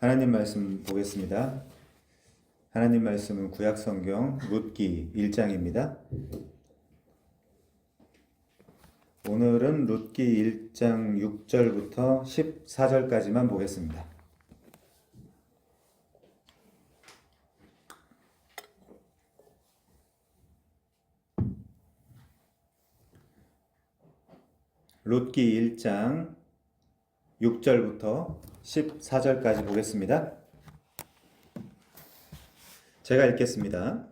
하나님 말씀 보겠습니다. 하나님 말씀은 구약성경 룻기 1장입니다. 오늘은 룻기 1장 6절부터 14절까지만 보겠습니다. 룻기 1장 6절부터 14절까지 보겠습니다. 제가 읽겠습니다.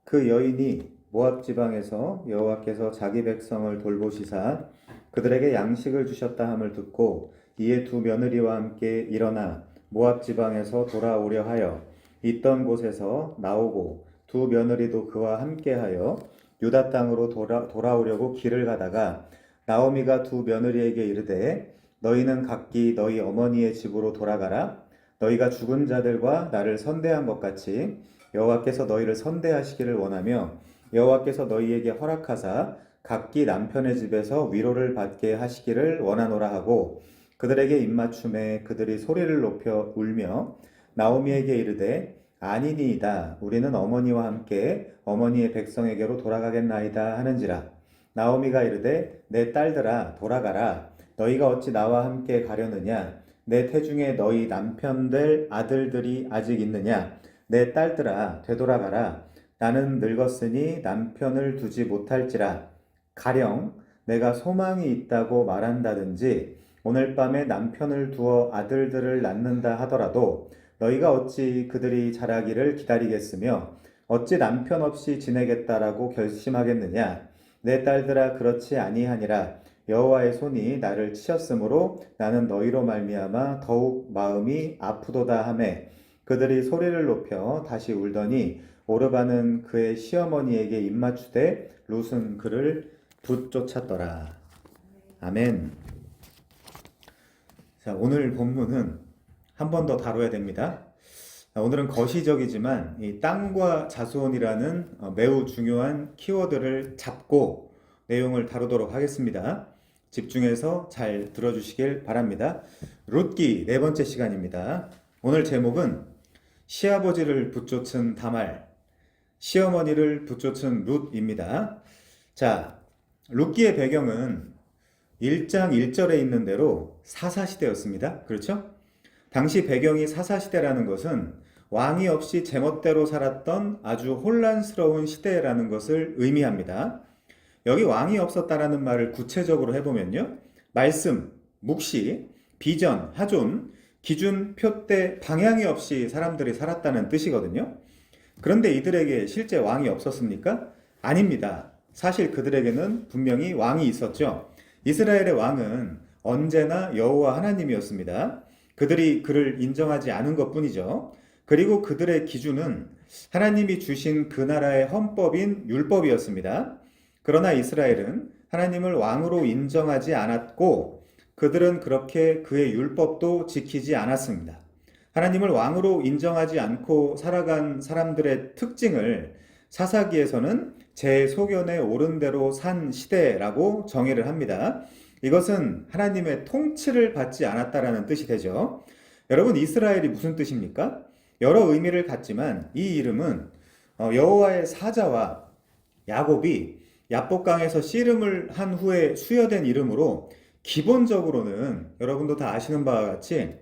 그 여인이 모압 지방에서 여호와께서 자기 백성을 돌보시사 그들에게 양식을 주셨다 함을 듣고 이에 두 며느리와 함께 일어나 모압 지방에서 돌아오려 하여 있던 곳에서 나오고 두 며느리도 그와 함께하여 유다 땅으로 돌아오려고 길을 가다가 나오미가 두 며느리에게 이르되 너희는 각기 너희 어머니의 집으로 돌아가라. 너희가 죽은 자들과 나를 선대한 것 같이 여호와께서 너희를 선대하시기를 원하며 여호와께서 너희에게 허락하사 각기 남편의 집에서 위로를 받게 하시기를 원하노라 하고 그들에게 입맞춤에 그들이 소리를 높여 울며 나오미에게 이르되 아니니이다. 우리는 어머니와 함께 어머니의 백성에게로 돌아가겠나이다 하는지라. 나오미가 이르되 내 딸들아 돌아가라. 너희가 어찌 나와 함께 가려느냐. 내 태중에 너희 남편 될 아들들이 아직 있느냐. 내 딸들아 되돌아가라. 나는 늙었으니 남편을 두지 못할지라. 가령 내가 소망이 있다고 말한다든지 오늘 밤에 남편을 두어 아들들을 낳는다 하더라도 너희가 어찌 그들이 자라기를 기다리겠으며 어찌 남편 없이 지내겠다라고 결심하겠느냐. 내 딸들아 그렇지 아니하니라. 여호와의 손이 나를 치셨으므로 나는 너희로 말미암아 더욱 마음이 아프도다 하매 그들이 소리를 높여 다시 울더니 오르바는 그의 시어머니에게 입맞추되 룻은 그를 붙쫓았더라. 아멘. 자, 오늘 본문은 한 번 더 다뤄야 됩니다. 오늘은 거시적이지만 이 땅과 자손이라는 매우 중요한 키워드를 잡고 내용을 다루도록 하겠습니다. 집중해서 잘 들어주시길 바랍니다. 룻기 네 번째 시간입니다. 오늘 제목은 시아버지를 붙쫓은 다말, 시어머니를 붙쫓은 룻입니다. 자, 룻기의 배경은 1장 1절에 있는 대로 사사시대였습니다. 그렇죠? 당시 배경이 사사시대라는 것은 왕이 없이 제멋대로 살았던 아주 혼란스러운 시대라는 것을 의미합니다. 여기 왕이 없었다라는 말을 구체적으로 해보면요. 말씀, 묵시, 비전, 하존, 기준, 표대, 방향이 없이 사람들이 살았다는 뜻이거든요. 그런데 이들에게 실제 왕이 없었습니까? 아닙니다. 사실 그들에게는 분명히 왕이 있었죠. 이스라엘의 왕은 언제나 여호와 하나님이었습니다. 그들이 그를 인정하지 않은 것뿐이죠. 그리고 그들의 기준은 하나님이 주신 그 나라의 헌법인 율법이었습니다. 그러나 이스라엘은 하나님을 왕으로 인정하지 않았고 그들은 그렇게 그의 율법도 지키지 않았습니다. 하나님을 왕으로 인정하지 않고 살아간 사람들의 특징을 사사기에서는 제 소견에 옳은 대로 산 시대라고 정의를 합니다. 이것은 하나님의 통치를 받지 않았다라는 뜻이 되죠. 여러분, 이스라엘이 무슨 뜻입니까? 여러 의미를 갖지만 이 이름은 여호와의 사자와 야곱이 야복강에서 씨름을 한 후에 수여된 이름으로 기본적으로는 여러분도 다 아시는 바와 같이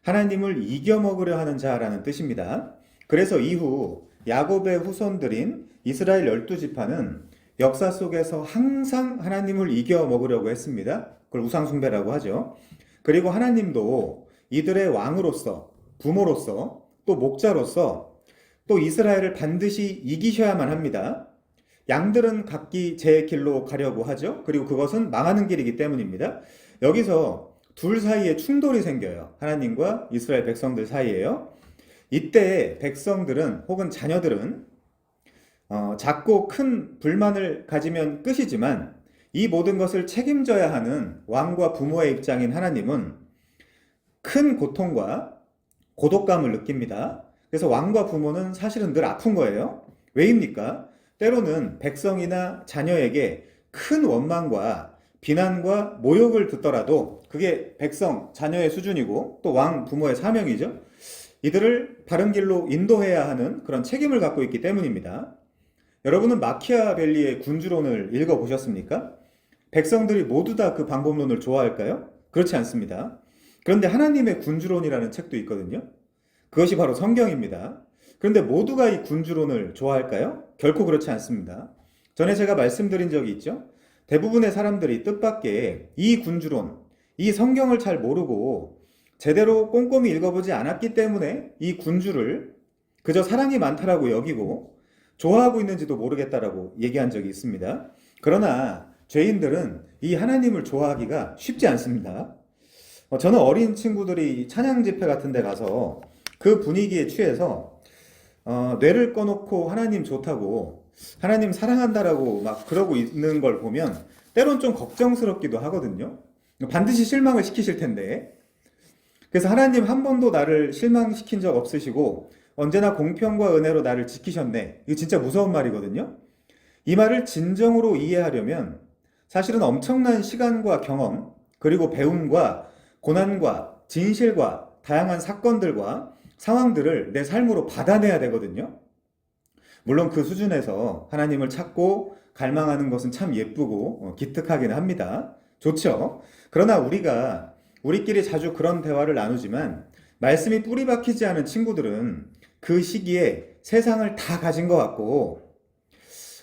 하나님을 이겨먹으려 하는 자라는 뜻입니다. 그래서 이후 야곱의 후손들인 이스라엘 12지파는 역사 속에서 항상 하나님을 이겨먹으려고 했습니다. 그걸 우상숭배라고 하죠. 그리고 하나님도 이들의 왕으로서, 부모로서, 또 목자로서 또 이스라엘을 반드시 이기셔야만 합니다. 양들은 각기 제 길로 가려고 하죠. 그리고 그것은 망하는 길이기 때문입니다. 여기서 둘 사이에 충돌이 생겨요. 하나님과 이스라엘 백성들 사이에요. 이때 백성들은 혹은 자녀들은 작고 큰 불만을 가지면 끝이지만 이 모든 것을 책임져야 하는 왕과 부모의 입장인 하나님은 큰 고통과 고독감을 느낍니다. 그래서 왕과 부모는 사실은 늘 아픈 거예요. 왜입니까? 때로는 백성이나 자녀에게 큰 원망과 비난과 모욕을 듣더라도 그게 백성, 자녀의 수준이고 또 왕, 부모의 사명이죠. 이들을 바른 길로 인도해야 하는 그런 책임을 갖고 있기 때문입니다. 여러분은 마키아벨리의 군주론을 읽어보셨습니까? 백성들이 모두 다 그 방법론을 좋아할까요? 그렇지 않습니다. 그런데 하나님의 군주론이라는 책도 있거든요. 그것이 바로 성경입니다. 그런데 모두가 이 군주론을 좋아할까요? 결코 그렇지 않습니다. 전에 제가 말씀드린 적이 있죠. 대부분의 사람들이 뜻밖의 이 군주론, 이 성경을 잘 모르고 제대로 꼼꼼히 읽어보지 않았기 때문에 이 군주를 그저 사랑이 많다라고 여기고 좋아하고 있는지도 모르겠다라고 얘기한 적이 있습니다. 그러나 죄인들은 이 하나님을 좋아하기가 쉽지 않습니다. 저는 어린 친구들이 찬양 집회 같은 데 가서 그 분위기에 취해서 뇌를 꺼놓고 하나님 좋다고 하나님 사랑한다라고 막 그러고 있는 걸 보면 때론 좀 걱정스럽기도 하거든요. 반드시 실망을 시키실 텐데. 그래서 하나님 한 번도 나를 실망시킨 적 없으시고 언제나 공평과 은혜로 나를 지키셨네. 이거 진짜 무서운 말이거든요. 이 말을 진정으로 이해하려면 사실은 엄청난 시간과 경험, 그리고 배움과 고난과 진실과 다양한 사건들과 상황들을 내 삶으로 받아내야 되거든요. 물론 그 수준에서 하나님을 찾고 갈망하는 것은 참 예쁘고 기특하긴 합니다. 좋죠? 그러나 우리가 우리끼리 자주 그런 대화를 나누지만 말씀이 뿌리 박히지 않은 친구들은 그 시기에 세상을 다 가진 것 같고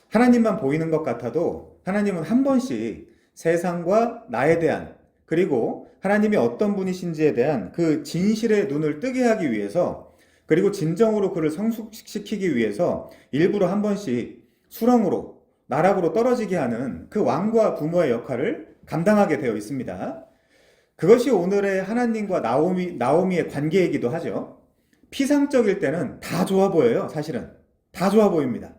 하나님만 보이는 것 같아도 하나님은 한 번씩 세상과 나에 대한 그리고 하나님이 어떤 분이신지에 대한 그 진실의 눈을 뜨게 하기 위해서 그리고 진정으로 그를 성숙시키기 위해서 일부러 한 번씩 수렁으로 나락으로 떨어지게 하는 그 왕과 부모의 역할을 감당하게 되어 있습니다. 그것이 오늘의 하나님과 나오미의 관계이기도 하죠. 피상적일 때는 다 좋아 보여요. 사실은 다 좋아 보입니다.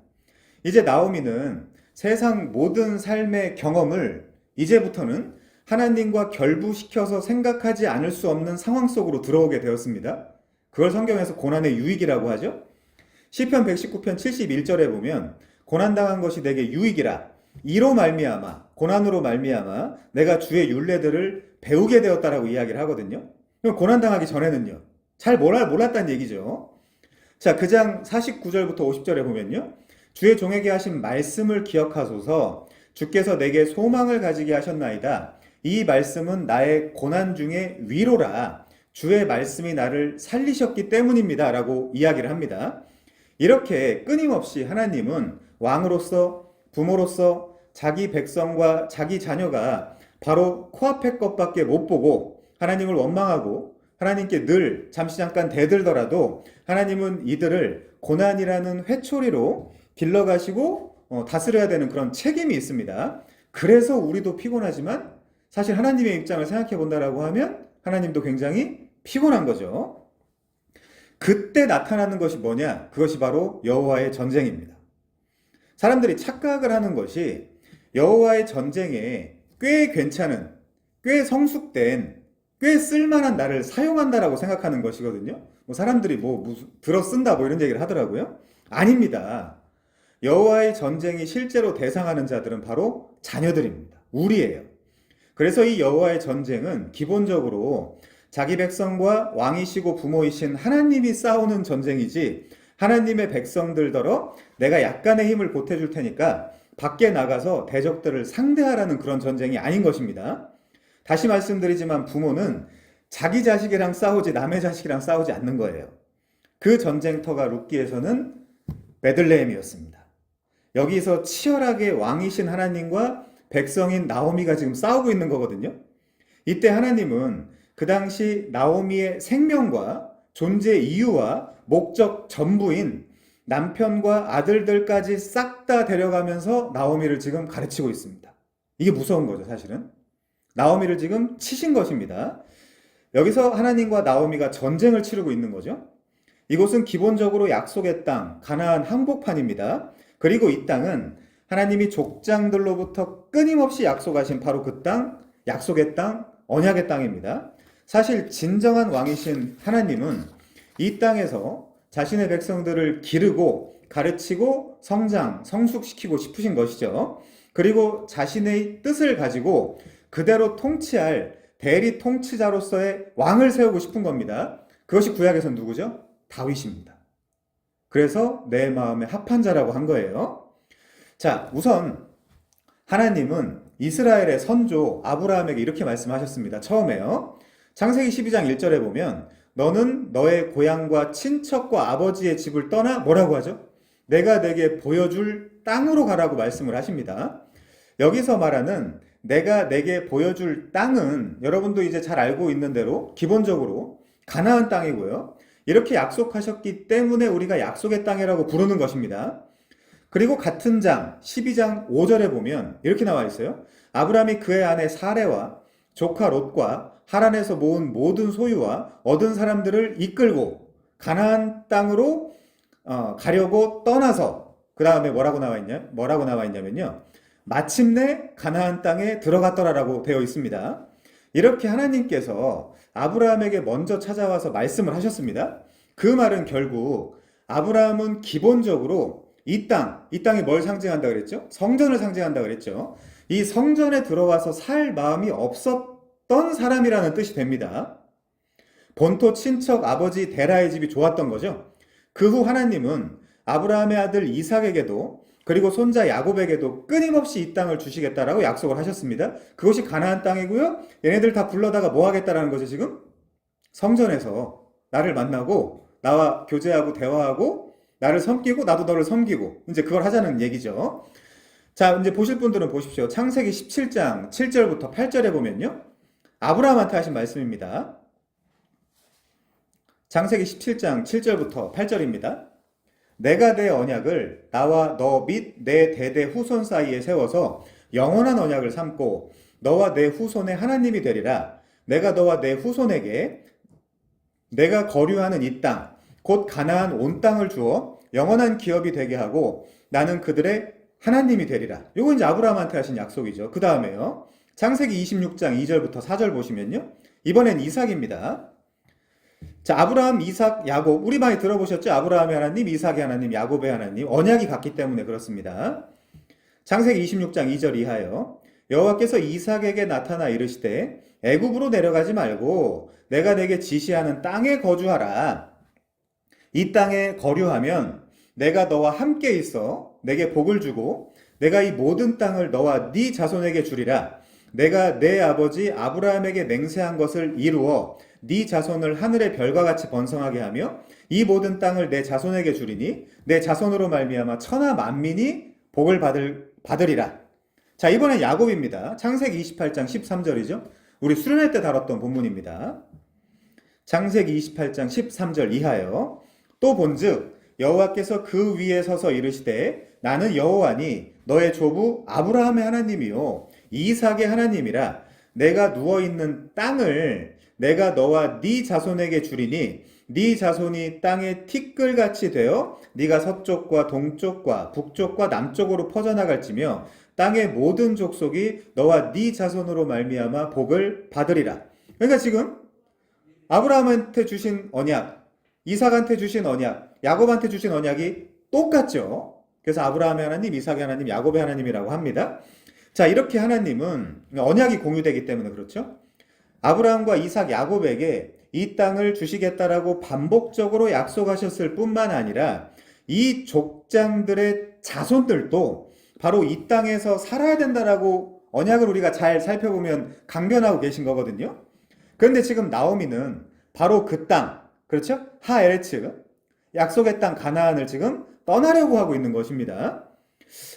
이제 나오미는 세상 모든 삶의 경험을 이제부터는 하나님과 결부시켜서 생각하지 않을 수 없는 상황 속으로 들어오게 되었습니다. 그걸 성경에서 고난의 유익이라고 하죠. 시편 119편 71절에 보면 고난당한 것이 내게 유익이라 이로 말미암아 고난으로 말미암아 내가 주의 율례들을 배우게 되었다라고 이야기를 하거든요. 그럼 고난당하기 전에는요. 잘 몰랐다는 얘기죠. 자, 그 장 49절부터 50절에 보면요. 주의 종에게 하신 말씀을 기억하소서 주께서 내게 소망을 가지게 하셨나이다. 이 말씀은 나의 고난 중에 위로라. 주의 말씀이 나를 살리셨기 때문입니다. 라고 이야기를 합니다. 이렇게 끊임없이 하나님은 왕으로서 부모로서 자기 백성과 자기 자녀가 바로 코앞의 것밖에 못 보고 하나님을 원망하고 하나님께 늘 잠시 잠깐 대들더라도 하나님은 이들을 고난이라는 회초리로 길러가시고 다스려야 되는 그런 책임이 있습니다. 그래서 우리도 피곤하지만 사실 하나님의 입장을 생각해 본다라고 하면 하나님도 굉장히 피곤한 거죠. 그때 나타나는 것이 뭐냐? 그것이 바로 여호와의 전쟁입니다. 사람들이 착각을 하는 것이 여호와의 전쟁에 꽤 괜찮은, 꽤 성숙된, 꽤 쓸만한 나를 사용한다라고 생각하는 것이거든요. 사람들이 들어 쓴다 이런 얘기를 하더라고요. 아닙니다. 여호와의 전쟁이 실제로 대상하는 자들은 바로 자녀들입니다. 우리예요. 그래서 이 여호와의 전쟁은 기본적으로 자기 백성과 왕이시고 부모이신 하나님이 싸우는 전쟁이지 하나님의 백성들더러 내가 약간의 힘을 보태줄 테니까 밖에 나가서 대적들을 상대하라는 그런 전쟁이 아닌 것입니다. 다시 말씀드리지만 부모는 자기 자식이랑 싸우지 남의 자식이랑 싸우지 않는 거예요. 그 전쟁터가 룻기에서는 베들레헴이었습니다. 여기서 치열하게 왕이신 하나님과 백성인 나오미가 지금 싸우고 있는 거거든요. 이때 하나님은 그 당시 나오미의 생명과 존재 이유와 목적 전부인 남편과 아들들까지 싹 다 데려가면서 나오미를 지금 가르치고 있습니다. 이게 무서운 거죠, 사실은. 나오미를 지금 치신 것입니다. 여기서 하나님과 나오미가 전쟁을 치르고 있는 거죠. 이곳은 기본적으로 약속의 땅, 가나안 항복판입니다. 그리고 이 땅은 하나님이 족장들로부터 끊임없이 약속하신 바로 그 땅, 약속의 땅, 언약의 땅입니다. 사실 진정한 왕이신 하나님은 이 땅에서 자신의 백성들을 기르고 가르치고 성장, 성숙시키고 싶으신 것이죠. 그리고 자신의 뜻을 가지고 그대로 통치할 대리 통치자로서의 왕을 세우고 싶은 겁니다. 그것이 구약에선 누구죠? 다윗입니다. 그래서 내 마음에 합한 자라고 한 거예요. 자, 우선 하나님은 이스라엘의 선조 아브라함에게 이렇게 말씀하셨습니다. 처음에요. 창세기 12장 1절에 보면 너는 너의 고향과 친척과 아버지의 집을 떠나 뭐라고 하죠? 내가 내게 보여줄 땅으로 가라고 말씀을 하십니다. 여기서 말하는 내가 내게 보여줄 땅은 여러분도 이제 잘 알고 있는 대로 기본적으로 가나안 땅이고요. 이렇게 약속하셨기 때문에 우리가 약속의 땅이라고 부르는 것입니다. 그리고 같은 장 12장 5절에 보면 이렇게 나와 있어요. 아브라함이 그의 아내 사레와 조카 롯과 하란에서 모은 모든 소유와 얻은 사람들을 이끌고 가나안 땅으로 가려고 떠나서 그 다음에 뭐라고 나와 있냐면요. 마침내 가나안 땅에 들어갔더라라고 되어 있습니다. 이렇게 하나님께서 아브라함에게 먼저 찾아와서 말씀을 하셨습니다. 그 말은 결국 아브라함은 기본적으로 이 땅이 뭘 상징한다 그랬죠? 성전을 상징한다 그랬죠? 이 성전에 들어와서 살 마음이 없었던 사람이라는 뜻이 됩니다. 본토 친척 아버지 데라의 집이 좋았던 거죠. 그 후 하나님은 아브라함의 아들 이삭에게도 그리고 손자 야곱에게도 끊임없이 이 땅을 주시겠다라고 약속을 하셨습니다. 그것이 가나안 땅이고요. 얘네들 다 불러다가 뭐 하겠다라는 거죠, 지금? 성전에서 나를 만나고 나와 교제하고 대화하고 나를 섬기고 나도 너를 섬기고 이제 그걸 하자는 얘기죠. 자, 이제 보실 분들은 보십시오. 창세기 17장 7절부터 8절에 보면요. 아브라함한테 하신 말씀입니다. 창세기 17장 7절부터 8절입니다. 내가 내 언약을 나와 너 및 내 대대 후손 사이에 세워서 영원한 언약을 삼고 너와 내 후손의 하나님이 되리라. 내가 너와 내 후손에게 내가 거류하는 이 땅, 곧 가나안 온 땅을 주어 영원한 기업이 되게 하고 나는 그들의 하나님이 되리라. 요거 이제 아브라함한테 하신 약속이죠. 그 다음에요. 창세기 26장 2절부터 4절 보시면요. 이번엔 이삭입니다. 자, 아브라함, 이삭, 야곱. 우리 많이 들어보셨죠? 아브라함의 하나님, 이삭의 하나님, 야곱의 하나님. 언약이 같기 때문에 그렇습니다. 창세기 26장 2절 이하요. 여호와께서 이삭에게 나타나 이르시되 애굽으로 내려가지 말고 내가 내게 지시하는 땅에 거주하라. 이 땅에 거류하면 내가 너와 함께 있어 내게 복을 주고 내가 이 모든 땅을 너와 네 자손에게 주리라. 내가 내 아버지 아브라함에게 맹세한 것을 이루어 네 자손을 하늘의 별과 같이 번성하게 하며 이 모든 땅을 내 자손에게 주리니 내 자손으로 말미암아 천하 만민이 복을 받으리라. 자, 이번엔 야곱입니다. 창세기 28장 13절이죠. 우리 수련회 때 다뤘던 본문입니다. 창세기 28장 13절 이하요. 또 본즉 여호와께서 그 위에 서서 이르시되 나는 여호와니 너의 조부 아브라함의 하나님이요 이삭의 하나님이라. 내가 누워있는 땅을 내가 너와 네 자손에게 주리니 네 자손이 땅의 티끌같이 되어 네가 서쪽과 동쪽과 북쪽과 남쪽으로 퍼져나갈지며 땅의 모든 족속이 너와 네 자손으로 말미암아 복을 받으리라. 그러니까 지금 아브라함한테 주신 언약, 이삭한테 주신 언약, 야곱한테 주신 언약이 똑같죠. 그래서 아브라함의 하나님, 이삭의 하나님, 야곱의 하나님이라고 합니다. 자, 이렇게 하나님은 언약이 공유되기 때문에 그렇죠. 아브라함과 이삭, 야곱에게 이 땅을 주시겠다라고 반복적으로 약속하셨을 뿐만 아니라 이 족장들의 자손들도 바로 이 땅에서 살아야 된다라고 언약을 우리가 잘 살펴보면 강변하고 계신 거거든요. 그런데 지금 나오미는 바로 그 땅, 그렇죠? 하에레츠, 약속의 땅 가나안을 지금 떠나려고 하고 있는 것입니다.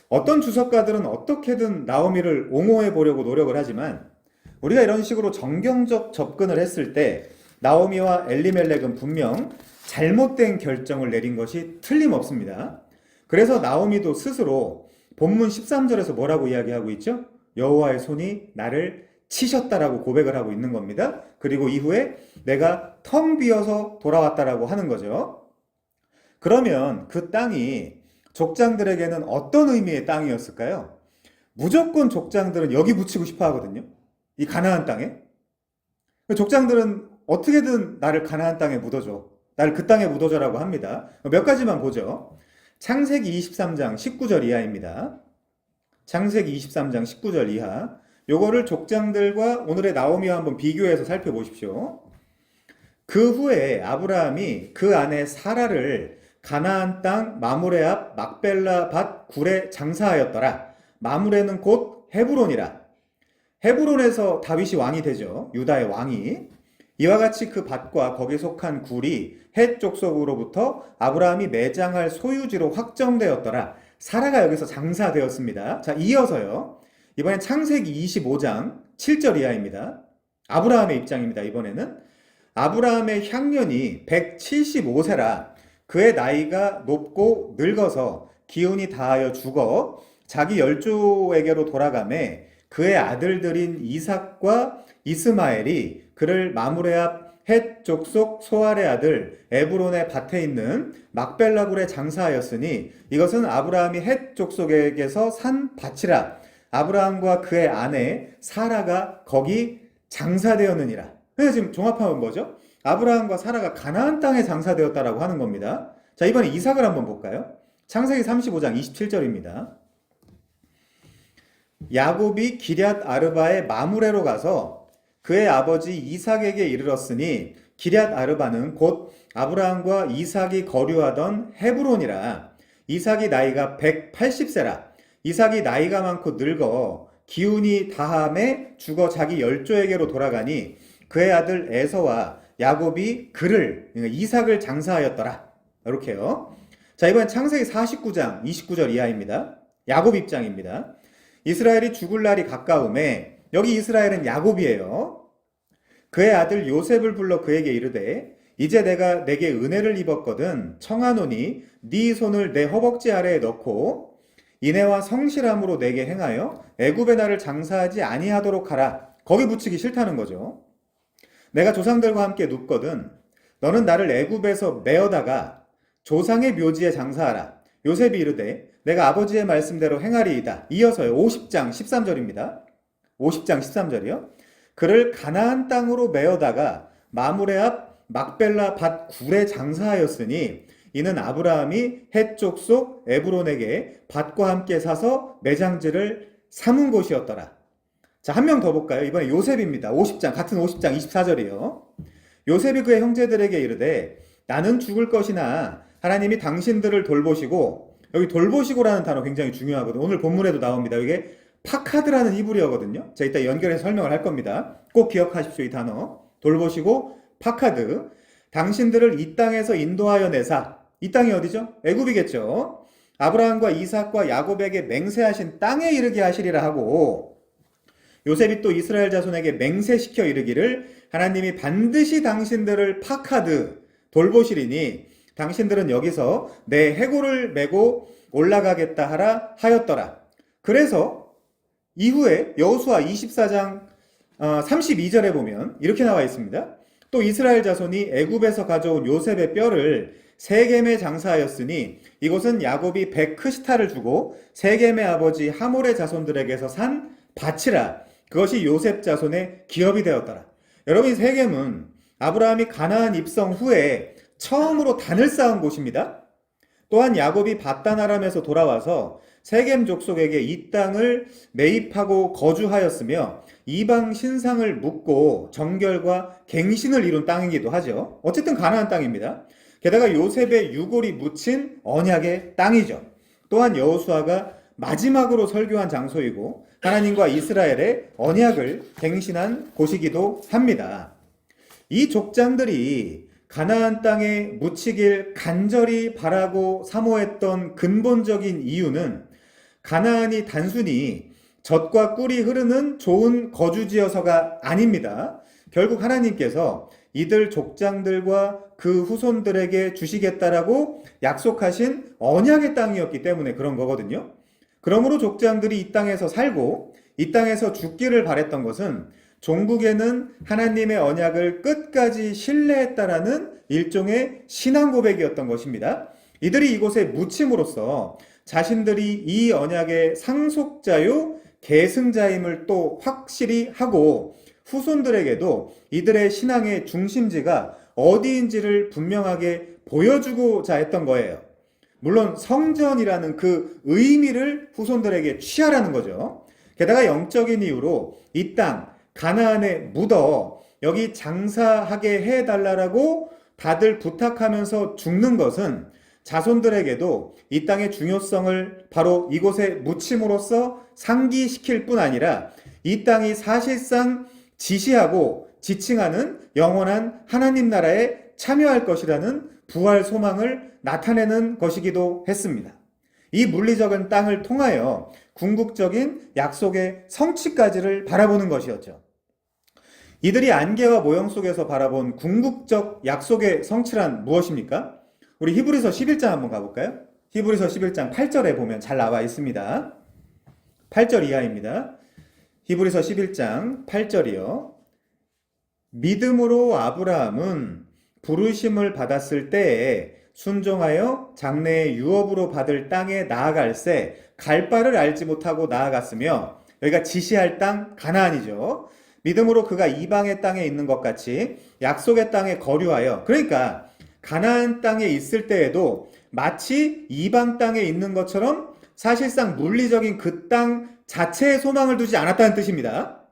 어떤 주석가들은 어떻게든 나오미를 옹호해 보려고 노력을 하지만 우리가 이런 식으로 정경적 접근을 했을 때 나오미와 엘리멜렉은 분명 잘못된 결정을 내린 것이 틀림없습니다. 그래서 나오미도 스스로 본문 13절에서 뭐라고 이야기하고 있죠? 여호와의 손이 나를 치셨다라고 고백을 하고 있는 겁니다. 그리고 이후에 내가 텅 비어서 돌아왔다라고 하는 거죠. 그러면 그 땅이 족장들에게는 어떤 의미의 땅이었을까요? 무조건 족장들은 여기 붙이고 싶어 하거든요. 이 가나안 땅에. 족장들은 어떻게든 나를 가나안 땅에 묻어줘. 나를 그 땅에 묻어줘라고 합니다. 몇 가지만 보죠. 창세기 23장 19절 이하입니다. 창세기 23장 19절 이하. 요거를 족장들과 오늘의 나오미와 한번 비교해서 살펴보십시오. 그 후에 아브라함이 그 아내 사라를 가나안 땅 마므레 앞 막벨라 밭 굴에 장사하였더라. 마므레는 곧 헤브론이라. 헤브론에서 다윗이 왕이 되죠. 유다의 왕이. 이와 같이 그 밭과 거기에 속한 굴이 헷 족속으로부터 아브라함이 매장할 소유지로 확정되었더라. 사라가 여기서 장사되었습니다. 자, 이어서요. 이번엔 창세기 25장 7절 이하입니다. 아브라함의 입장입니다. 이번에는 아브라함의 향년이 175세라. 그의 나이가 높고 늙어서 기운이 다하여 죽어 자기 열조에게로 돌아가매 그의 아들들인 이삭과 이스마엘이 그를 마므레 앞 헷 족속 소알의 아들 에브론의 밭에 있는 막벨라굴에 장사하였으니 이것은 아브라함이 헷 족속에게서 산 밭이라. 아브라함과 그의 아내 사라가 거기 장사되었느니라. 그래서 지금 종합하면 뭐죠? 아브라함과 사라가 가나안 땅에 장사되었다라고 하는 겁니다. 자, 이번에 이삭을 한번 볼까요? 창세기 35장 27절입니다. 야곱이 기럇 아르바의 마므레로 가서 그의 아버지 이삭에게 이르렀으니 기럇 아르바는 곧 아브라함과 이삭이 거류하던 헤브론이라. 이삭이 나이가 180세라. 이삭이 나이가 많고 늙어 기운이 다함에 죽어 자기 열조에게로 돌아가니 그의 아들 에서와 야곱이 그를 이삭을 장사하였더라. 이렇게요. 자, 이번엔 창세기 49장 29절 이하입니다. 야곱 입장입니다. 이스라엘이 죽을 날이 가까움에, 여기 이스라엘은 야곱이에요. 그의 아들 요셉을 불러 그에게 이르되 이제 내가 내게 은혜를 입었거든 청하노니 네 손을 내 허벅지 아래에 넣고 인애와 성실함으로 내게 행하여 애굽의 나를 장사하지 아니하도록 하라. 거기 붙이기 싫다는 거죠. 내가 조상들과 함께 눕거든 너는 나를 애굽에서 메어다가 조상의 묘지에 장사하라. 요셉이 이르되 내가 아버지의 말씀대로 행하리이다. 이어서요. 50장 13절입니다. 50장 13절이요. 그를 가나안 땅으로 메어다가 마므레 앞 막벨라 밭 굴에 장사하였으니 이는 아브라함이 헷 족속 에브론에게 밭과 함께 사서 매장지를 삼은 곳이었더라. 자, 한 명 더 볼까요? 이번에 요셉입니다. 50장, 같은 50장 24절이요. 요셉이 그의 형제들에게 이르되 나는 죽을 것이나 하나님이 당신들을 돌보시고, 여기 돌보시고라는 단어 굉장히 중요하거든요. 오늘 본문에도 나옵니다. 이게 파카드라는 히브리어거든요. 자, 이따 연결해서 설명을 할 겁니다. 꼭 기억하십시오. 이 단어. 돌보시고 파카드. 당신들을 이 땅에서 인도하여 내사. 이 땅이 어디죠? 애굽이겠죠. 아브라함과 이삭과 야곱에게 맹세하신 땅에 이르게 하시리라 하고, 요셉이 또 이스라엘 자손에게 맹세시켜 이르기를 하나님이 반드시 당신들을 파카드 돌보시리니 당신들은 여기서 내 해골을 메고 올라가겠다 하라 하였더라. 그래서 이후에 여호수아 24장 32절에 보면 이렇게 나와 있습니다. 또 이스라엘 자손이 애굽에서 가져온 요셉의 뼈를 세겜에 장사하였으니 이곳은 야곱이 베크시타를 주고 세겜의 아버지 하몰의 자손들에게서 산 밭이라. 그것이 요셉 자손의 기업이 되었더라. 여러분, 세겜은 아브라함이 가나안 입성 후에 처음으로 단을 쌓은 곳입니다. 또한 야곱이 밧단 아람에서 돌아와서 세겜 족속에게 이 땅을 매입하고 거주하였으며 이방 신상을 묻고 정결과 갱신을 이룬 땅이기도 하죠. 어쨌든 가나안 땅입니다. 게다가 요셉의 유골이 묻힌 언약의 땅이죠. 또한 여호수아가 마지막으로 설교한 장소이고 하나님과 이스라엘의 언약을 갱신한 곳이기도 합니다. 이 족장들이 가나안 땅에 묻히길 간절히 바라고 사모했던 근본적인 이유는 가나안이 단순히 젖과 꿀이 흐르는 좋은 거주지여서가 아닙니다. 결국 하나님께서 이들 족장들과 그 후손들에게 주시겠다라고 약속하신 언약의 땅이었기 때문에 그런 거거든요. 그러므로 족장들이 이 땅에서 살고 이 땅에서 죽기를 바랬던 것은 종국에는 하나님의 언약을 끝까지 신뢰했다라는 일종의 신앙 고백이었던 것입니다. 이들이 이곳에 묻힘으로써 자신들이 이 언약의 상속자요 계승자임을 또 확실히 하고 후손들에게도 이들의 신앙의 중심지가 어디인지를 분명하게 보여주고자 했던 거예요. 물론 성전이라는 그 의미를 후손들에게 취하라는 거죠. 게다가 영적인 이유로 이 땅 가나안에 묻어 여기 장사하게 해달라고 다들 부탁하면서 죽는 것은 자손들에게도 이 땅의 중요성을 바로 이곳에 묻힘으로써 상기시킬 뿐 아니라 이 땅이 사실상 지시하고 지칭하는 영원한 하나님 나라에 참여할 것이라는 부활 소망을 나타내는 것이기도 했습니다. 이 물리적인 땅을 통하여 궁극적인 약속의 성취까지를 바라보는 것이었죠. 이들이 안개와 모형 속에서 바라본 궁극적 약속의 성취란 무엇입니까? 우리 히브리서 11장 한번 가볼까요? 히브리서 11장 8절에 보면 잘 나와 있습니다. 8절 이하입니다. 히브리서 11장 8절이요. 믿음으로 아브라함은 부르심을 받았을 때에 순종하여 장래의 유업으로 받을 땅에 나아갈새 갈 바를 알지 못하고 나아갔으며, 여기가 지시할 땅 가나안이죠. 믿음으로 그가 이방의 땅에 있는 것 같이 약속의 땅에 거류하여, 그러니까 가나안 땅에 있을 때에도 마치 이방 땅에 있는 것처럼 사실상 물리적인 그 땅 자체에 소망을 두지 않았다는 뜻입니다.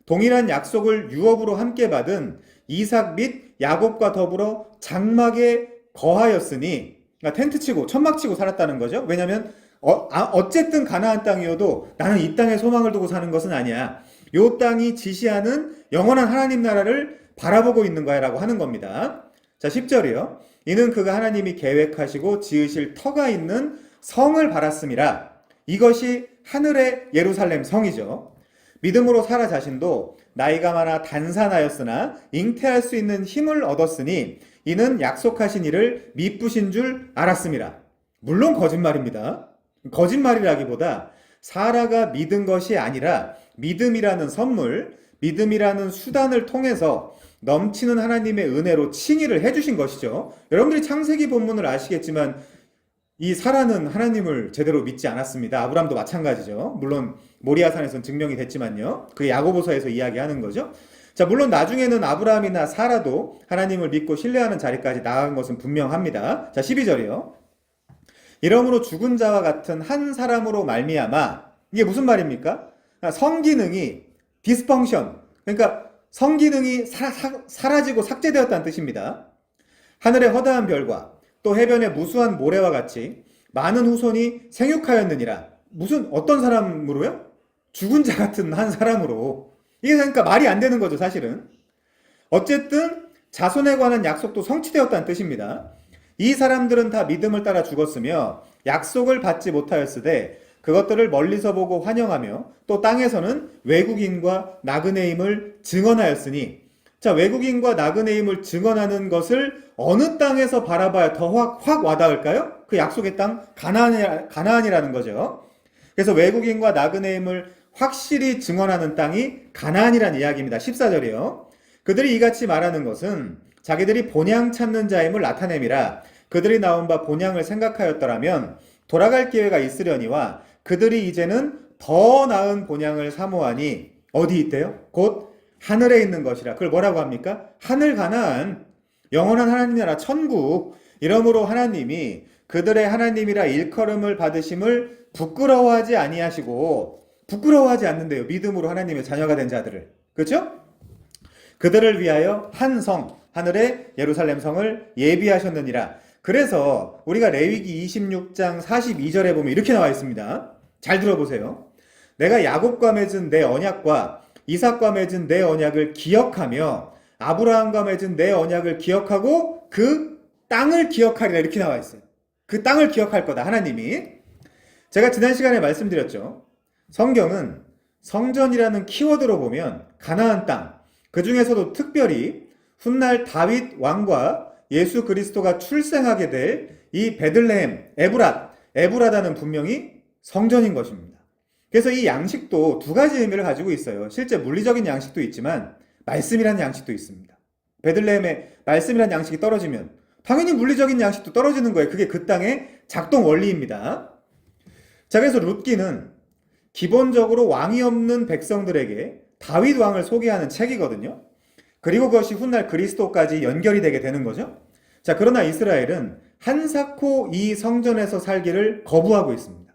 동일한 약속을 유업으로 함께 받은 이삭 및 야곱과 더불어 장막에 거하였으니, 그러니까 텐트 치고 천막 치고 살았다는 거죠. 왜냐하면 어쨌든 가나안 땅이어도 나는 이 땅에 소망을 두고 사는 것은 아니야. 이 땅이 지시하는 영원한 하나님 나라를 바라보고 있는 거야 라고 하는 겁니다. 자, 10절이요. 이는 그가 하나님이 계획하시고 지으실 터가 있는 성을 바랐음이라. 이것이 하늘의 예루살렘 성이죠. 믿음으로 사라 자신도 나이가 많아 단산하였으나 잉태할 수 있는 힘을 얻었으니 이는 약속하신 이를 미쁘신 줄 알았음이라. 물론 거짓말입니다. 거짓말이라기보다 사라가 믿은 것이 아니라 믿음이라는 선물, 믿음이라는 수단을 통해서 넘치는 하나님의 은혜로 칭의를 해주신 것이죠. 여러분들이 창세기 본문을 아시겠지만 이 사라는 하나님을 제대로 믿지 않았습니다. 아브람도 마찬가지죠. 물론 모리아산에서는 증명이 됐지만요. 그 야고보서에서 이야기하는 거죠. 자, 물론 나중에는 아브라함이나 사라도 하나님을 믿고 신뢰하는 자리까지 나아간 것은 분명합니다. 자, 12절이요. 이러므로 죽은 자와 같은 한 사람으로 말미암아, 이게 무슨 말입니까? 성기능이 디스펑션, 그러니까 성기능이 사라지고 삭제되었다는 뜻입니다. 하늘의 허다한 별과 또 해변의 무수한 모래와 같이 많은 후손이 생육하였느니라. 무슨 어떤 사람으로요? 죽은 자 같은 한 사람으로. 이게 그러니까 말이 안 되는 거죠, 사실은. 어쨌든 자손에 관한 약속도 성취되었다는 뜻입니다. 이 사람들은 다 믿음을 따라 죽었으며 약속을 받지 못하였으되 그것들을 멀리서 보고 환영하며 또 땅에서는 외국인과 나그네임을 증언하였으니, 자, 외국인과 나그네임을 증언하는 것을 어느 땅에서 바라봐야 더 확 와닿을까요? 그 약속의 땅 가나안이라는 거죠. 그래서 외국인과 나그네임을 확실히 증언하는 땅이 가나안이라는 이야기입니다. 14절이요. 그들이 이같이 말하는 것은 자기들이 본향 찾는 자임을 나타냄이라. 그들이 나온 바 본향을 생각하였더라면 돌아갈 기회가 있으려니와 그들이 이제는 더 나은 본향을 사모하니 어디 있대요? 곧 하늘에 있는 것이라. 그걸 뭐라고 합니까? 하늘 가나안, 영원한 하나님 나라 천국. 이러므로 하나님이 그들의 하나님이라 일컬음을 받으심을 부끄러워하지 아니하시고, 부끄러워하지 않는데요. 믿음으로 하나님의 자녀가 된 자들을. 그렇죠? 그들을 위하여 한 성, 하늘의 예루살렘 성을 예비하셨느니라. 그래서 우리가 레위기 26장 42절에 보면 이렇게 나와 있습니다. 잘 들어보세요. 내가 야곱과 맺은 내 언약과 이삭과 맺은 내 언약을 기억하며 아브라함과 맺은 내 언약을 기억하고 그 땅을 기억하리라. 이렇게 나와 있어요. 그 땅을 기억할 거다, 하나님이. 제가 지난 시간에 말씀드렸죠. 성경은 성전이라는 키워드로 보면 가나안 땅, 그 중에서도 특별히 훗날 다윗 왕과 예수 그리스도가 출생하게 될 이 베들레헴, 에브라다는 분명히 성전인 것입니다. 그래서 이 양식도 두 가지 의미를 가지고 있어요. 실제 물리적인 양식도 있지만 말씀이라는 양식도 있습니다. 베들레헴에 말씀이라는 양식이 떨어지면 당연히 물리적인 양식도 떨어지는 거예요. 그게 그 땅의 작동 원리입니다. 자, 그래서 룻기는 기본적으로 왕이 없는 백성들에게 다윗 왕을 소개하는 책이거든요. 그리고 그것이 훗날 그리스도까지 연결이 되게 되는 거죠. 자, 그러나 이스라엘은 한사코 이 성전에서 살기를 거부하고 있습니다.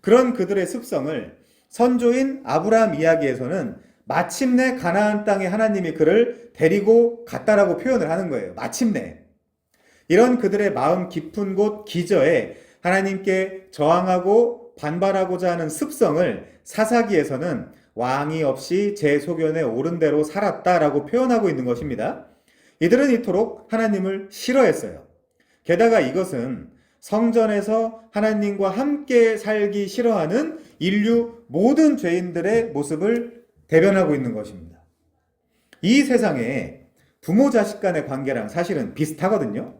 그런 그들의 습성을 선조인 아브라함 이야기에서는 마침내 가나안 땅에 하나님이 그를 데리고 갔다라고 표현을 하는 거예요. 마침내. 이런 그들의 마음 깊은 곳 기저에 하나님께 저항하고 반발하고자 하는 습성을 사사기에서는 왕이 없이 제 소견에 옳은 대로 살았다라고 표현하고 있는 것입니다. 이들은 이토록 하나님을 싫어했어요. 게다가 이것은 성전에서 하나님과 함께 살기 싫어하는 인류 모든 죄인들의 모습을 대변하고 있는 것입니다. 이 세상에 부모 자식 간의 관계랑 사실은 비슷하거든요.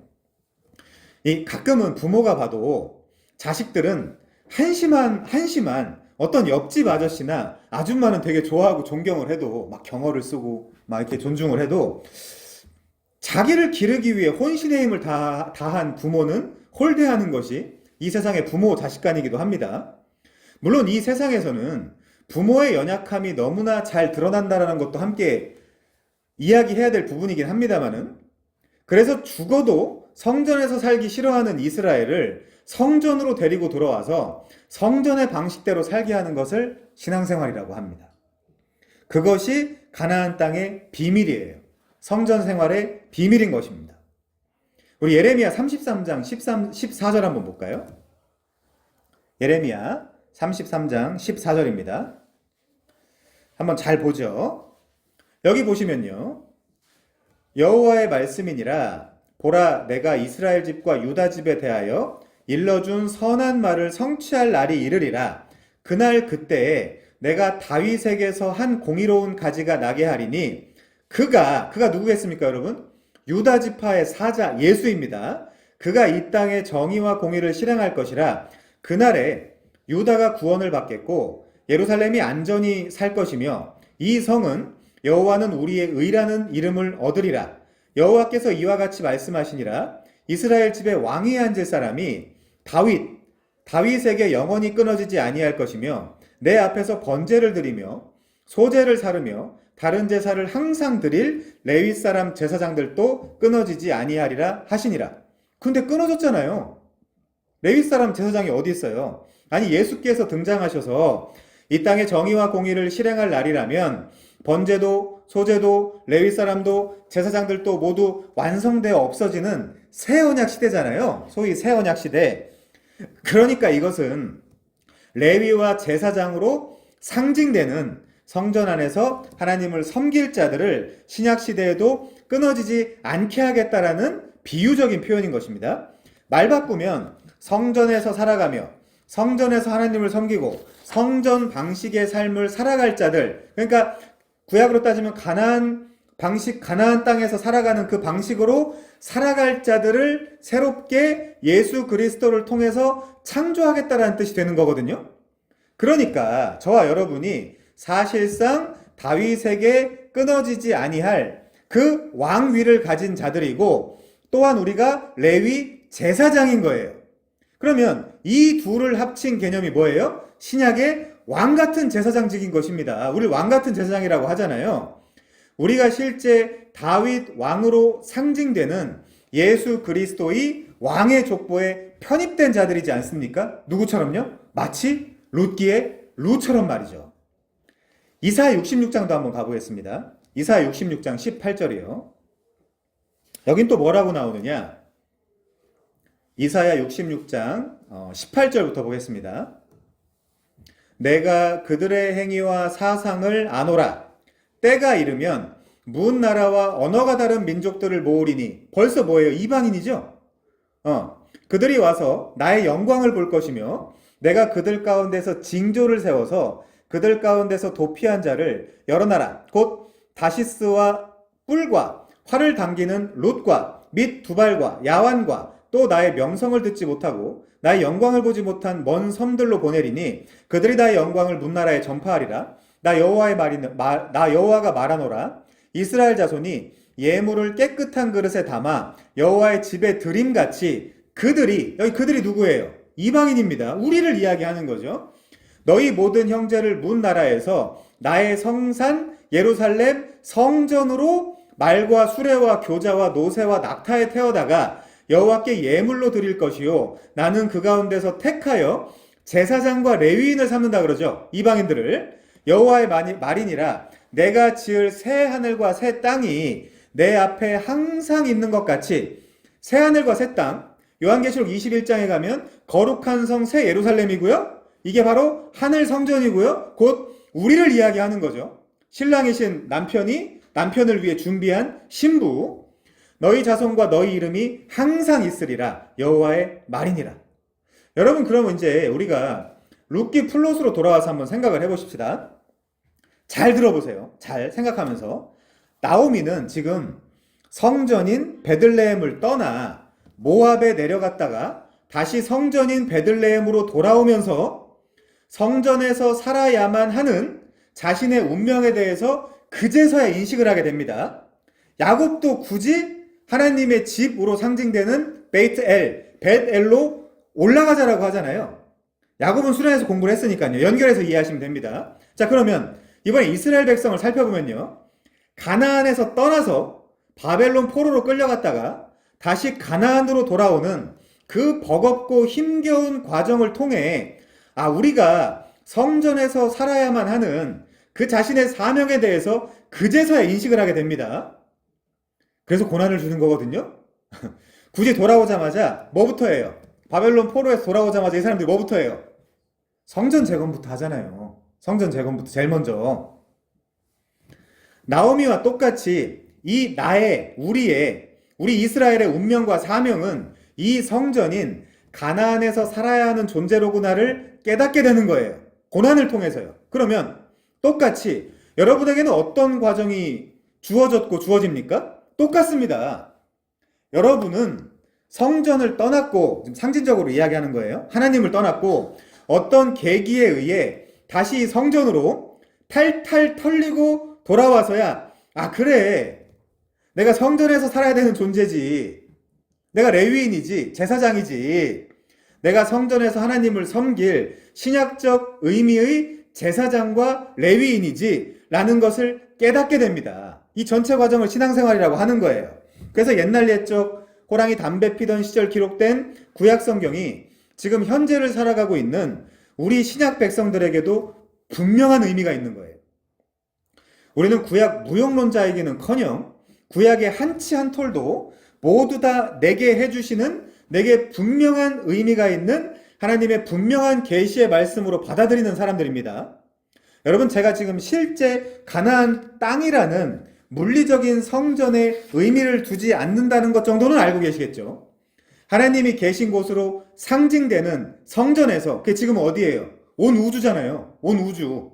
가끔은 부모가 봐도 자식들은 한심한 어떤 옆집 아저씨나 아줌마는 되게 좋아하고 존경을 해도 막 경어를 쓰고 막 이렇게 존중을 해도 자기를 기르기 위해 혼신의 힘을 다한 부모는 홀대하는 것이 이 세상의 부모 자식 간이기도 합니다. 물론 이 세상에서는 부모의 연약함이 너무나 잘 드러난다는 것도 함께 이야기해야 될 부분이긴 합니다만은, 그래서 죽어도 성전에서 살기 싫어하는 이스라엘을 성전으로 데리고 들어와서 성전의 방식대로 살게 하는 것을 신앙생활이라고 합니다. 그것이 가나안 땅의 비밀이에요. 성전 생활의 비밀인 것입니다. 우리 예레미야 33장 14절 한번 볼까요? 예레미야 33장 14절입니다. 한번 잘 보죠. 여기 보시면요. 여호와의 말씀이니라. 보라, 내가 이스라엘 집과 유다 집에 대하여 일러준 선한 말을 성취할 날이 이르리라. 그날 그때에 내가 다윗에게서 한 공의로운 가지가 나게 하리니, 그가 누구겠습니까, 여러분? 유다 지파의 사자 예수입니다. 그가 이 땅에 정의와 공의를 실행할 것이라. 그날에 유다가 구원을 받겠고 예루살렘이 안전히 살 것이며, 이 성은 여호와는 우리의 의라는 이름을 얻으리라. 여호와께서 이와 같이 말씀하시니라. 이스라엘 집에 왕위에 앉을 사람이 다윗에게 영원히 끊어지지 아니할 것이며, 내 앞에서 번제를 드리며 소제를 사르며 다른 제사를 항상 드릴 레위 사람 제사장들도 끊어지지 아니하리라 하시니라. 근데 끊어졌잖아요. 레위 사람 제사장이 어디 있어요? 아니, 예수께서 등장하셔서 이 땅에 정의와 공의를 실행할 날이라면 번제도 소제도 레위 사람도 제사장들도 모두 완성되어 없어지는 새 언약 시대잖아요. 소위 새 언약 시대. 그러니까 이것은 레위와 제사장으로 상징되는 성전 안에서 하나님을 섬길 자들을 신약 시대에도 끊어지지 않게 하겠다라는 비유적인 표현인 것입니다. 말 바꾸면 성전에서 살아가며 성전에서 하나님을 섬기고 성전 방식의 삶을 살아갈 자들, 그러니까 구약으로 따지면 가나안 땅에서 살아가는 그 방식으로 살아갈 자들을 새롭게 예수 그리스도를 통해서 창조하겠다라는 뜻이 되는 거거든요. 그러니까 저와 여러분이 사실상 다윗에게 끊어지지 아니할 그 왕위를 가진 자들이고, 또한 우리가 레위 제사장인 거예요. 그러면 이 둘을 합친 개념이 뭐예요? 신약의 왕같은 제사장직인 것입니다. 우리 왕같은 제사장이라고 하잖아요. 우리가 실제 다윗 왕으로 상징되는 예수 그리스도의 왕의 족보에 편입된 자들이지 않습니까? 누구처럼요? 마치 룻기의 루처럼 말이죠. 이사야 66장도 한번 가보겠습니다. 이사야 66장 18절이요. 여긴 또 뭐라고 나오느냐? 이사야 66장 18절부터 보겠습니다. 내가 그들의 행위와 사상을 아노라. 때가 이르면 문 나라와 언어가 다른 민족들을 모으리니. 벌써 뭐예요? 이방인이죠? 그들이 와서 나의 영광을 볼 것이며, 내가 그들 가운데서 징조를 세워서 그들 가운데서 도피한 자를 여러 나라 곧 다시스와 뿔과 활을 당기는 룻과 및 두발과 야완과 또 나의 명성을 듣지 못하고 나의 영광을 보지 못한 먼 섬들로 보내리니, 그들이 나의 영광을 문나라에 전파하리라. 나 여호와가 말하노라. 이스라엘 자손이 예물을 깨끗한 그릇에 담아 여호와의 집에 드림같이 여기 그들이 누구예요? 이방인입니다. 우리를 이야기하는 거죠. 너희 모든 형제를 문 나라에서 나의 성산 예루살렘 성전으로 말과 수레와 교자와 노새와 낙타에 태워다가 여호와께 예물로 드릴 것이요 나는 그 가운데서 택하여 제사장과 레위인을 삼는다 그러죠. 이방인들을. 여호와의 말이니라 내가 지을 새 하늘과 새 땅이 내 앞에 항상 있는 것 같이 새 하늘과 새 땅, 요한계시록 21장에 가면 거룩한 성 새 예루살렘이고요. 이게 바로 하늘 성전이고요. 곧 우리를 이야기하는 거죠. 신랑이신 남편이 남편을 위해 준비한 신부, 너희 자손과 너희 이름이 항상 있으리라 여호와의 말이니라. 여러분, 그러면 이제 우리가 룻기 플롯으로 돌아와서 한번 생각을 해보십시다. 잘 들어보세요. 잘 생각하면서. 나오미는 지금 성전인 베들레헴을 떠나 모압에 내려갔다가 다시 성전인 베들레헴으로 돌아오면서 성전에서 살아야만 하는 자신의 운명에 대해서 그제서야 인식을 하게 됩니다. 야곱도 굳이 하나님의 집으로 상징되는 벳엘로 올라가자라고 하잖아요. 야곱은 수련에서 공부를 했으니까요. 연결해서 이해하시면 됩니다. 자, 그러면 이번에 이스라엘 백성을 살펴보면요. 가나안에서 떠나서 바벨론 포로로 끌려갔다가 다시 가나안으로 돌아오는 그 버겁고 힘겨운 과정을 통해 우리가 성전에서 살아야만 하는 그 자신의 사명에 대해서 그제서야 인식을 하게 됩니다. 그래서 고난을 주는 거거든요. 굳이 돌아오자마자 뭐부터 해요? 바벨론 포로에서 돌아오자마자 이 사람들이 뭐부터 해요? 성전 재건부터 하잖아요. 성전 재건부터 제일 먼저. 나오미와 똑같이 우리 이스라엘의 운명과 사명은 이 성전인 가나안에서 살아야 하는 존재로구나를 깨닫게 되는 거예요. 고난을 통해서요. 그러면 똑같이 여러분에게는 어떤 과정이 주어집니까? 똑같습니다. 여러분은 성전을 떠났고, 지금 상징적으로 이야기하는 거예요. 하나님을 떠났고 어떤 계기에 의해 다시 성전으로 탈탈 털리고 돌아와서야 그래, 내가 성전에서 살아야 되는 존재지, 내가 레위인이지, 제사장이지, 내가 성전에서 하나님을 섬길 신약적 의미의 제사장과 레위인이지 라는 것을 깨닫게 됩니다. 이 전체 과정을 신앙생활이라고 하는 거예요. 그래서 옛날 옛적 호랑이 담배 피던 시절 기록된 구약 성경이 지금 현재를 살아가고 있는 우리 신약 백성들에게도 분명한 의미가 있는 거예요. 우리는 구약 무용론자이기는커녕 구약의 한치 한 톨도 모두 다 내게 해주시는, 내게 분명한 의미가 있는 하나님의 분명한 계시의 말씀으로 받아들이는 사람들입니다. 여러분, 제가 지금 실제 가나안 땅이라는 물리적인 성전에 의미를 두지 않는다는 것 정도는 알고 계시겠죠? 하나님이 계신 곳으로 상징되는 성전에서, 그게 지금 어디예요? 온 우주잖아요. 온 우주.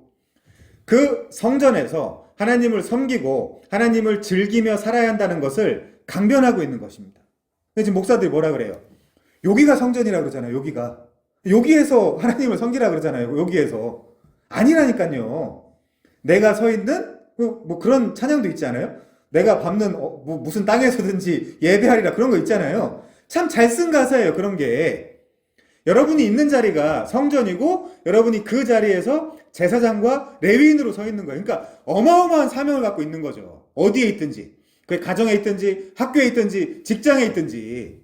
그 성전에서 하나님을 섬기고 하나님을 즐기며 살아야 한다는 것을 강변하고 있는 것입니다. 근데 지금 목사들이 뭐라 그래요? 여기가 성전이라 그러잖아요. 여기에서 하나님을 섬기라 그러잖아요. 여기에서. 아니라니까요. 내가 서 있는 뭐 그런 찬양도 있지 않아요? 내가 밟는 무슨 땅에서든지 예배하리라, 그런 거 있잖아요. 참 잘 쓴 가사예요. 그런 게. 여러분이 있는 자리가 성전이고 여러분이 그 자리에서 제사장과 레위인으로 서 있는 거예요. 그러니까 어마어마한 사명을 갖고 있는 거죠. 어디에 있든지. 그게 가정에 있든지 학교에 있든지 직장에 있든지.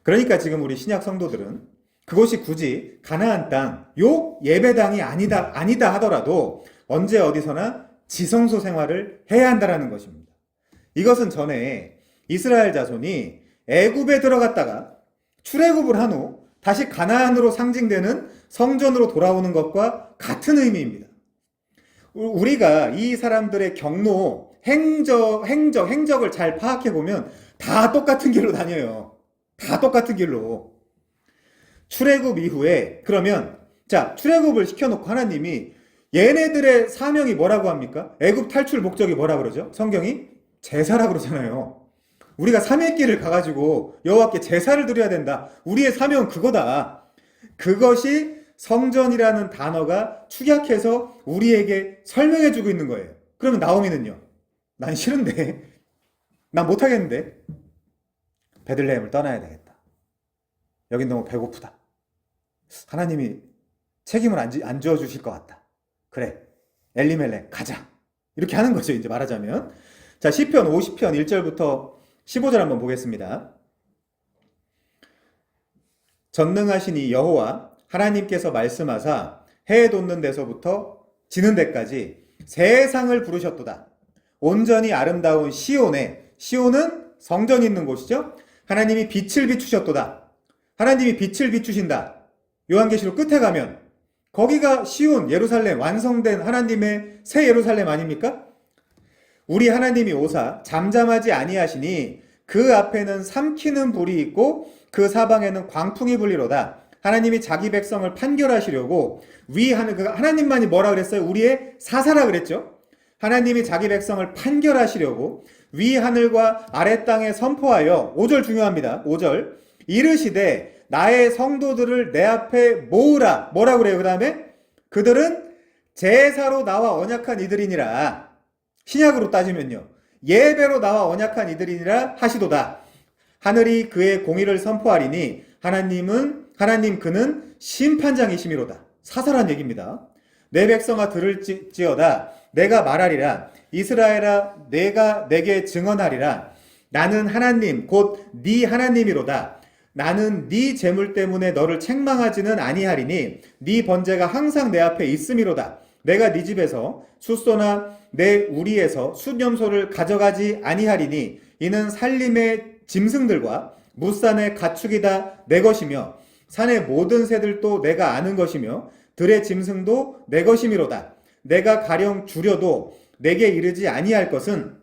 그러니까 지금 우리 신약 성도들은 그곳이 굳이 가나안 땅, 요 예배당이 아니다 하더라도 언제 어디서나 지성소 생활을 해야 한다는 것입니다. 이것은 전에 이스라엘 자손이 애굽에 들어갔다가 출애굽을 한 후 다시 가나안으로 상징되는 성전으로 돌아오는 것과 같은 의미입니다. 우리가 이 사람들의 경로, 행적을 잘 파악해보면 다 똑같은 길로 다녀요. 다 똑같은 길로. 출애굽 이후에, 그러면 출애굽을 시켜놓고 하나님이 얘네들의 사명이 뭐라고 합니까? 애굽 탈출 목적이 뭐라 그러죠? 성경이 제사라 그러잖아요. 우리가 삼일길을 가가지고 여호와께 제사를 드려야 된다. 우리의 사명은 그거다. 그것이 성전이라는 단어가 축약해서 우리에게 설명해주고 있는 거예요. 그러면 나오미는요? 난 싫은데, 난 못하겠는데, 베들레헴을 떠나야 되겠다. 여긴 너무 배고프다. 하나님이 책임을 안 지어주실 것 같다. 그래, 엘리멜렉 가자. 이렇게 하는 거죠. 이제 말하자면. 자, 시편 50편 1절부터 15절 한번 보겠습니다. 전능하신 이 여호와 하나님께서 말씀하사 해 돋는 데서부터 지는 데까지 세상을 부르셨도다. 온전히 아름다운 시온에, 시온은 성전이 있는 곳이죠. 하나님이 빛을 비추셨도다. 하나님이 빛을 비추신다. 요한계시록 끝에 가면 거기가 시온, 예루살렘, 완성된 하나님의 새 예루살렘 아닙니까? 우리 하나님이 오사 잠잠하지 아니하시니 그 앞에는 삼키는 불이 있고 그 사방에는 광풍이 불리로다. 하나님이 자기 백성을 판결하시려고 하나님만이 뭐라 그랬어요? 우리의 사사라 그랬죠? 하나님이 자기 백성을 판결하시려고 위 하늘과 아래 땅에 선포하여 5절 중요합니다. 5절 이르시되 나의 성도들을 내 앞에 모으라. 뭐라 그래요? 그 다음에 그들은 제사로 나와 언약한 이들이니라. 신약으로 따지면요. 예배로 나와 언약한 이들이니라 하시도다. 하늘이 그의 공의를 선포하리니 하나님 그는 심판장이시미로다. 사사란 얘기입니다. 내 백성아 들을지어다. 내가 말하리라. 이스라엘아 내가 내게 증언하리라. 나는 하나님 곧 네 하나님이로다. 나는 네 재물 때문에 너를 책망하지는 아니하리니 네 번제가 항상 내 앞에 있음이로다. 내가 네 집에서 숫소나 내 우리에서 숫염소를 가져가지 아니하리니 이는 살림의 짐승들과 무산의 가축이 다 내 것이며 산의 모든 새들도 내가 아는 것이며 들의 짐승도 내 것이미로다. 내가 가령 줄여도 내게 이르지 아니할 것은,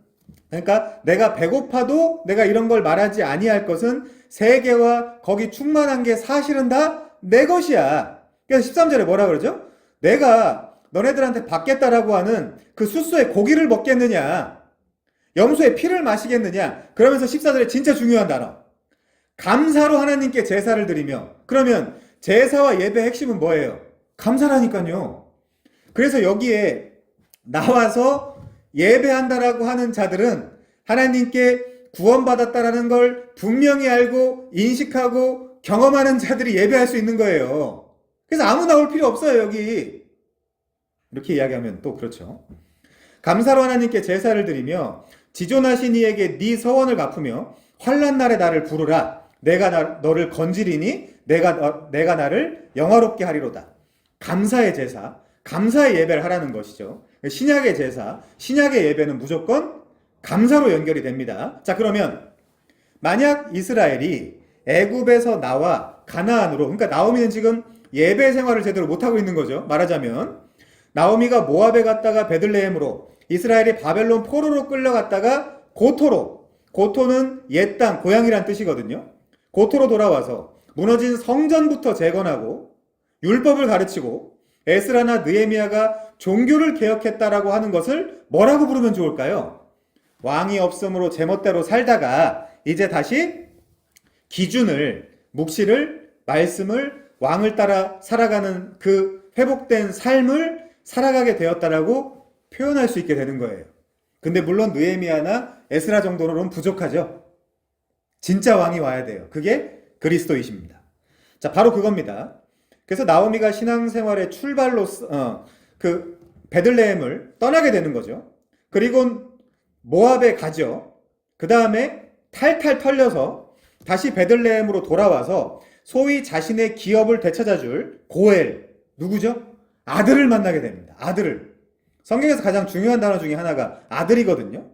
그러니까 내가 배고파도 내가 이런 걸 말하지 아니할 것은 세계와 거기 충만한 게 사실은 다 내 것이야. 그래서 13절에 뭐라 그러죠? 내가 너네들한테 받겠다라고 하는 그 숫소의 고기를 먹겠느냐, 염소의 피를 마시겠느냐. 그러면서 14절에 진짜 중요한 단어, 감사로 하나님께 제사를 드리며. 그러면 제사와 예배의 핵심은 뭐예요? 감사라니까요. 그래서 여기에 나와서 예배한다라고 하는 자들은 하나님께 구원받았다라는 걸 분명히 알고 인식하고 경험하는 자들이 예배할 수 있는 거예요. 그래서 아무나 올 필요 없어요, 여기. 이렇게 이야기하면 또 그렇죠. 감사로 하나님께 제사를 드리며 지존하신 이에게 네 서원을 갚으며 환난 날에 나를 부르라. 내가 너를 건지리니 내가 나를 영화롭게 하리로다. 감사의 제사, 감사의 예배를 하라는 것이죠. 신약의 제사, 신약의 예배는 무조건 감사로 연결이 됩니다. 자, 그러면 만약 이스라엘이 애굽에서 나와 가나안으로, 그러니까 나오미는 지금 예배 생활을 제대로 못하고 있는 거죠. 말하자면 나오미가 모압에 갔다가 베들레헴으로, 이스라엘이 바벨론 포로로 끌려갔다가 고토로, 고토는 옛 땅, 고향이란 뜻이거든요. 고토로 돌아와서 무너진 성전부터 재건하고 율법을 가르치고 에스라나 느헤미야가 종교를 개혁했다라고 하는 것을 뭐라고 부르면 좋을까요? 왕이 없으므로 제멋대로 살다가 이제 다시 기준을, 묵시를, 말씀을, 왕을 따라 살아가는 그 회복된 삶을 살아가게 되었다라고 표현할 수 있게 되는 거예요. 근데 물론 느헤미야나 에스라 정도로는 부족하죠. 진짜 왕이 와야 돼요. 그게 그리스도이십니다. 자, 바로 그겁니다. 그래서 나오미가 신앙생활의 출발로서 그 베들레헴을 떠나게 되는 거죠. 그리고 모압에 가죠. 그 다음에 탈탈 털려서 다시 베들레헴으로 돌아와서 소위 자신의 기업을 되찾아줄 고엘, 누구죠? 아들을 만나게 됩니다. 아들을. 성경에서 가장 중요한 단어 중에 하나가 아들이거든요.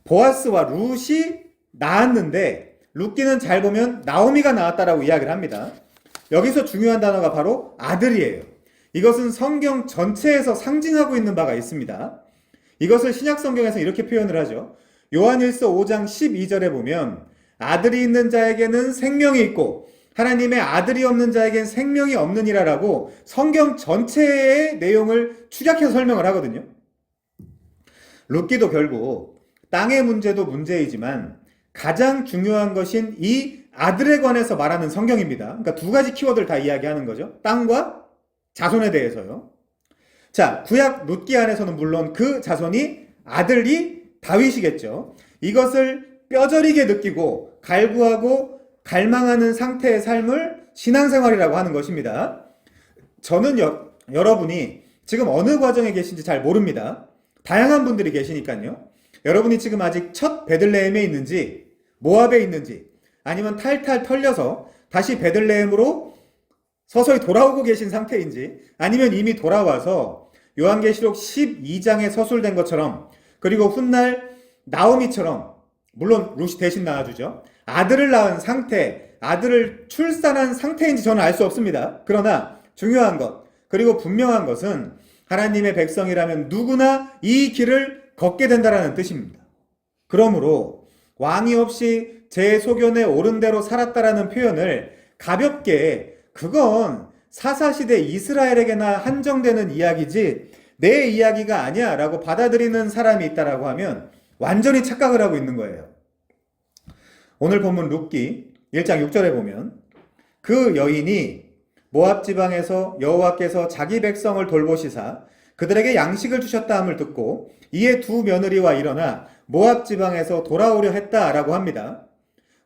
보아스와 룻이 낳았는데 룻기는 잘 보면 나오미가 낳았다라고 이야기를 합니다. 여기서 중요한 단어가 바로 아들이에요. 이것은 성경 전체에서 상징하고 있는 바가 있습니다. 이것을 신약 성경에서 이렇게 표현을 하죠. 요한일서 5장 12절에 보면 아들이 있는 자에게는 생명이 있고 하나님의 아들이 없는 자에게는 생명이 없느니라라고 성경 전체의 내용을 축약해서 설명을 하거든요. 룻기도 결국 땅의 문제도 문제이지만 가장 중요한 것인 이 아들에 관해서 말하는 성경입니다. 그러니까 두 가지 키워드를 다 이야기하는 거죠. 땅과 자손에 대해서요. 자, 구약 룻기 안에서는 물론 그 자손이 아들이 다윗이겠죠. 이것을 뼈저리게 느끼고 갈구하고 갈망하는 상태의 삶을 신앙생활이라고 하는 것입니다. 저는 여러분이 지금 어느 과정에 계신지 잘 모릅니다. 다양한 분들이 계시니까요. 여러분이 지금 아직 첫 베들레헴에 있는지, 모압에 있는지, 아니면 탈탈 털려서 다시 베들레헴으로 서서히 돌아오고 계신 상태인지, 아니면 이미 돌아와서 요한계시록 12장에 서술된 것처럼, 그리고 훗날 나오미처럼, 물론 룻이 대신 낳아주죠, 아들을 낳은 상태, 아들을 출산한 상태인지 저는 알 수 없습니다. 그러나 중요한 것, 그리고 분명한 것은 하나님의 백성이라면 누구나 이 길을 걷게 된다는 뜻입니다. 그러므로 왕이 없이 제 소견에 옳은 대로 살았다라는 표현을 가볍게, 그건 사사시대 이스라엘에게나 한정되는 이야기지 내 이야기가 아니야 라고 받아들이는 사람이 있다라고 하면 완전히 착각을 하고 있는 거예요. 오늘 본문 룻기 1장 6절에 보면 그 여인이 모압 지방에서 여호와께서 자기 백성을 돌보시사 그들에게 양식을 주셨다 함을 듣고 이에 두 며느리와 일어나 모압 지방에서 돌아오려 했다라고 합니다.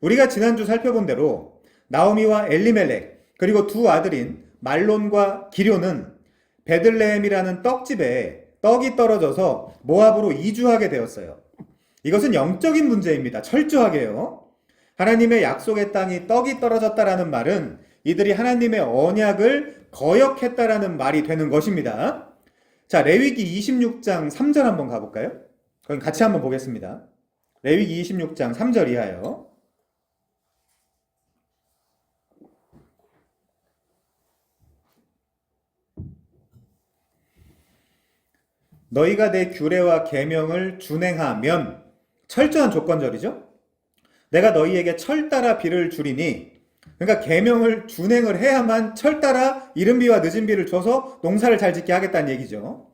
우리가 지난주 살펴본 대로 나오미와 엘리멜렉 그리고 두 아들인 말론과 기료는 베들레헴이라는 떡집에 떡이 떨어져서 모압으로 이주하게 되었어요. 이것은 영적인 문제입니다. 철저하게요. 하나님의 약속의 땅이 떡이 떨어졌다라는 말은 이들이 하나님의 언약을 거역했다라는 말이 되는 것입니다. 자, 레위기 26장 3절 한번 가볼까요? 그럼 같이 한번 보겠습니다. 레위기 26장 3절 이하요. 너희가 내 규례와 계명을 준행하면, 철저한 조건절이죠. 내가 너희에게 철 따라 비를 주리니, 그러니까 계명을 준행을 해야만 철 따라 이른 비와 늦은 비를 줘서 농사를 잘 짓게 하겠다는 얘기죠.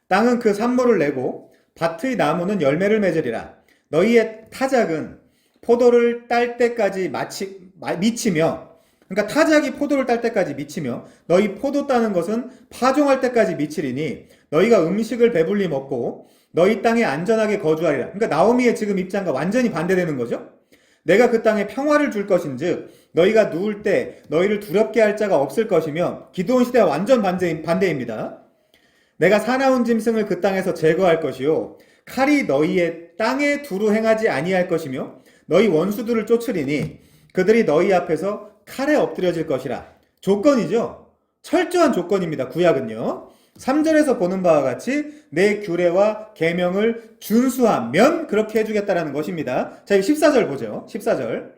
땅은 그 산모를 내고 밭의 나무는 열매를 맺으리라. 너희의 타작은 포도를 딸 때까지 미치며, 그러니까 타작이 포도를 딸 때까지 미치며 너희 포도 따는 것은 파종할 때까지 미치리니 너희가 음식을 배불리 먹고 너희 땅에 안전하게 거주하리라. 그러니까 나오미의 지금 입장과 완전히 반대되는 거죠. 내가 그 땅에 평화를 줄 것인즉 너희가 누울 때 너희를 두렵게 할 자가 없을 것이며, 기드온 시대와 완전 반대입니다. 내가 사나운 짐승을 그 땅에서 제거할 것이요 칼이 너희의 땅에 두루 행하지 아니할 것이며 너희 원수들을 쫓으리니 그들이 너희 앞에서 칼에 엎드려질 것이라. 조건이죠. 철저한 조건입니다. 구약은요. 3절에서 보는 바와 같이 내 규례와 계명을 준수하면 그렇게 해주겠다라는 것입니다. 자, 14절 보죠. 14절.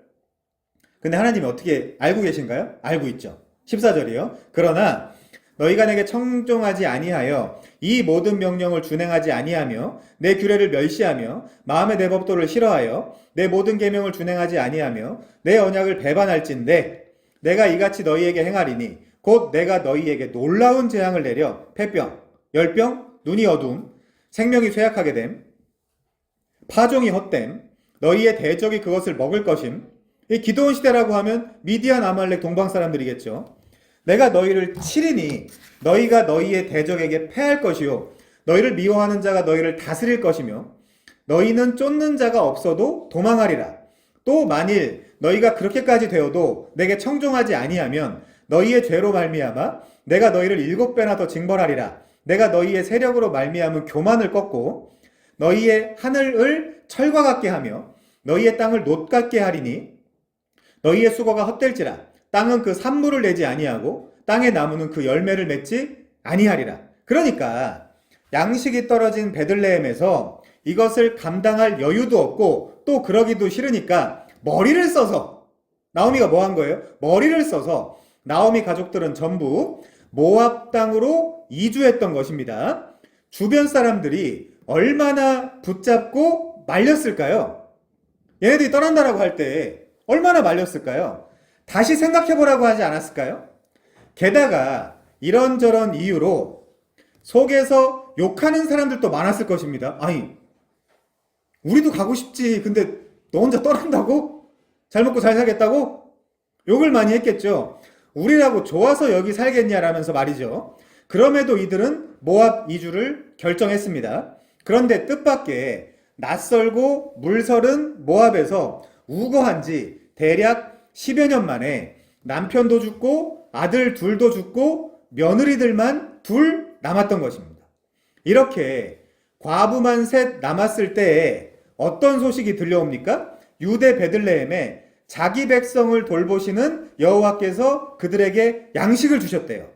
근데 하나님이 어떻게 알고 계신가요? 알고 있죠. 14절이요. 그러나 너희가 내게 청종하지 아니하여 이 모든 명령을 준행하지 아니하며 내 규례를 멸시하며 마음의 내 법도를 싫어하여 내 모든 계명을 준행하지 아니하며 내 언약을 배반할진대 내가 이같이 너희에게 행하리니 곧 내가 너희에게 놀라운 재앙을 내려 폐병, 열병, 눈이 어두움, 생명이 쇠약하게 됨, 파종이 헛됨, 너희의 대적이 그것을 먹을 것임. 이 기드온 시대라고 하면 미디안 아말렉 동방 사람들이겠죠. 내가 너희를 치리니 너희가 너희의 대적에게 패할 것이요 너희를 미워하는 자가 너희를 다스릴 것이며 너희는 쫓는 자가 없어도 도망하리라. 또 만일 너희가 그렇게까지 되어도 내게 청종하지 아니하면 너희의 죄로 말미암아 내가 너희를 7배나 더 징벌하리라. 내가 너희의 세력으로 말미암은 교만을 꺾고 너희의 하늘을 철과 같게 하며 너희의 땅을 놋 같게 하리니 너희의 수고가 헛될지라. 땅은 그 산물을 내지 아니하고 땅의 나무는 그 열매를 맺지 아니하리라. 그러니까 양식이 떨어진 베들레헴에서 이것을 감당할 여유도 없고 또 그러기도 싫으니까 머리를 써서, 나오미가 뭐 한 거예요? 머리를 써서 나오미 가족들은 전부 모압 땅으로 이주했던 것입니다. 주변 사람들이 얼마나 붙잡고 말렸을까요? 얘네들이 떠난다라고 할 때 얼마나 말렸을까요? 다시 생각해보라고 하지 않았을까요? 게다가 이런저런 이유로 속에서 욕하는 사람들도 많았을 것입니다. 아니, 우리도 가고 싶지. 근데 너 혼자 떠난다고? 잘 먹고 잘 살겠다고? 욕을 많이 했겠죠. 우리라고 좋아서 여기 살겠냐라면서 말이죠. 그럼에도 이들은 모압 이주를 결정했습니다. 그런데 뜻밖의 낯설고 물설은 모압에서 우거한 지 대략 10여 년 만에 남편도 죽고 아들 둘도 죽고 며느리들만 둘 남았던 것입니다. 이렇게 과부만 셋 남았을 때에 어떤 소식이 들려옵니까? 유대 베들레헴에 자기 백성을 돌보시는 여호와께서 그들에게 양식을 주셨대요.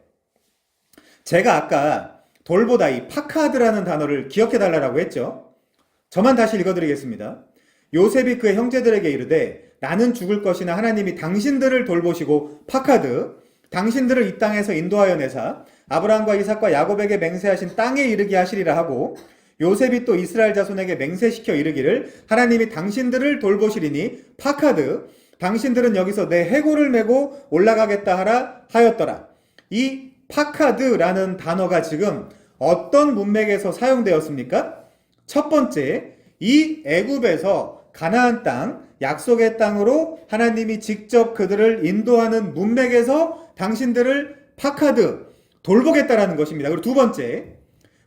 제가 아까 돌보다 이 파카드라는 단어를 기억해 달라고 했죠. 저만 다시 읽어드리겠습니다. 요셉이 그의 형제들에게 이르되 나는 죽을 것이나 하나님이 당신들을 돌보시고 파카드 당신들을 이 땅에서 인도하여 내사 아브라함과 이삭과 야곱에게 맹세하신 땅에 이르게 하시리라 하고 요셉이 또 이스라엘 자손에게 맹세시켜 이르기를 하나님이 당신들을 돌보시리니 파카드 당신들은 여기서 내 해골을 메고 올라가겠다 하라 하였더라. 이 파카드라는 단어가 지금 어떤 문맥에서 사용되었습니까? 첫 번째, 이 애굽에서 가나안 땅, 약속의 땅으로 하나님이 직접 그들을 인도하는 문맥에서 당신들을 파카드, 돌보겠다라는 것입니다. 그리고 두 번째,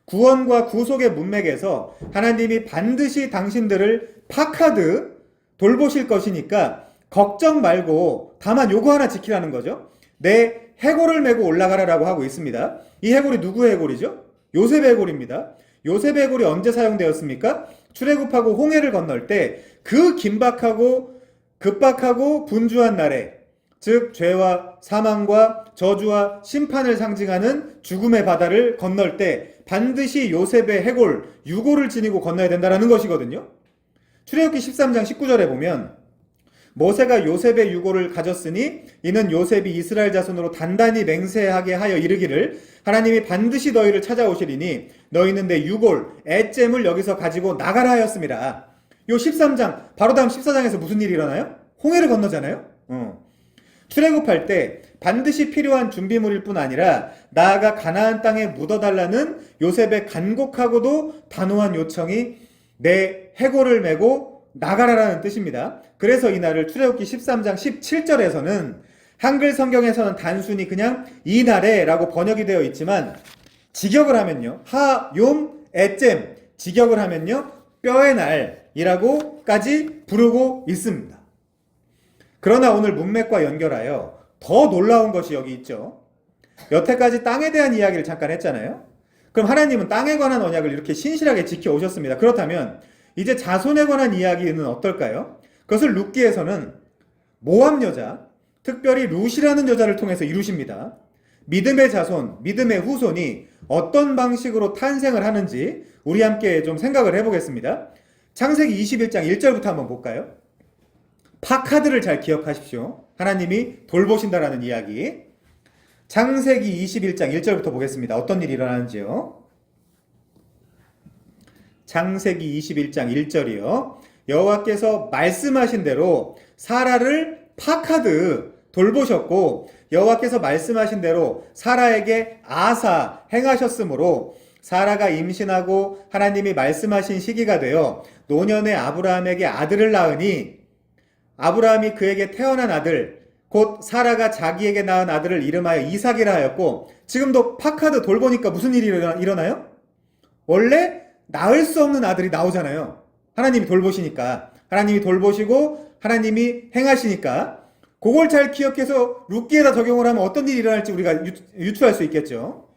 구원과 구속의 문맥에서 하나님이 반드시 당신들을 파카드, 돌보실 것이니까 걱정 말고 다만 요거 하나 지키라는 거죠. 내 해골을 메고 올라가라라고 하고 있습니다. 이 해골이 누구의 해골이죠? 요셉의 해골입니다. 요셉의 해골이 언제 사용되었습니까? 출애굽하고 홍해를 건널 때 그 긴박하고 급박하고 분주한 날에 즉 죄와 사망과 저주와 심판을 상징하는 죽음의 바다를 건널 때 반드시 요셉의 해골, 유골을 지니고 건너야 된다는 것이거든요. 출애굽기 13장 19절에 보면 모세가 요셉의 유골을 가졌으니 이는 요셉이 이스라엘 자손으로 단단히 맹세하게 하여 이르기를 하나님이 반드시 너희를 찾아오시리니 너희는 내 유골, 애잼을 여기서 가지고 나가라 하였습니다. 요 13장, 바로 다음 14장에서 무슨 일이 일어나요? 홍해를 건너잖아요? 출애굽할 때 반드시 필요한 준비물일 뿐 아니라 나아가 가나안 땅에 묻어달라는 요셉의 간곡하고도 단호한 요청이 내 해골을 메고 나가라라는 뜻입니다. 그래서 이날을 출애굽기 13장 17절에서는 한글 성경에서는 단순히 그냥 이날에라고 번역이 되어 있지만 직역을 하면요. 하욤 에잼 직역을 하면요. 뼈의 날이라고까지 부르고 있습니다. 그러나 오늘 문맥과 연결하여 더 놀라운 것이 여기 있죠. 여태까지 땅에 대한 이야기를 잠깐 했잖아요. 그럼 하나님은 땅에 관한 언약을 이렇게 신실하게 지켜오셨습니다. 그렇다면 이제 자손에 관한 이야기는 어떨까요? 그것을 룻기에서는 모압 여자, 특별히 룻이라는 여자를 통해서 이루십니다. 믿음의 자손, 믿음의 후손이 어떤 방식으로 탄생을 하는지 우리 함께 좀 생각을 해보겠습니다. 창세기 21장 1절부터 한번 볼까요? 파카드를 잘 기억하십시오. 하나님이 돌보신다라는 이야기. 창세기 21장 1절부터 보겠습니다. 어떤 일이 일어나는지요? 창세기 21장 1절이요. 여호와께서 말씀하신 대로 사라를 파카드 돌보셨고 여호와께서 말씀하신 대로 사라에게 아사 행하셨으므로 사라가 임신하고 하나님이 말씀하신 시기가 되어 노년의 아브라함에게 아들을 낳으니 아브라함이 그에게 태어난 아들 곧 사라가 자기에게 낳은 아들을 이름하여 이삭이라 하였고 지금도 파카드 돌보니까 무슨 일이 일어나요? 원래 낳을 수 없는 아들이 나오잖아요. 하나님이 돌보시니까 하나님이 돌보시고 하나님이 행하시니까 그걸 잘 기억해서 룻기에다 적용을 하면 어떤 일이 일어날지 우리가 유추할 수 있겠죠.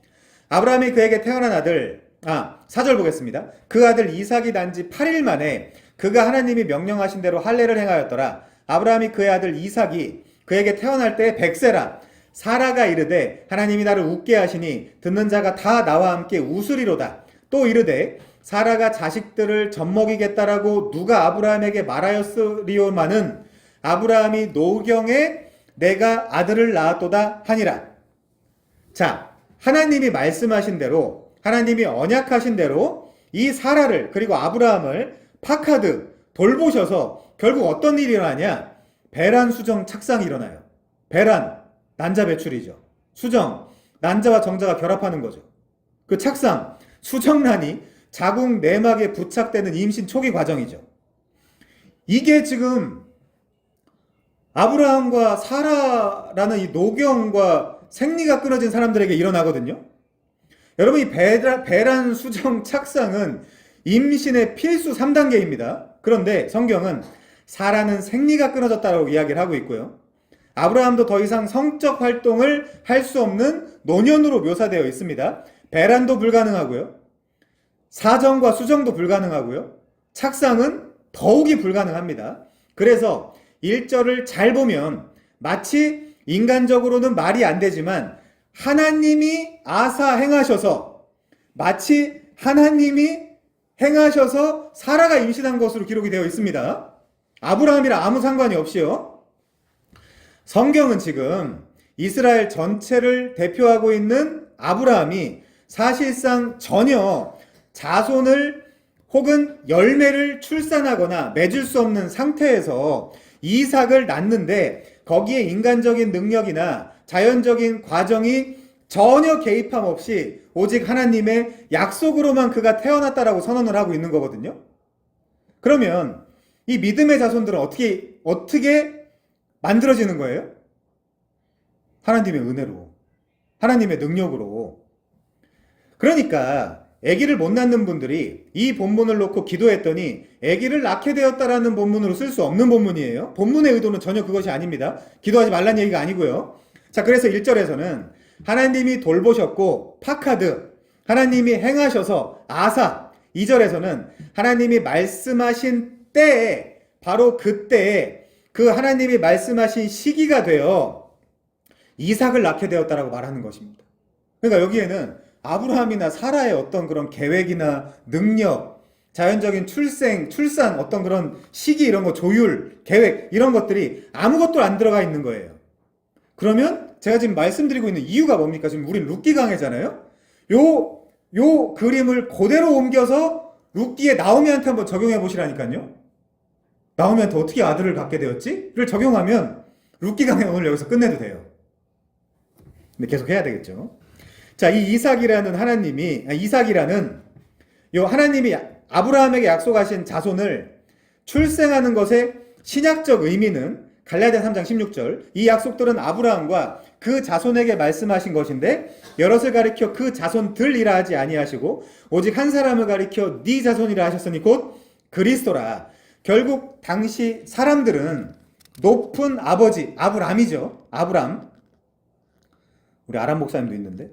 아브라함이 그에게 태어난 아들 4절 보겠습니다. 그 아들 이삭이 난 지 8일 만에 그가 하나님이 명령하신 대로 할례를 행하였더라. 아브라함이 그의 아들 이삭이 그에게 태어날 때 100세라. 사라가 이르되 하나님이 나를 웃게 하시니 듣는 자가 다 나와 함께 웃으리로다. 또 이르되 사라가 자식들을 젖먹이겠다라고 누가 아브라함에게 말하였으리오마는 아브라함이 노경에 내가 아들을 낳았도다 하니라. 자, 하나님이 말씀하신 대로 하나님이 언약하신 대로 이 사라를 그리고 아브라함을 파카드 돌보셔서 결국 어떤 일이 일어나냐? 배란 수정 착상이 일어나요. 배란 난자 배출이죠. 수정 난자와 정자가 결합하는 거죠. 그 착상 수정란이 자궁 내막에 부착되는 임신 초기 과정이죠. 이게 지금 아브라함과 사라라는 이 노경과 생리가 끊어진 사람들에게 일어나거든요. 여러분 이 배란 수정 착상은 임신의 필수 3단계입니다. 그런데 성경은 사라는 생리가 끊어졌다고 이야기를 하고 있고요. 아브라함도 더 이상 성적 활동을 할 수 없는 노년으로 묘사되어 있습니다. 배란도 불가능하고요. 사정과 수정도 불가능하고요. 착상은 더욱이 불가능합니다. 그래서 1절을 잘 보면 마치 인간적으로는 말이 안 되지만 하나님이 아사 행하셔서 마치 하나님이 행하셔서 사라가 임신한 것으로 기록이 되어 있습니다. 아브라함이랑 아무 상관이 없이요. 성경은 지금 이스라엘 전체를 대표하고 있는 아브라함이 사실상 전혀 자손을 혹은 열매를 출산하거나 맺을 수 없는 상태에서 이삭을 낳는데 거기에 인간적인 능력이나 자연적인 과정이 전혀 개입함 없이 오직 하나님의 약속으로만 그가 태어났다라고 선언을 하고 있는 거거든요. 그러면 이 믿음의 자손들은 어떻게 만들어지는 거예요? 하나님의 은혜로, 하나님의 능력으로. 그러니까 아기를 못 낳는 분들이 이 본문을 놓고 기도했더니 아기를 낳게 되었다라는 본문으로 쓸 수 없는 본문이에요. 본문의 의도는 전혀 그것이 아닙니다. 기도하지 말란 얘기가 아니고요. 자, 그래서 1절에서는 하나님이 돌보셨고 파카드, 하나님이 행하셔서 아사, 2절에서는 하나님이 말씀하신 때에, 바로 그때에 그 하나님이 말씀하신 시기가 되어 이삭을 낳게 되었다라고 말하는 것입니다. 그러니까 여기에는 아브라함이나 사라의 어떤 그런 계획이나 능력, 자연적인 출산, 어떤 그런 시기, 이런 거, 조율, 계획, 이런 것들이 아무것도 안 들어가 있는 거예요. 그러면 제가 지금 말씀드리고 있는 이유가 뭡니까? 지금 우린 룻기 강해잖아요? 요 그림을 그대로 옮겨서 룻기의 나오미한테 한번 적용해 보시라니까요. 나오미한테 어떻게 아들을 갖게 되었지? 를 적용하면 룻기 강해 오늘 여기서 끝내도 돼요. 근데 계속 해야 되겠죠. 자, 이 이삭이라는 요 하나님이 아브라함에게 약속하신 자손을 출생하는 것의 신약적 의미는 갈라디아 3장 16절, 이 약속들은 아브라함과 그 자손에게 말씀하신 것인데 여럿을 가리켜 그 자손들이라 하지 아니하시고 오직 한 사람을 가리켜 네 자손이라 하셨으니 곧 그리스도라. 결국 당시 사람들은 높은 아버지 아브람이죠. 아브람, 우리 아람 목사님도 있는데,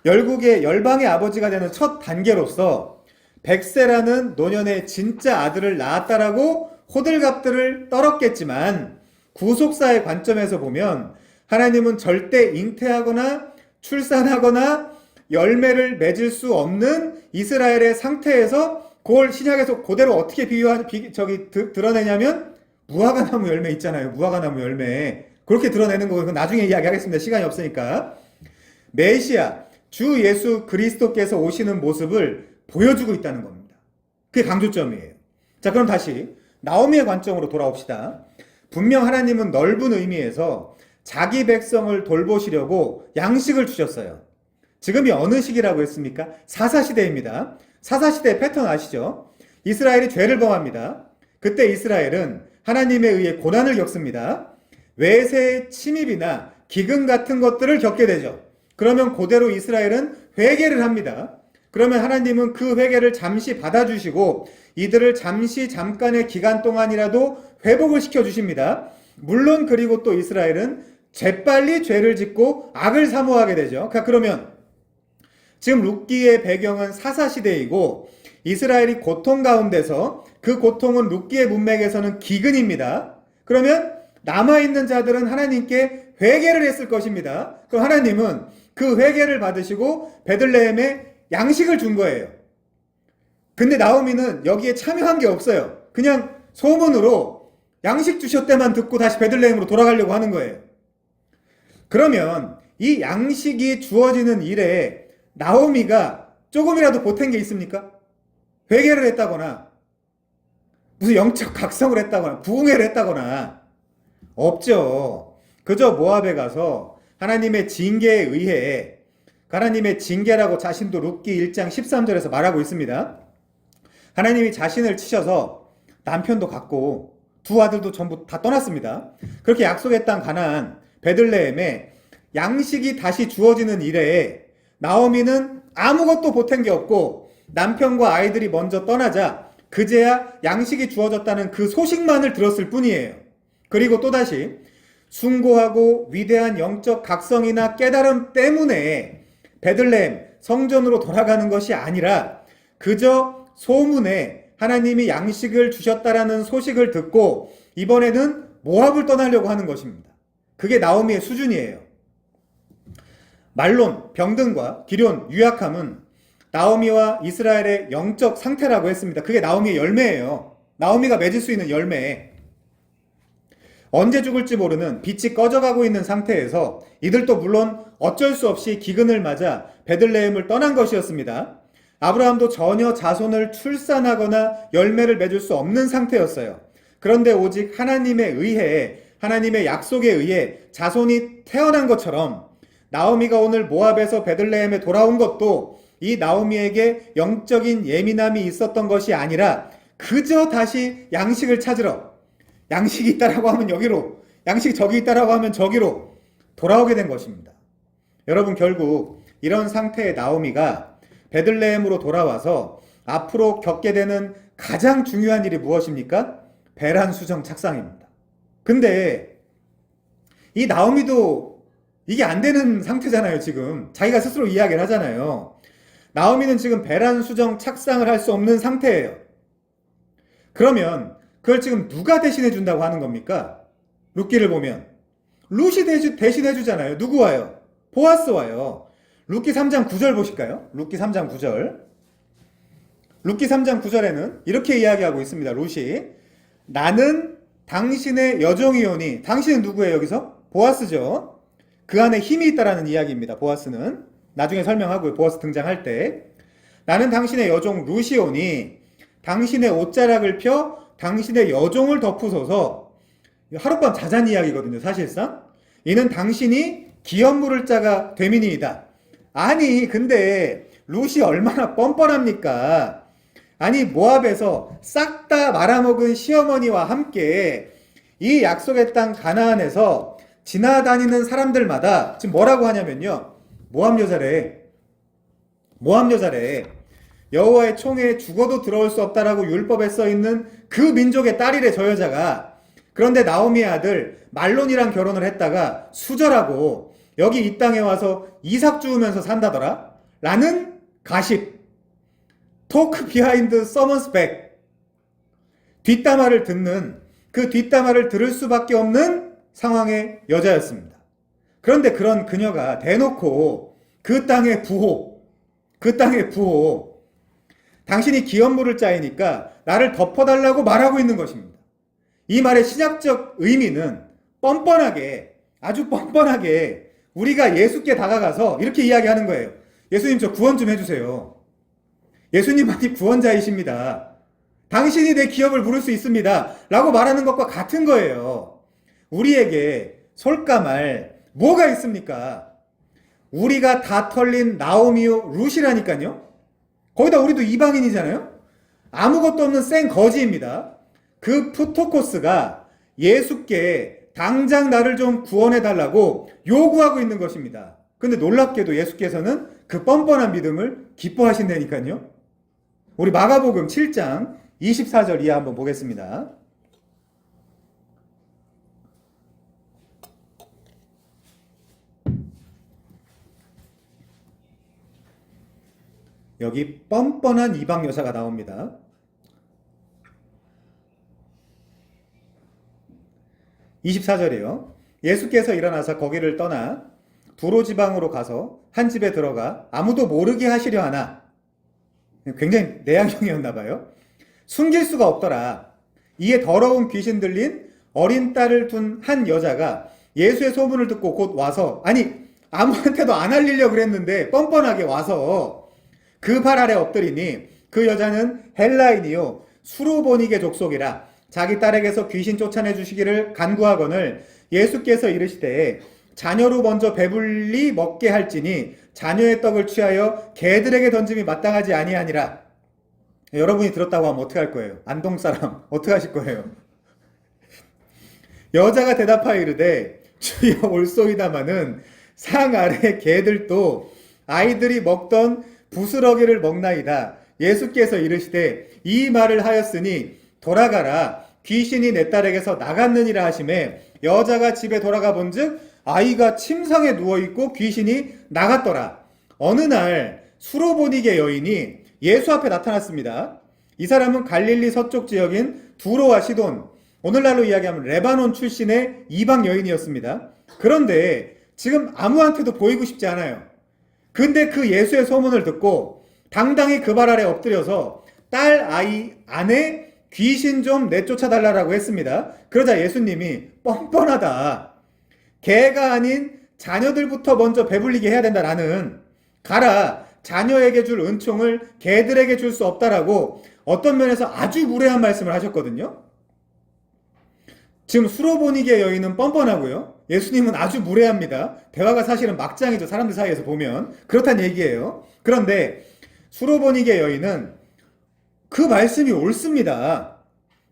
열국의 열방의 아버지가 되는 첫 단계로서 백세라는 노년의 진짜 아들을 낳았다라고 호들갑들을 떨었겠지만 구속사의 관점에서 보면 하나님은 절대 잉태하거나 출산하거나 열매를 맺을 수 없는 이스라엘의 상태에서 그걸 신약에서 그대로 어떻게 드러내냐면 무화과나무 열매 있잖아요. 무화과나무 열매. 그렇게 드러내는 거고 나중에 이야기하겠습니다. 시간이 없으니까. 메시아, 주 예수 그리스도께서 오시는 모습을 보여주고 있다는 겁니다. 그게 강조점이에요. 자, 그럼 다시 나오미의 관점으로 돌아옵시다. 분명 하나님은 넓은 의미에서 자기 백성을 돌보시려고 양식을 주셨어요. 지금이 어느 시기라고 했습니까? 사사시대입니다. 사사시대의 패턴 아시죠? 이스라엘이 죄를 범합니다. 그때 이스라엘은 하나님에 의해 고난을 겪습니다. 외세의 침입이나 기근 같은 것들을 겪게 되죠. 그러면 그대로 이스라엘은 회개를 합니다. 그러면 하나님은 그 회개를 잠시 받아주시고 이들을 잠깐의 기간 동안이라도 회복을 시켜주십니다. 물론 그리고 또 이스라엘은 재빨리 죄를 짓고 악을 사모하게 되죠. 그러면 지금 룻기의 배경은 사사시대이고 이스라엘이 고통 가운데서 그 고통은 룻기의 문맥에서는 기근입니다. 그러면 남아있는 자들은 하나님께 회개를 했을 것입니다. 그럼 하나님은 그 회개를 받으시고 베들레헴에 양식을 준 거예요. 근데 나오미는 여기에 참여한 게 없어요. 그냥 소문으로 양식 주셨대만 듣고 다시 베들레헴으로 돌아가려고 하는 거예요. 그러면 이 양식이 주어지는 일에 나오미가 조금이라도 보탠 게 있습니까? 회개를 했다거나 무슨 영적 각성을 했다거나 부흥회를 했다거나 없죠. 그저 모압에 가서 하나님의 징계에 의해, 하나님의 징계라고 자신도 룻기 1장 13절에서 말하고 있습니다. 하나님이 자신을 치셔서 남편도 갖고 두 아들도 전부 다 떠났습니다. 그렇게 약속했던 가나안 베들레헴에 양식이 다시 주어지는 이래에 나오미는 아무것도 보탠 게 없고 남편과 아이들이 먼저 떠나자 그제야 양식이 주어졌다는 그 소식만을 들었을 뿐이에요. 그리고 또다시 숭고하고 위대한 영적 각성이나 깨달음 때문에 베들레헴 성전으로 돌아가는 것이 아니라 그저 소문에 하나님이 양식을 주셨다라는 소식을 듣고 이번에는 모압을 떠나려고 하는 것입니다. 그게 나오미의 수준이에요. 말론, 병든과 기럨, 유약함은 나오미와 이스라엘의 영적 상태라고 했습니다. 그게 나오미의 열매예요. 나오미가 맺을 수 있는 열매. 언제 죽을지 모르는 빛이 꺼져가고 있는 상태에서 이들도 물론 어쩔 수 없이 기근을 맞아 베들레헴을 떠난 것이었습니다. 아브라함도 전혀 자손을 출산하거나 열매를 맺을 수 없는 상태였어요. 그런데 오직 하나님의 의회에, 하나님의 약속에 의해 자손이 태어난 것처럼 나오미가 오늘 모압에서 베들레헴에 돌아온 것도 이 나오미에게 영적인 예민함이 있었던 것이 아니라 그저 다시 양식을 찾으러, 양식이 있다라고 하면 여기로, 양식이 저기 있다라고 하면 저기로 돌아오게 된 것입니다. 여러분, 결국 이런 상태의 나오미가 베들레헴으로 돌아와서 앞으로 겪게 되는 가장 중요한 일이 무엇입니까? 배란 수정 착상입니다. 근데 이 나오미도 이게 안 되는 상태잖아요. 지금 자기가 스스로 이야기를 하잖아요. 나오미는 지금 배란 수정 착상을 할 수 없는 상태예요. 그러면 그걸 지금 누가 대신해 준다고 하는 겁니까? 룻기를 보면 룻이 대신해 주잖아요. 누구 와요? 보아스 와요. 룻기 3장 9절 보실까요? 룻기 3장 9절. 룻기 3장 9절에는 이렇게 이야기하고 있습니다. 룻이 나는 당신의 여종이오니, 당신은 누구예요 여기서? 보아스죠. 그 안에 힘이 있다라는 이야기입니다. 보아스는 나중에 설명하고요. 보아스 등장할 때 나는 당신의 여종 룻이오니 당신의 옷자락을 펴 당신의 여종을 덮으소서. 하룻밤 자잔 이야기거든요. 사실상 이는 당신이 기업 물을 자가 되민이이다. 아니 근데 룻이 얼마나 뻔뻔합니까? 아니 모압에서 싹 다 말아먹은 시어머니와 함께 이 약속의 땅 가나안에서 지나다니는 사람들마다 지금 뭐라고 하냐면요, 모압 여자래. 여호와의 총에 죽어도 들어올 수 없다라고 율법에 써있는 그 민족의 딸이래 저 여자가. 그런데 나오미의 아들 말론이랑 결혼을 했다가 수절하고 여기 이 땅에 와서 이삭 주우면서 산다더라 라는 가십. 토크 비하인드 서먼스 백. 뒷담화를 듣는, 그 뒷담화를 들을 수밖에 없는 상황의 여자였습니다. 그런데 그런 그녀가 대놓고 그 땅의 부호, 당신이 기업 물을 자이니까 나를 덮어달라고 말하고 있는 것입니다. 이 말의 신학적 의미는 뻔뻔하게, 아주 뻔뻔하게 우리가 예수께 다가가서 이렇게 이야기하는 거예요. 예수님 저 구원 좀 해주세요. 예수님만이 구원자이십니다. 당신이 내 기업을 물을 수 있습니다. 라고 말하는 것과 같은 거예요. 우리에게 솔까말 뭐가 있습니까? 우리가 다 털린 나오미요 룻이라니까요. 거기다 우리도 이방인이잖아요. 아무것도 없는 생 거지입니다. 그 푸토코스가 예수께 당장 나를 좀 구원해달라고 요구하고 있는 것입니다. 근데 놀랍게도 예수께서는 그 뻔뻔한 믿음을 기뻐하신다니까요. 우리 마가복음 7장 24절 이하 한번 보겠습니다. 여기 뻔뻔한 이방 여사가 나옵니다. 24절이에요. 예수께서 일어나서 거기를 떠나 두로 지방으로 가서 한 집에 들어가 아무도 모르게 하시려 하나, 굉장히 내향형이었나 봐요. 숨길 수가 없더라. 이에 더러운 귀신 들린 어린 딸을 둔 한 여자가 예수의 소문을 듣고 곧 와서, 아니 아무한테도 안 알리려고 그랬는데 뻔뻔하게 와서 그 발 아래 엎드리니 그 여자는 헬라인이요 수로보니게 족속이라 자기 딸에게서 귀신 쫓아내 주시기를 간구하거늘 예수께서 이르시되 자녀로 먼저 배불리 먹게 할지니 자녀의 떡을 취하여 개들에게 던짐이 마땅하지 아니하니라. 여러분이 들었다고 하면 어떡할 거예요? 안동 사람 어떻게 하실 거예요? 여자가 대답하여 이르되 주여 올소이다마는 상 아래 개들도 아이들이 먹던 부스러기를 먹나이다. 예수께서 이르시되 이 말을 하였으니 돌아가라 귀신이 내 딸에게서 나갔느니라 하시매 여자가 집에 돌아가 본즉 아이가 침상에 누워있고 귀신이 나갔더라. 어느 날 수로보니게 여인이 예수 앞에 나타났습니다. 이 사람은 갈릴리 서쪽 지역인 두로와 시돈, 오늘날로 이야기하면 레바논 출신의 이방 여인이었습니다. 그런데 지금 아무한테도 보이고 싶지 않아요. 근데 그 예수의 소문을 듣고 당당히 그 발 아래 엎드려서 딸 아이 안에 귀신 좀 내쫓아달라고 했습니다. 그러자 예수님이 뻔뻔하다. 개가 아닌 자녀들부터 먼저 배불리게 해야 된다. 나는 가라. 자녀에게 줄 은총을 개들에게 줄 수 없다라고 어떤 면에서 아주 무례한 말씀을 하셨거든요. 지금 수로보니게 여인은 뻔뻔하고요. 예수님은 아주 무례합니다. 대화가 사실은 막장이죠. 사람들 사이에서 보면. 그렇다는 얘기예요. 그런데 수로보니게 여인은 그 말씀이 옳습니다.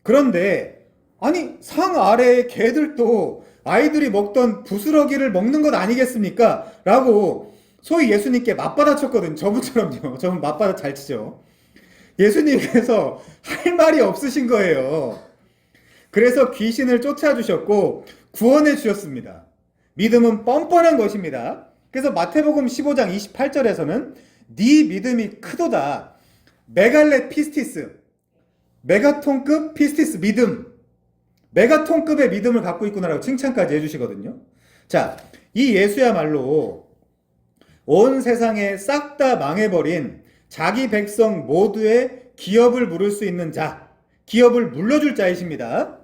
그런데 아니 상 아래의 개들도 아이들이 먹던 부스러기를 먹는 것 아니겠습니까? 라고 소위 예수님께 맞받아쳤거든요. 저분처럼요. 저분 맞받아 잘 치죠. 예수님께서 할 말이 없으신 거예요. 그래서 귀신을 쫓아주셨고 구원해 주셨습니다. 믿음은 뻔뻔한 것입니다. 그래서 마태복음 15장 28절에서는 네 믿음이 크도다. 메갈레 피스티스, 메가톤급 피스티스 믿음, 메가톤급의 믿음을 갖고 있구나라고 칭찬까지 해주시거든요. 자, 이 예수야말로 온 세상에 싹 다 망해버린 자기 백성 모두의 기업을 물을 수 있는 자, 기업을 물려줄 자이십니다.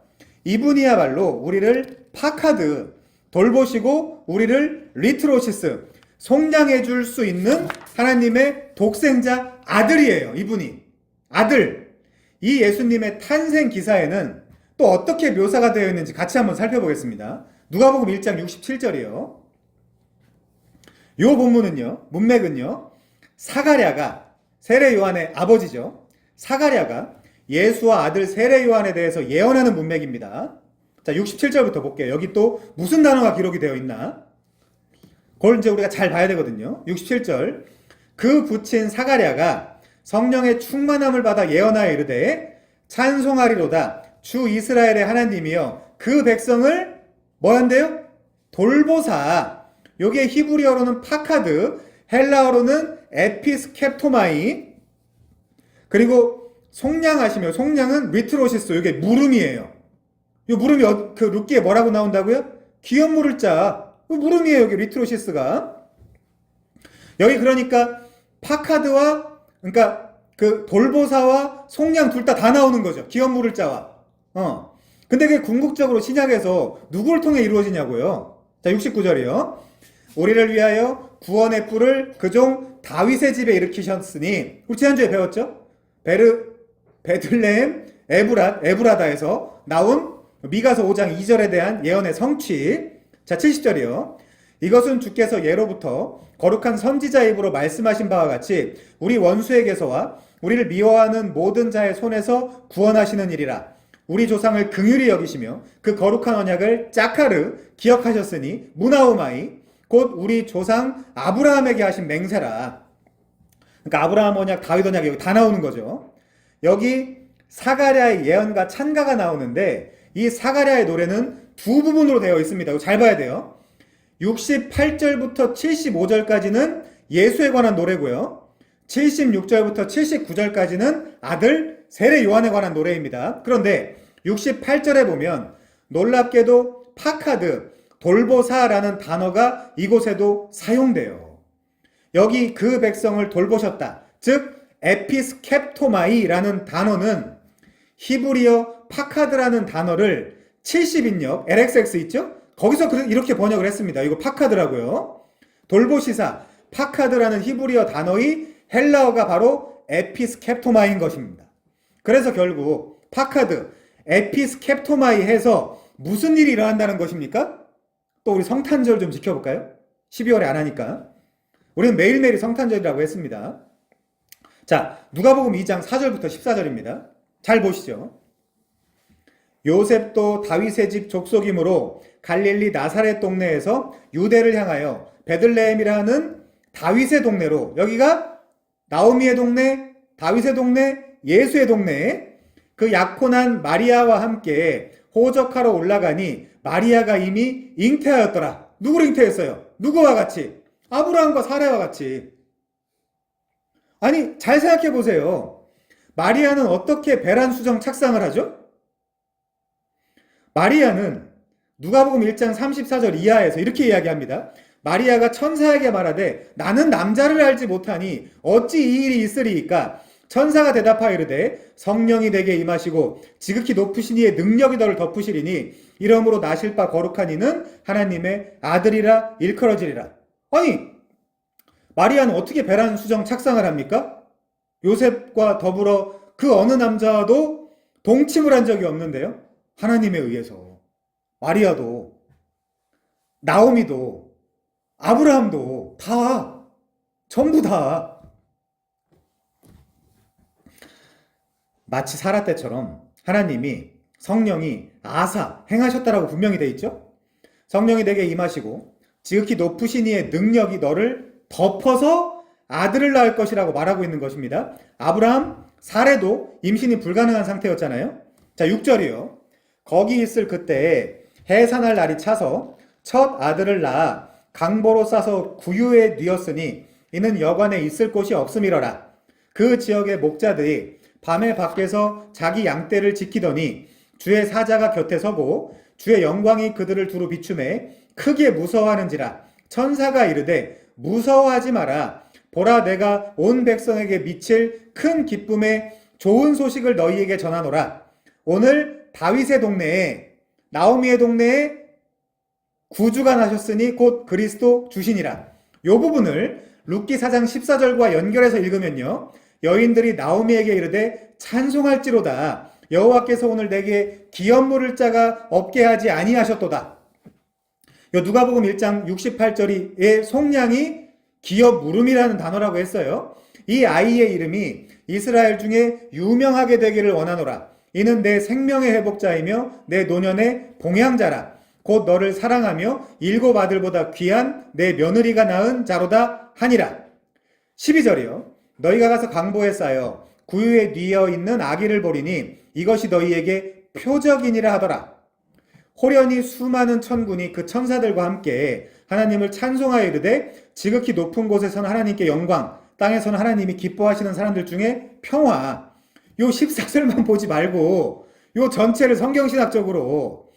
이분이야말로 우리를 파카드, 돌보시고 우리를 리트로시스, 속량해 줄 수 있는 하나님의 독생자 아들이에요. 이분이. 아들. 이 예수님의 탄생 기사에는 또 어떻게 묘사가 되어 있는지 같이 한번 살펴보겠습니다. 누가복음 1장 67절이요. 요 본문은요, 문맥은요, 사가랴가, 세례 요한의 아버지죠. 사가랴가 예수와 아들 세례 요한에 대해서 예언하는 문맥입니다. 자, 67절부터 볼게요. 여기 또 무슨 단어가 기록이 되어 있나? 그걸 이제 우리가 잘 봐야 되거든요. 67절. 그 부친 사가랴가 성령의 충만함을 받아 예언하여 이르되 찬송하리로다. 주 이스라엘의 하나님이여 그 백성을 뭐 한대요? 돌보사. 요게 히브리어로는 파카드, 헬라어로는 에피스캡토마이, 그리고 속량하시며, 속량은 리트로시스, 요게 물음이에요. 요 물음이 그 룻기에 뭐라고 나온다고요? 기업 물을 자. 물음이에요, 여기 리트로시스가. 여기 그러니까 파카드와, 그러니까 그 돌보사와 속량 둘 다 나오는 거죠. 기업 물을 자와. 근데 그게 궁극적으로 신약에서 누구를 통해 이루어지냐고요. 자, 69절이요. 우리를 위하여 구원의 뿔을 그종 다윗의 집에 일으키셨으니, 우리 지난주에 배웠죠? 베들레헴 에브라다에서 나온 미가서 5장 2절에 대한 예언의 성취. 자, 70절이요. 이것은 주께서 예로부터 거룩한 선지자 입으로 말씀하신 바와 같이 우리 원수에게서와 우리를 미워하는 모든 자의 손에서 구원하시는 일이라. 우리 조상을 긍휼히 여기시며 그 거룩한 언약을 짜카르 기억하셨으니 무나오마이 곧 우리 조상 아브라함에게 하신 맹세라. 그러니까 아브라함 언약, 다윗 언약 여기 다 나오는 거죠. 여기 사가랴의 예언과 찬가가 나오는데 이 사가랴의 노래는 두 부분으로 되어 있습니다. 잘 봐야 돼요. 68절부터 75절까지는 예수에 관한 노래고요. 76절부터 79절까지는 아들 세례 요한에 관한 노래입니다. 그런데 68절에 보면 놀랍게도 파카드, 돌보사라는 단어가 이곳에도 사용돼요. 여기 그 백성을 돌보셨다. 즉 에피스캡토마이라는 단어는 히브리어 파카드라는 단어를 70인역 LXX 있죠? 거기서 이렇게 번역을 했습니다. 이거 파카드라고요. 돌보시사 파카드라는 히브리어 단어의 헬라어가 바로 에피스캡토마인 것입니다. 그래서 결국 파카드, 에피스캡토마이 해서 무슨 일이 일어난다는 것입니까? 또 우리 성탄절 좀 지켜볼까요? 12월에 안 하니까. 우리는 매일매일이 성탄절이라고 했습니다. 자, 누가복음 2장 4절부터 14절입니다. 잘 보시죠. 요셉도 다윗의 집 족속이므로 갈릴리 나사렛 동네에서 유대를 향하여 베들레헴이라는 다윗의 동네로, 여기가 나오미의 동네, 다윗의 동네, 예수의 동네, 그 약혼한 마리아와 함께 호적하러 올라가니 마리아가 이미 잉태하였더라. 누구를 잉태했어요? 누구와 같이? 아브라함과 사레와 같이. 아니, 잘 생각해 보세요. 마리아는 어떻게 배란 수정 착상을 하죠? 마리아는 누가복음 1장 34절 이하에서 이렇게 이야기합니다. 마리아가 천사에게 말하되 나는 남자를 알지 못하니 어찌 이 일이 있으리이까? 천사가 대답하여 이르되 성령이 내게 임하시고 지극히 높으신 이의 능력이 너를 덮으시리니 이러므로 나실 바 거룩한 이는 하나님의 아들이라 일컬어지리라. 아니, 마리아는 어떻게 배란 수정 착상을 합니까? 요셉과 더불어 그 어느 남자도 동침을 한 적이 없는데요. 하나님에 의해서. 마리아도, 나오미도, 아브라함도 다, 전부 다. 마치 사라 때처럼 하나님이 성령이 아사 행하셨다라고 분명히 돼 있죠. 성령이 내게 임하시고 지극히 높으신 이의 능력이 너를 덮어서 아들을 낳을 것이라고 말하고 있는 것입니다. 아브라함, 사레도 임신이 불가능한 상태였잖아요. 자, 6절이요. 거기 있을 그때에 해산할 날이 차서 첫 아들을 낳아 강보로 싸서 구유에 뉘었으니 이는 여관에 있을 곳이 없음이러라. 그 지역의 목자들이 밤에 밖에서 자기 양떼를 지키더니 주의 사자가 곁에 서고 주의 영광이 그들을 두루 비추매 크게 무서워하는지라. 천사가 이르되 무서워하지 마라. 보라, 내가 온 백성에게 미칠 큰 기쁨의 좋은 소식을 너희에게 전하노라. 오늘 다윗의 동네에, 나오미의 동네에 구주가 나셨으니 곧 그리스도 주시니라. 이 부분을 룻기 4장 14절과 연결해서 읽으면요, 여인들이 나오미에게 이르되 찬송할지로다. 여호와께서 오늘 내게 기업 물을 자가 없게 하지 아니하셨도다. 누가복음 1장 68절의 속량이 기업 물음이라는 단어라고 했어요. 이 아이의 이름이 이스라엘 중에 유명하게 되기를 원하노라. 이는 내 생명의 회복자이며 내 노년의 봉양자라. 곧 너를 사랑하며 일곱 아들보다 귀한 내 며느리가 낳은 자로다 하니라. 12절이요. 너희가 가서 강보에 쌓여 구유에 뉘어 있는 아기를 보리니 이것이 너희에게 표적이니라 하더라. 호련히 수많은 천군이 그 천사들과 함께 하나님을 찬송하여 이르되 지극히 높은 곳에서는 하나님께 영광, 땅에서는 하나님이 기뻐하시는 사람들 중에 평화. 요 14절만 보지 말고 요 전체를 성경신학적으로.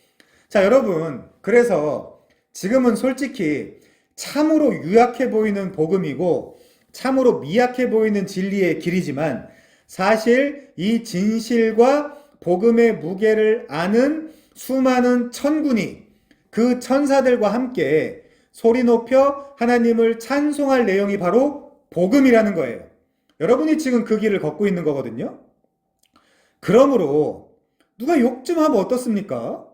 자, 여러분, 그래서 지금은 솔직히 참으로 유약해 보이는 복음이고 참으로 미약해 보이는 진리의 길이지만 사실 이 진실과 복음의 무게를 아는 수많은 천군이 그 천사들과 함께 소리 높여 하나님을 찬송할 내용이 바로 복음이라는 거예요. 여러분이 지금 그 길을 걷고 있는 거거든요. 그러므로 누가 욕 좀 하면 어떻습니까?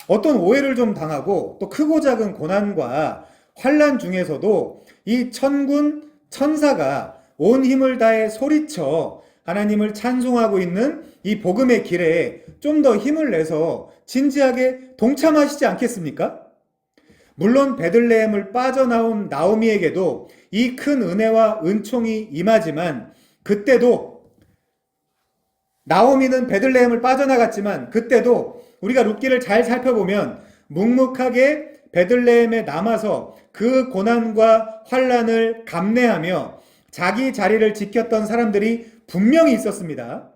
어떤 오해를 좀 당하고 또 크고 작은 고난과 환난 중에서도 이 천군 천사가 온 힘을 다해 소리쳐 하나님을 찬송하고 있는 이 복음의 길에 좀 더 힘을 내서 진지하게 동참하시지 않겠습니까? 물론 베들레헴을 빠져나온 나오미에게도 이 큰 은혜와 은총이 임하지만 그때도 나오미는 베들레헴을 빠져나갔지만 그때도 우리가 룻기를 잘 살펴보면 묵묵하게 베들레헴에 남아서 그 고난과 환난을 감내하며 자기 자리를 지켰던 사람들이 분명히 있었습니다.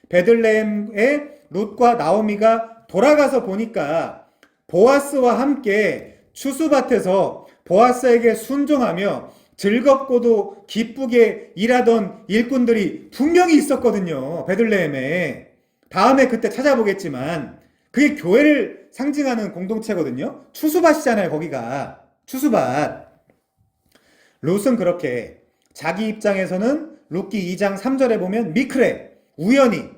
베들레헴에 룻과 나오미가 돌아가서 보니까 보아스와 함께 추수밭에서 보아스에게 순종하며 즐겁고도 기쁘게 일하던 일꾼들이 분명히 있었거든요. 베들레헴에. 다음에 그때 찾아보겠지만 그게 교회를 상징하는 공동체거든요. 추수밭이잖아요, 거기가. 추수밭. 룻은 그렇게 자기 입장에서는 룻기 2장 3절에 보면 미크레, 우연히.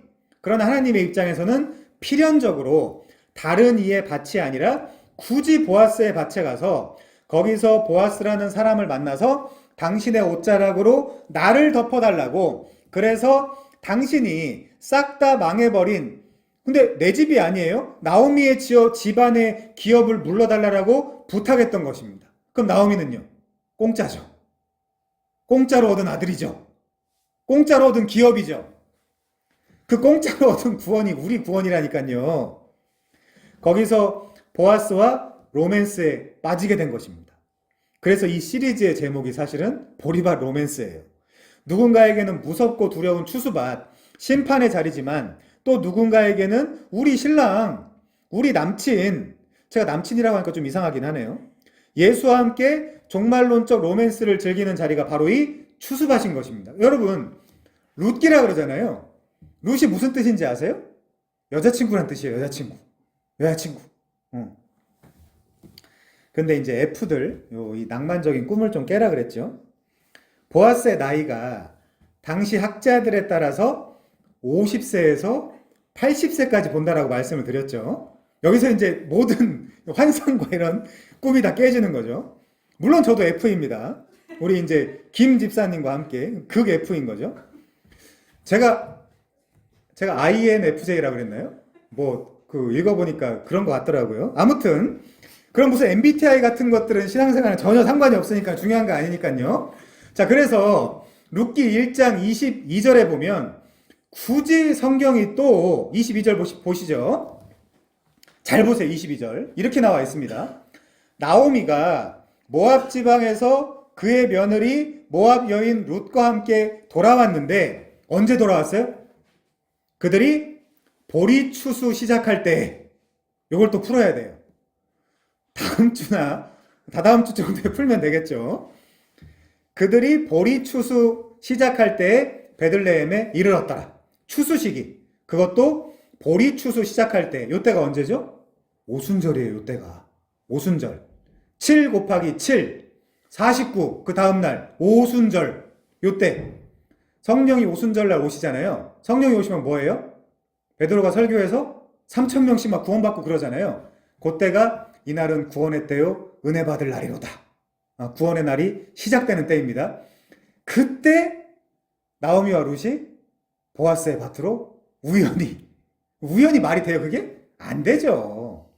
그러나 하나님의 입장에서는 필연적으로 다른 이의 밭이 아니라 굳이 보아스의 밭에 가서 거기서 보아스라는 사람을 만나서 당신의 옷자락으로 나를 덮어달라고. 그래서 당신이 싹 다 망해버린, 근데 내 집이 아니에요? 나오미의 집안의 기업을 물러달라고 부탁했던 것입니다. 그럼 나오미는요? 공짜죠. 공짜로 얻은 아들이죠. 공짜로 얻은 기업이죠. 그 공짜로 얻은 구원이 우리 구원이라니까요. 거기서 보아스와 로맨스에 빠지게 된 것입니다. 그래서 이 시리즈의 제목이 사실은 보리밭 로맨스예요. 누군가에게는 무섭고 두려운 추수밭, 심판의 자리지만 또 누군가에게는 우리 신랑, 우리 남친, 제가 남친이라고 하니까 좀 이상하긴 하네요. 예수와 함께 종말론적 로맨스를 즐기는 자리가 바로 이 추수밭인 것입니다. 여러분, 룻기라 그러잖아요. 룻이 무슨 뜻인지 아세요? 여자친구란 뜻이에요. 여자친구. 근데 이제 F들, 이 낭만적인 꿈을 좀 깨라 그랬죠. 보아스의 나이가 당시 학자들에 따라서 50세에서 80세까지 본다라고 말씀을 드렸죠. 여기서 이제 모든 환상과 이런 꿈이 다 깨지는 거죠. 물론 저도 F입니다. 우리 이제 김 집사님과 함께 극 F인 거죠. 제가 INFJ라고 그랬나요? 읽어보니까 그런 것 같더라고요. 아무튼 그럼 무슨 MBTI 같은 것들은 신앙생활에 전혀 상관이 없으니까 중요한 거 아니니까요. 자, 그래서 룻기 1장 22절에 보면 굳이 성경이 또 22절 보시죠. 잘 보세요. 22절. 이렇게 나와 있습니다. 나오미가 모압 지방에서 그의 며느리 모압 여인 룻과 함께 돌아왔는데 언제 돌아왔어요? 그들이 보리 추수 시작할 때. 이걸 또 풀어야 돼요. 다음 주나 다다음 주 정도에 풀면 되겠죠. 그들이 보리 추수 시작할 때 베들레헴에 이르렀더라. 추수 시기. 그것도 보리 추수 시작할 때. 요때가 언제죠? 오순절이에요. 요때가. 오순절. 7 곱하기 7. 49. 그 다음날. 오순절. 요때. 성령이 오순절날 오시잖아요. 성령이 오시면 뭐예요? 베드로가 설교해서 3,000명씩 막 구원받고 그러잖아요. 그때가 이날은 구원의 때요. 은혜 받을 날이로다. 구원의 날이 시작되는 때입니다. 그때 나오미와 룻이 보아스의 밭으로 우연히 말이 돼요, 그게? 안 되죠.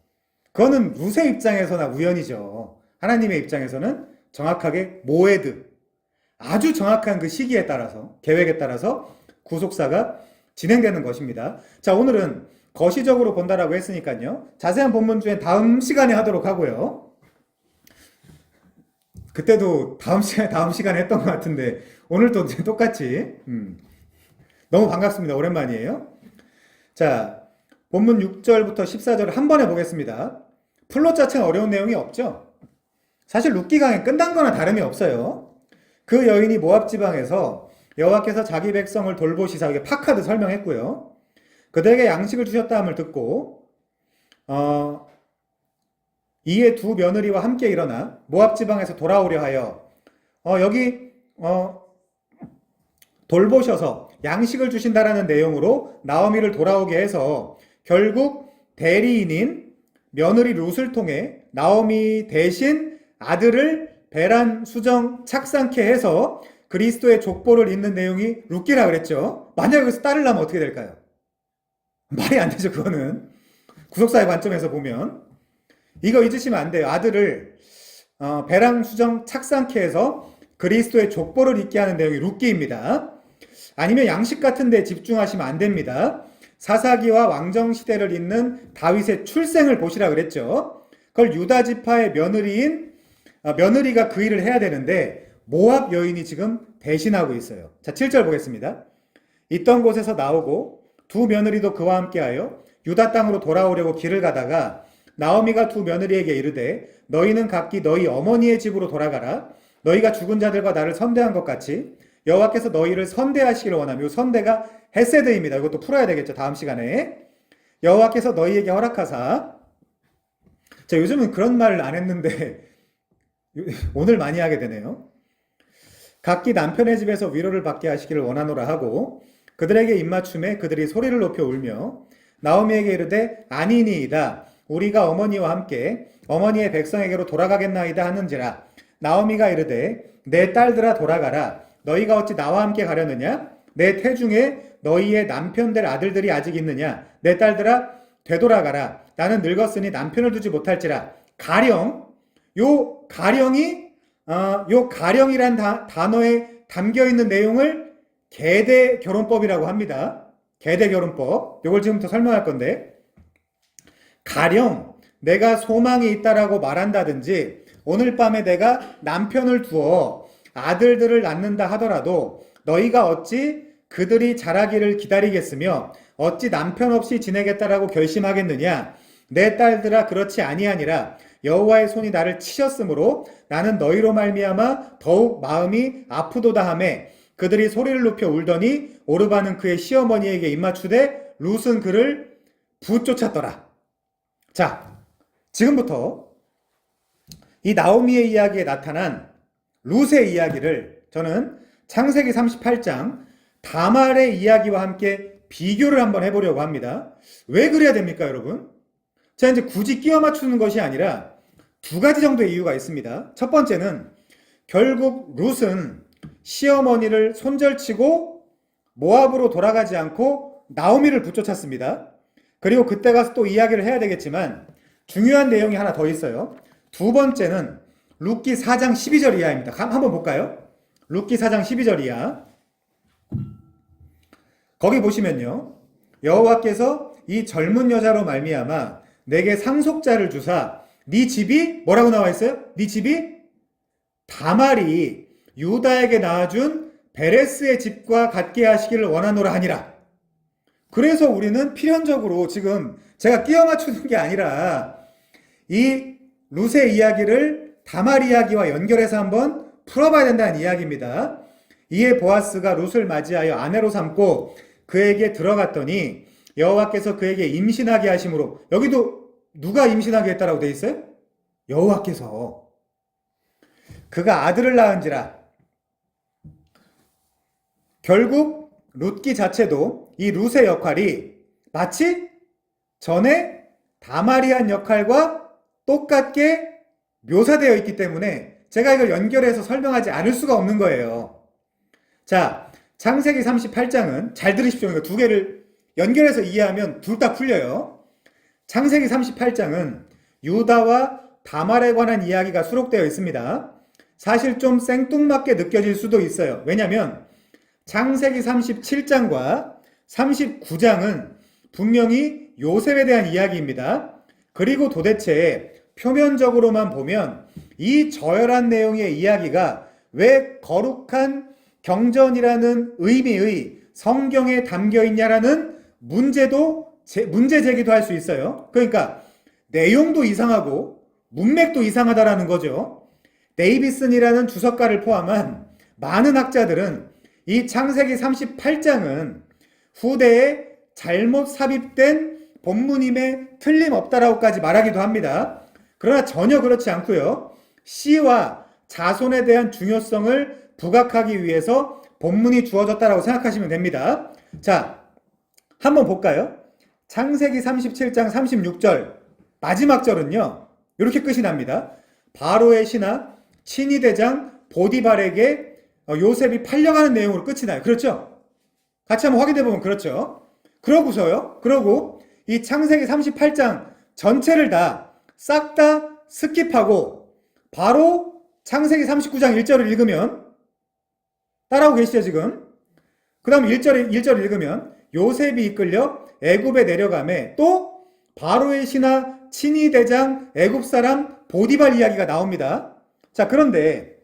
그거는 룻의 입장에서나 우연이죠. 하나님의 입장에서는 정확하게 모에드, 아주 정확한 그 시기에 따라서, 계획에 따라서 구속사가 진행되는 것입니다. 자, 오늘은 거시적으로 본다라고 했으니까요. 자세한 본문 중에 다음 시간에 하도록 하고요. 그때도 다음 시간에 했던 것 같은데 오늘도 똑같이 너무 반갑습니다. 오랜만이에요. 자, 본문 6절부터 14절을 한 번에 보겠습니다. 플롯 자체는 어려운 내용이 없죠. 사실 룻기 강의 끝난 거나 다름이 없어요. 그 여인이 모압 지방에서 여호와께서 자기 백성을 돌보시사, 이게 파카드 설명했고요. 그들에게 양식을 주셨다 함을 듣고 이에 두 며느리와 함께 일어나 모압 지방에서 돌아오려 하여 여기 돌보셔서 양식을 주신다라는 내용으로 나오미를 돌아오게 해서 결국 대리인인 며느리 룻을 통해 나오미 대신 아들을 베란 수정 착상케 해서 그리스도의 족보를 잇는 내용이 룻기라 그랬죠. 만약에 여기서 딸을 낳으면 어떻게 될까요? 말이 안 되죠. 그거는 구속사의 관점에서 보면 이거 잊으시면 안 돼요. 아들을 베랑 수정 착상케 해서 그리스도의 족보를 잇게 하는 내용이 룻기입니다. 아니면 양식 같은 데 집중하시면 안 됩니다. 사사기와 왕정 시대를 잇는 다윗의 출생을 보시라 그랬죠. 그걸 유다 지파의 며느리가 그 일을 해야 되는데 모압 여인이 지금 대신하고 있어요. 자, 7절 보겠습니다. 있던 곳에서 나오고 두 며느리도 그와 함께하여 유다 땅으로 돌아오려고 길을 가다가 나오미가 두 며느리에게 이르되 너희는 각기 너희 어머니의 집으로 돌아가라. 너희가 죽은 자들과 나를 선대한 것 같이 여호와께서 너희를 선대하시기를 원하며, 이 선대가 헤세드입니다. 이것도 풀어야 되겠죠. 다음 시간에. 여호와께서 너희에게 허락하사. 자, 요즘은 그런 말을 안 했는데 오늘 많이 하게 되네요. 각기 남편의 집에서 위로를 받게 하시기를 원하노라 하고 그들에게 입맞춤에 그들이 소리를 높여 울며 나오미에게 이르되 아니니이다. 우리가 어머니와 함께 어머니의 백성에게로 돌아가겠나이다 하는지라. 나오미가 이르되 내 딸들아 돌아가라. 너희가 어찌 나와 함께 가려느냐? 내 태중에 너희의 남편 될 아들들이 아직 있느냐? 내 딸들아 되돌아가라. 나는 늙었으니 남편을 두지 못할지라. 가령, 요 가령이란 단어에 담겨 있는 내용을 계대 결혼법이라고 합니다. 계대 결혼법. 요걸 지금부터 설명할 건데, 가령 내가 소망이 있다라고 말한다든지 오늘 밤에 내가 남편을 두어 아들들을 낳는다 하더라도 너희가 어찌 그들이 자라기를 기다리겠으며 어찌 남편 없이 지내겠다라고 결심하겠느냐? 내 딸들아 그렇지 아니하니라. 여호와의 손이 나를 치셨으므로 나는 너희로 말미암아 더욱 마음이 아프도다 하매 그들이 소리를 높여 울더니 오르바는 그의 시어머니에게 입맞추되 룻은 그를 부쫓았더라. 자, 지금부터 이 나오미의 이야기에 나타난 룻의 이야기를 저는 창세기 38장 다말의 이야기와 함께 비교를 한번 해보려고 합니다. 왜 그래야 됩니까, 여러분? 자, 이제 굳이 끼워 맞추는 것이 아니라 두 가지 정도의 이유가 있습니다. 첫 번째는 결국 룻은 시어머니를 손절치고 모압으로 돌아가지 않고 나오미를 붙여찼습니다. 그리고 그때 가서 또 이야기를 해야 되겠지만 중요한 내용이 하나 더 있어요. 두 번째는 룻기 4장 12절 이하입니다. 한번 볼까요? 룻기 4장 12절 이하. 거기 보시면요. 여호와께서 이 젊은 여자로 말미암아 내게 상속자를 주사 네 집이 뭐라고 나와 있어요? 네 집이 다말이 유다에게 낳아준 베레스의 집과 같게 하시기를 원하노라 하니라. 그래서 우리는 필연적으로 지금 제가 끼워 맞추는 게 아니라 이 룻의 이야기를 다말 이야기와 연결해서 한번 풀어봐야 된다는 이야기입니다. 이에 보아스가 룻을 맞이하여 아내로 삼고 그에게 들어갔더니 여호와께서 그에게 임신하게 하심으로, 여기도 누가 임신하게 했다라고 돼 있어요? 여호와께서. 그가 아들을 낳은지라. 결국 룻기 자체도 이 룻의 역할이 마치 전에 다말이 한 역할과 똑같게 묘사되어 있기 때문에 제가 이걸 연결해서 설명하지 않을 수가 없는 거예요. 자, 창세기 38장은 잘 들으십시오. 이거 두 개를 연결해서 이해하면 둘 다 풀려요. 창세기 38장은 유다와 다말에 관한 이야기가 수록되어 있습니다. 사실 좀 생뚱맞게 느껴질 수도 있어요. 왜냐하면 창세기 37장과 39장은 분명히 요셉에 대한 이야기입니다. 그리고 도대체 표면적으로만 보면 이 저열한 내용의 이야기가 왜 거룩한 경전이라는 의미의 성경에 담겨 있냐라는 문제 제기도 할 수 있어요. 그러니까 내용도 이상하고 문맥도 이상하다라는 거죠. 데이비슨이라는 주석가를 포함한 많은 학자들은 이 창세기 38장은 후대에 잘못 삽입된 본문임에 틀림없다라고까지 말하기도 합니다. 그러나 전혀 그렇지 않고요. 씨와 자손에 대한 중요성을 부각하기 위해서 본문이 주어졌다라고 생각하시면 됩니다. 자, 한번 볼까요? 창세기 37장 36절 마지막 절은요. 이렇게 끝이 납니다. 바로의 신하 친위 대장 보디발에게 요셉이 팔려가는 내용으로 끝이 나요. 그렇죠? 같이 한번 확인해 보면 그렇죠. 그러고 이 창세기 38장 전체를 싹 다 스킵하고 바로 창세기 39장 1절을 읽으면 따라오고 계시죠 지금? 그 다음 1절 읽으면 요셉이 이끌려 애굽에 내려가매 또 바로의 신하 친위 대장 애굽 사람 보디발 이야기가 나옵니다. 자, 그런데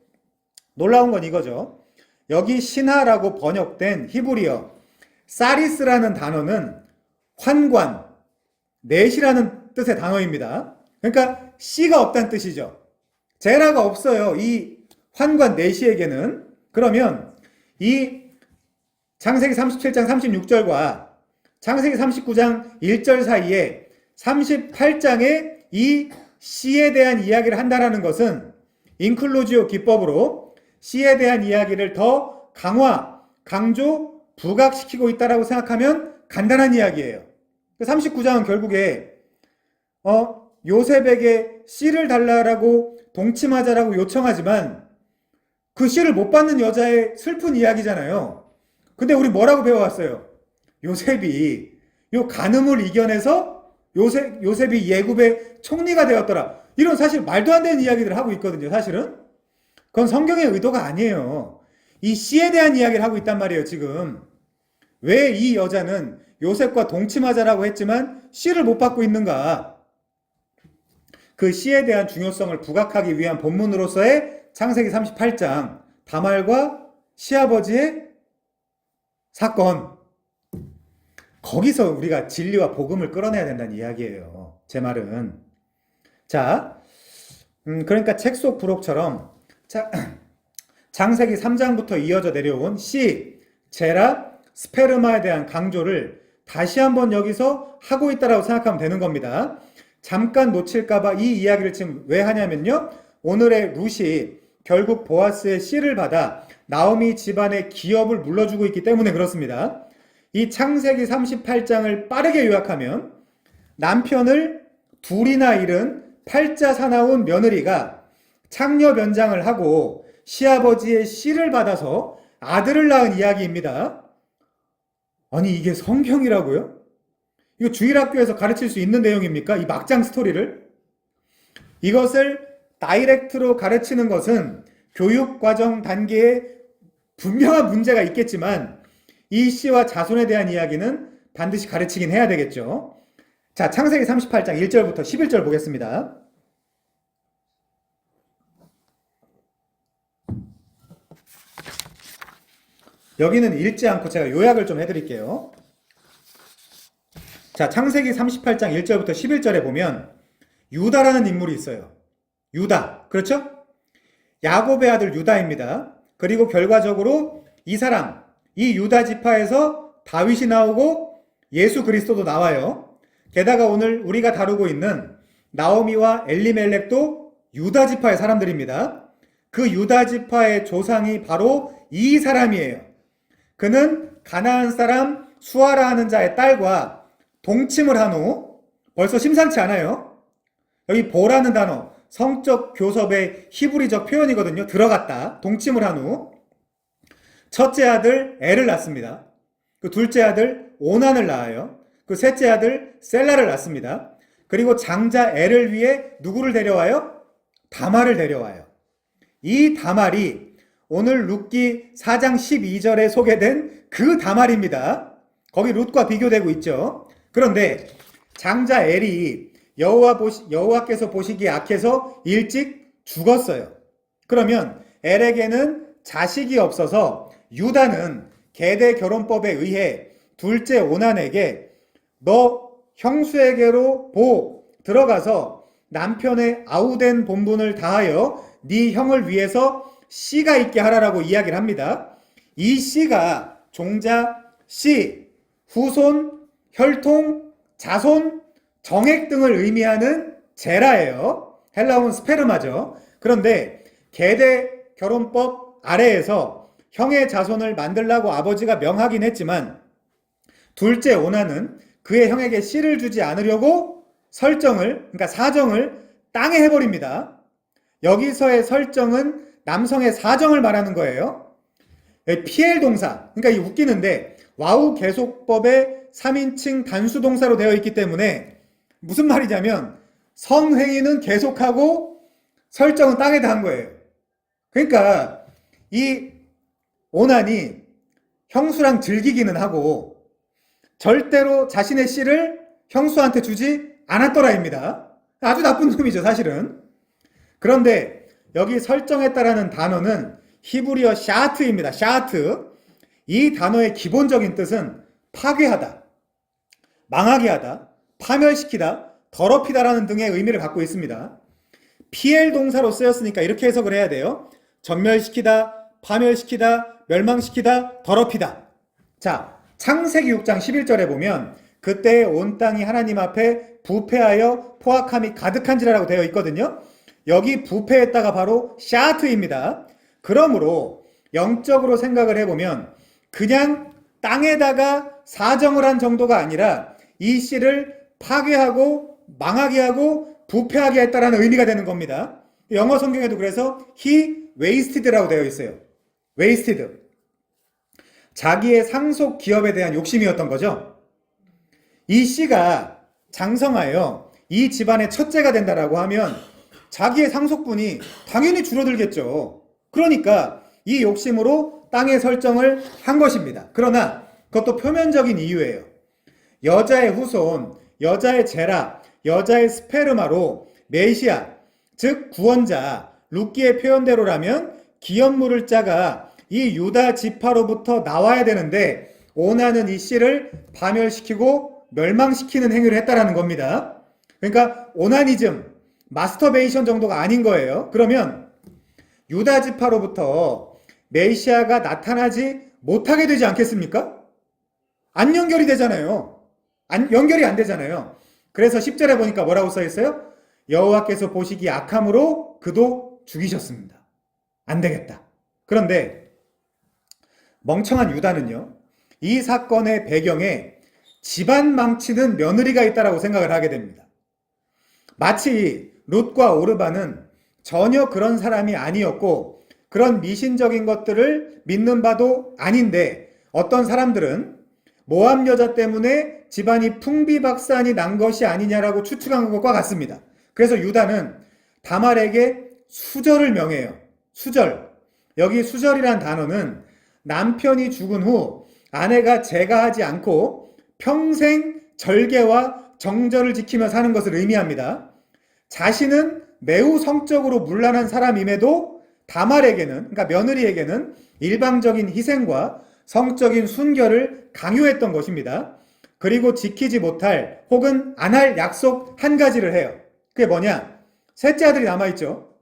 놀라운 건 이거죠. 여기 신하라고 번역된 히브리어 사리스라는 단어는 환관, 넷이라는 뜻의 단어입니다. 그러니까 씨가 없다는 뜻이죠. 제라가 없어요. 이 환관 넷이에게는. 그러면 이 창세기 37장 36절과 창세기 39장 1절 사이에 38장에 이 씨에 대한 이야기를 한다는 것은 인클루지오 기법으로 씨에 대한 이야기를 더 강화, 강조, 부각시키고 있다라고 생각하면 간단한 이야기예요. 39장은 결국에 요셉에게 씨를 달라고 동침하자라고 요청하지만 그 씨를 못 받는 여자의 슬픈 이야기잖아요. 근데 우리 뭐라고 배워왔어요? 요셉이 요 간음을 이겨내서 요셉이 예굽의 총리가 되었더라. 이런 사실 말도 안 되는 이야기들을 하고 있거든요. 사실은 그건 성경의 의도가 아니에요. 이 씨에 대한 이야기를 하고 있단 말이에요. 지금 왜 이 여자는 요셉과 동침하자라고 했지만 씨를 못 받고 있는가? 그 씨에 대한 중요성을 부각하기 위한 본문으로서의 창세기 38장 다말과 시아버지의 사건. 거기서 우리가 진리와 복음을 끌어내야 된다는 이야기예요. 제 말은. 자, 그러니까 책 속 부록처럼 창세기 3장부터 이어져 내려온 씨, 제라, 스페르마에 대한 강조를 다시 한번 여기서 하고 있다라고 생각하면 되는 겁니다. 잠깐 놓칠까봐 이 이야기를 지금 왜 하냐면요. 오늘의 룻이 결국 보아스의 씨를 받아 나오미 집안의 기업을 물려주고 있기 때문에 그렇습니다. 이 창세기 38장을 빠르게 요약하면 남편을 둘이나 잃은 팔자 사나운 며느리가 창녀 변장을 하고 시아버지의 씨를 받아서 아들을 낳은 이야기입니다. 아니 이게 성경이라고요? 이거 주일학교에서 가르칠 수 있는 내용입니까? 이 막장 스토리를? 이것을 다이렉트로 가르치는 것은 교육과정 단계에 분명한 문제가 있겠지만 이 씨와 자손에 대한 이야기는 반드시 가르치긴 해야 되겠죠. 자, 창세기 38장 1절부터 11절 보겠습니다. 여기는 읽지 않고 제가 요약을 좀 해드릴게요. 자, 창세기 38장 1절부터 11절에 보면 유다라는 인물이 있어요. 유다. 그렇죠? 야곱의 아들 유다입니다. 그리고 결과적으로 이 사람, 이 유다 지파에서 다윗이 나오고 예수 그리스도도 나와요. 게다가 오늘 우리가 다루고 있는 나오미와 엘리멜렉도 유다 지파의 사람들입니다. 그 유다 지파의 조상이 바로 이 사람이에요. 그는 가나안 사람 수아라 하는 자의 딸과 동침을 한 후, 벌써 심상치 않아요. 여기 보라는 단어, 성적 교섭의 히브리적 표현이거든요. 들어갔다. 동침을 한 후, 첫째 아들 엘을 낳습니다. 그 둘째 아들 오난을 낳아요. 그 셋째 아들 셀라를 낳습니다. 그리고 장자 엘을 위해 누구를 데려와요? 다말을 데려와요. 이 다말이 오늘 룻기 4장 12절에 소개된 그 다말입니다. 거기 룻과 비교되고 있죠. 그런데 장자 엘이 여호와께서 보시기에 악해서 일찍 죽었어요. 그러면 엘에게는 자식이 없어서 유다는 계대 결혼법에 의해 둘째 오난에게 너 형수에게로 들어가서 남편의 아우된 본분을 다하여 네 형을 위해서 씨가 있게 하라라고 이야기를 합니다. 이 씨가 종자, 씨, 후손, 혈통, 자손, 정액 등을 의미하는 제라예요. 헬라어는 스페르마죠. 그런데 계대 결혼법 아래에서 형의 자손을 만들라고 아버지가 명하긴 했지만 둘째 오난은 그의 형에게 씨를 주지 않으려고 그러니까 사정을 땅에 해버립니다. 여기서의 설정은 남성의 사정을 말하는 거예요. 피엘 동사, 그러니까 이 웃기는데 와우 계속법의 3인칭 단수 동사로 되어 있기 때문에 무슨 말이냐면 성행위는 계속하고 설정은 땅에다 한 거예요. 그러니까 이 오난이 형수랑 즐기기는 하고 절대로 자신의 씨를 형수한테 주지 않았더라입니다. 아주 나쁜 놈이죠, 사실은. 그런데 여기 설정했다라는 단어는 히브리어 샤트입니다. 샤트. 이 단어의 기본적인 뜻은 파괴하다, 망하게 하다, 파멸시키다, 더럽히다라는 등의 의미를 갖고 있습니다. 피엘 동사로 쓰였으니까 이렇게 해석을 해야 돼요. 전멸시키다, 파멸시키다, 멸망시키다, 더럽히다. 자, 창세기 6장 11절에 보면 그때 온 땅이 하나님 앞에 부패하여 포악함이 가득한지라라고 되어 있거든요. 여기 부패했다가 바로 샤트입니다. 그러므로 영적으로 생각을 해보면 그냥 땅에다가 사정을 한 정도가 아니라 이 씨를 파괴하고 망하게 하고 부패하게 했다라는 의미가 되는 겁니다. 영어 성경에도 그래서 he wasted라고 되어 있어요. wasted. 자기의 상속 기업에 대한 욕심이었던 거죠. 이 씨가 장성하여 이 집안의 첫째가 된다라고 하면 자기의 상속분이 당연히 줄어들겠죠. 그러니까 이 욕심으로 땅의 설정을 한 것입니다. 그러나 그것도 표면적인 이유예요. 여자의 후손, 여자의 제라, 여자의 스페르마로 메시아, 즉 구원자, 룻기의 표현대로라면 기업 물을 자가 이 유다 지파로부터 나와야 되는데 원하는 이 씨를 파멸시키고 멸망시키는 행위를 했다라는 겁니다. 그러니까 오나니즘, 마스터베이션 정도가 아닌 거예요. 그러면 유다 지파로부터 메시아가 나타나지 못하게 되지 않겠습니까? 안 연결이 되잖아요. 연결이 안 되잖아요. 그래서 10절에 보니까 뭐라고 써 있어요? 여호와께서 보시기 악함으로 그도 죽이셨습니다. 안 되겠다. 그런데 멍청한 유다는요, 이 사건의 배경에 집안 망치는 며느리가 있다라고 생각을 하게 됩니다. 마치 룻과 오르바는 전혀 그런 사람이 아니었고 그런 미신적인 것들을 믿는 바도 아닌데 어떤 사람들은 모압 여자 때문에 집안이 풍비박산이 난 것이 아니냐라고 추측한 것과 같습니다. 그래서 유다는 다말에게 수절을 명해요. 수절. 여기 수절이란 단어는 남편이 죽은 후 아내가 제가하지 않고 평생 절개와 정절을 지키며 사는 것을 의미합니다. 자신은 매우 성적으로 문란한 사람임에도 다말에게는, 그러니까 며느리에게는 일방적인 희생과 성적인 순결을 강요했던 것입니다. 그리고 지키지 못할 혹은 안 할 약속 한 가지를 해요. 그게 뭐냐? 셋째 아들이 남아있죠.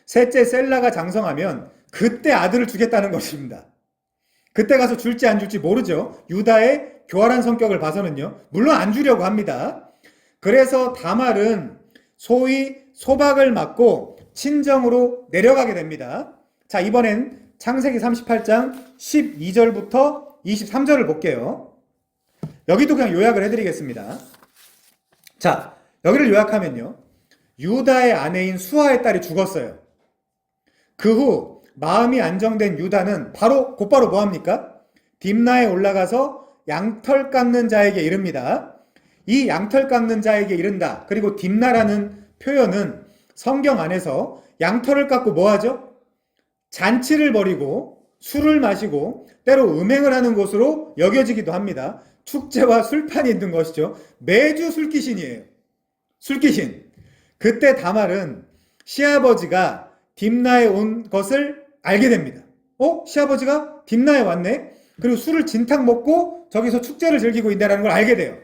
셋째 셀라가 장성하면 그때 아들을 주겠다는 것입니다. 그때 가서 줄지 안 줄지 모르죠. 유다의 교활한 성격을 봐서는요. 물론 안 주려고 합니다. 그래서 다말은 소위 소박을 맞고 친정으로 내려가게 됩니다. 자, 이번엔 창세기 38장 12절부터 23절을 볼게요. 여기도 그냥 요약을 해드리겠습니다. 자, 여기를 요약하면요. 유다의 아내인 수아의 딸이 죽었어요. 그 후 마음이 안정된 유다는 곧바로 뭐합니까? 딥나에 올라가서 양털 깎는 자에게 이릅니다. 이 양털 깎는 자에게 이른다. 그리고 딥나라는 표현은 성경 안에서 양털을 깎고 뭐하죠? 잔치를 벌이고 술을 마시고 때로 음행을 하는 곳으로 여겨지기도 합니다. 축제와 술판이 있는 것이죠. 매주 술귀신이에요. 술귀신. 그때 다말은 시아버지가 딥나에 온 것을 알게 됩니다. 시아버지가 딥나에 왔네? 그리고 술을 진탕 먹고 저기서 축제를 즐기고 있다는 걸 알게 돼요.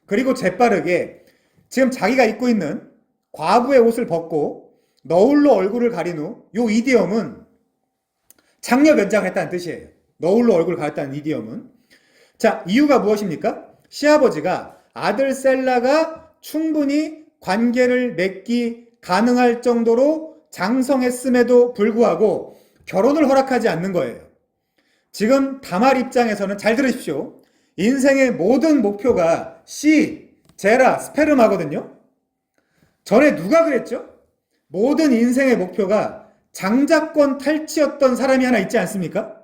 그리고 재빠르게 지금 자기가 입고 있는 과부의 옷을 벗고 너울로 얼굴을 가린 후, 요 이디엄은 장려 면장했다는 뜻이에요. 너울로 얼굴을 가렸다는 이디엄은. 자, 이유가 무엇입니까? 시아버지가 아들 셀라가 충분히 관계를 맺기 가능할 정도로 장성했음에도 불구하고 결혼을 허락하지 않는 거예요. 지금 다말 입장에서는 잘 들으십시오. 인생의 모든 목표가 제라, 스페르마거든요. 전에 누가 그랬죠? 모든 인생의 목표가 장자권 탈취였던 사람이 하나 있지 않습니까?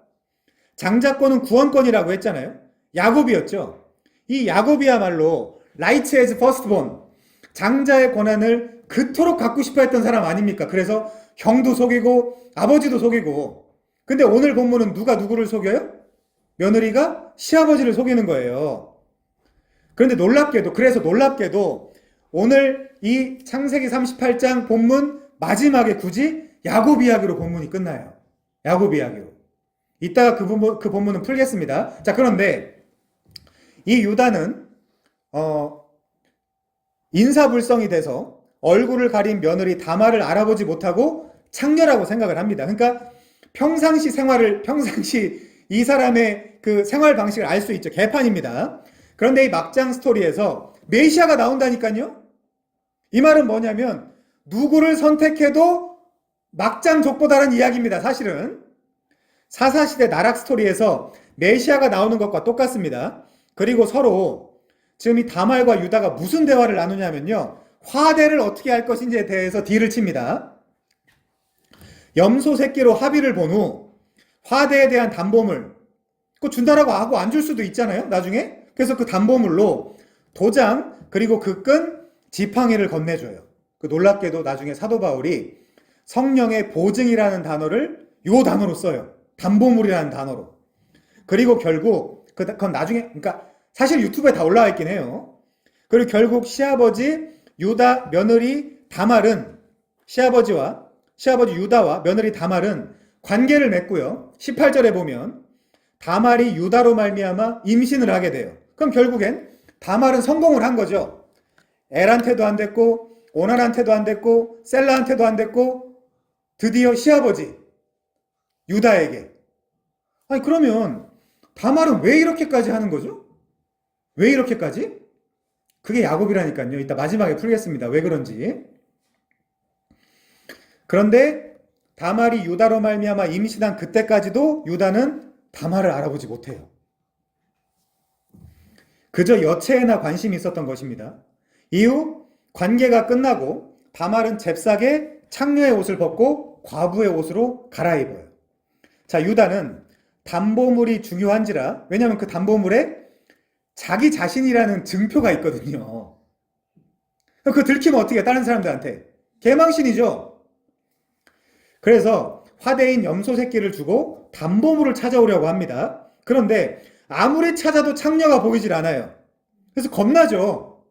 장자권은 구원권이라고 했잖아요. 야곱이었죠. 이 야곱이야말로 라이츠 에즈 퍼스트본, 장자의 권한을 그토록 갖고 싶어 했던 사람 아닙니까? 그래서 형도 속이고 아버지도 속이고. 근데 오늘 본문은 누가 누구를 속여요? 며느리가 시아버지를 속이는 거예요. 그런데 놀랍게도 오늘 이 창세기 38장 본문 마지막에 굳이 야곱 이야기로 본문이 끝나요. 야곱 이야기로. 이따가 그 본문은 풀겠습니다. 자, 그런데 이 유다는 인사불성이 돼서 얼굴을 가린 며느리 다말을 알아보지 못하고 창녀라고 생각을 합니다. 그러니까 평상시 이 사람의 그 생활 방식을 알 수 있죠. 개판입니다. 그런데 이 막장 스토리에서 메시아가 나온다니까요. 이 말은 뭐냐면 누구를 선택해도 막장 족보다라는 이야기입니다. 사실은 사사시대 나락 스토리에서 메시아가 나오는 것과 똑같습니다. 그리고 서로 지금 이 다말과 유다가 무슨 대화를 나누냐면요, 화대를 어떻게 할 것인지에 대해서 딜을 칩니다. 염소 새끼로 합의를 본 후 화대에 대한 담보물 그거 준다라고 하고 안 줄 수도 있잖아요, 나중에. 그래서 그 담보물로 도장 그리고 그 끈 지팡이를 건네줘요. 그 놀랍게도 나중에 사도 바울이 성령의 보증이라는 단어를 요 단어로 써요. 담보물이라는 단어로. 그리고 결국 그건 나중에, 그러니까 사실 유튜브에 다 올라와 있긴 해요. 그리고 결국 시아버지 유다 며느리 다말은 시아버지 유다와 며느리 다말은 관계를 맺고요. 18절에 보면 다말이 유다로 말미암아 임신을 하게 돼요. 그럼 결국엔 다말은 성공을 한 거죠. 엘한테도 안 됐고 오난한테도 안 됐고 셀라한테도 안 됐고 드디어 시아버지 유다에게. 아니 그러면 다말은 왜 이렇게까지 하는 거죠? 왜 이렇게까지? 그게 야곱이라니까요. 이따 마지막에 풀겠습니다. 왜 그런지. 그런데 다말이 유다로 말미암아 임신한 그때까지도 유다는 다말을 알아보지 못해요. 그저 여체에나 관심이 있었던 것입니다. 이후 관계가 끝나고 다말은 잽싸게 창녀의 옷을 벗고 과부의 옷으로 갈아입어요. 자, 유다는 담보물이 중요한지라, 왜냐하면 그 담보물에 자기 자신이라는 증표가 있거든요. 그거 들키면 어떻게 해? 다른 사람들한테 개망신이죠. 그래서 화대인 염소 새끼를 주고 담보물을 찾아오려고 합니다. 그런데 아무리 찾아도 창녀가 보이질 않아요. 그래서 겁나죠.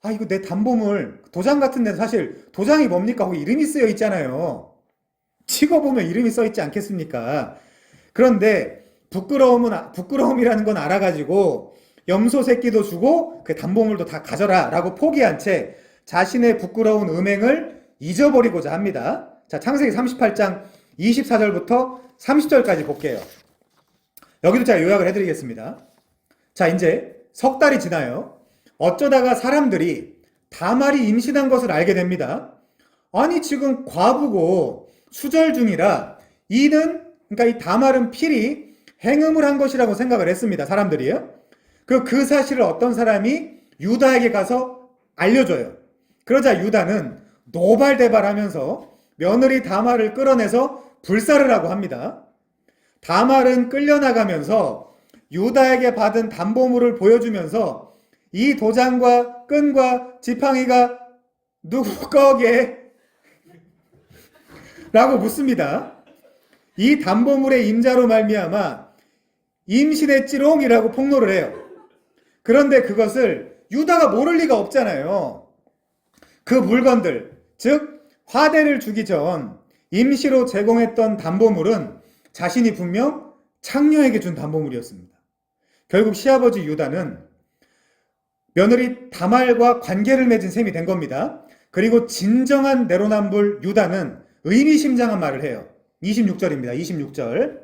아, 이거 내 담보물 도장 같은 데는 사실 도장이 뭡니까? 거기 이름이 쓰여 있잖아요. 찍어보면 이름이 써 있지 않겠습니까? 그런데 부끄러움이라는 건 알아가지고 염소 새끼도 주고 그 담보물도 다 가져라 라고 포기한 채 자신의 부끄러운 음행을 잊어버리고자 합니다. 자, 창세기 38장 24절부터 30절까지 볼게요. 여기도 제가 요약을 해드리겠습니다. 자, 이제 석 달이 지나요. 어쩌다가 사람들이 다말이 임신한 것을 알게 됩니다. 아니 지금 과부고 수절 중이라 그러니까 이 다말은 필히 행음을 한 것이라고 생각을 했습니다. 사람들이요. 그 사실을 어떤 사람이 유다에게 가서 알려줘요. 그러자 유다는 노발대발하면서 며느리 다말을 끌어내서 불사를 하고 합니다. 다말은 끌려나가면서 유다에게 받은 담보물을 보여주면서 이 도장과 끈과 지팡이가 누구 거게? 라고 묻습니다. 이 담보물의 임자로 말미암아 임신했지롱이라고 폭로를 해요. 그런데 그것을 유다가 모를 리가 없잖아요. 그 물건들, 즉 화대를 주기 전 임시로 제공했던 담보물은 자신이 분명 창녀에게 준 담보물이었습니다. 결국 시아버지 유다는 며느리 다말과 관계를 맺은 셈이 된 겁니다. 그리고 진정한 내로남불 유다는 의미심장한 말을 해요. 26절입니다. 26절.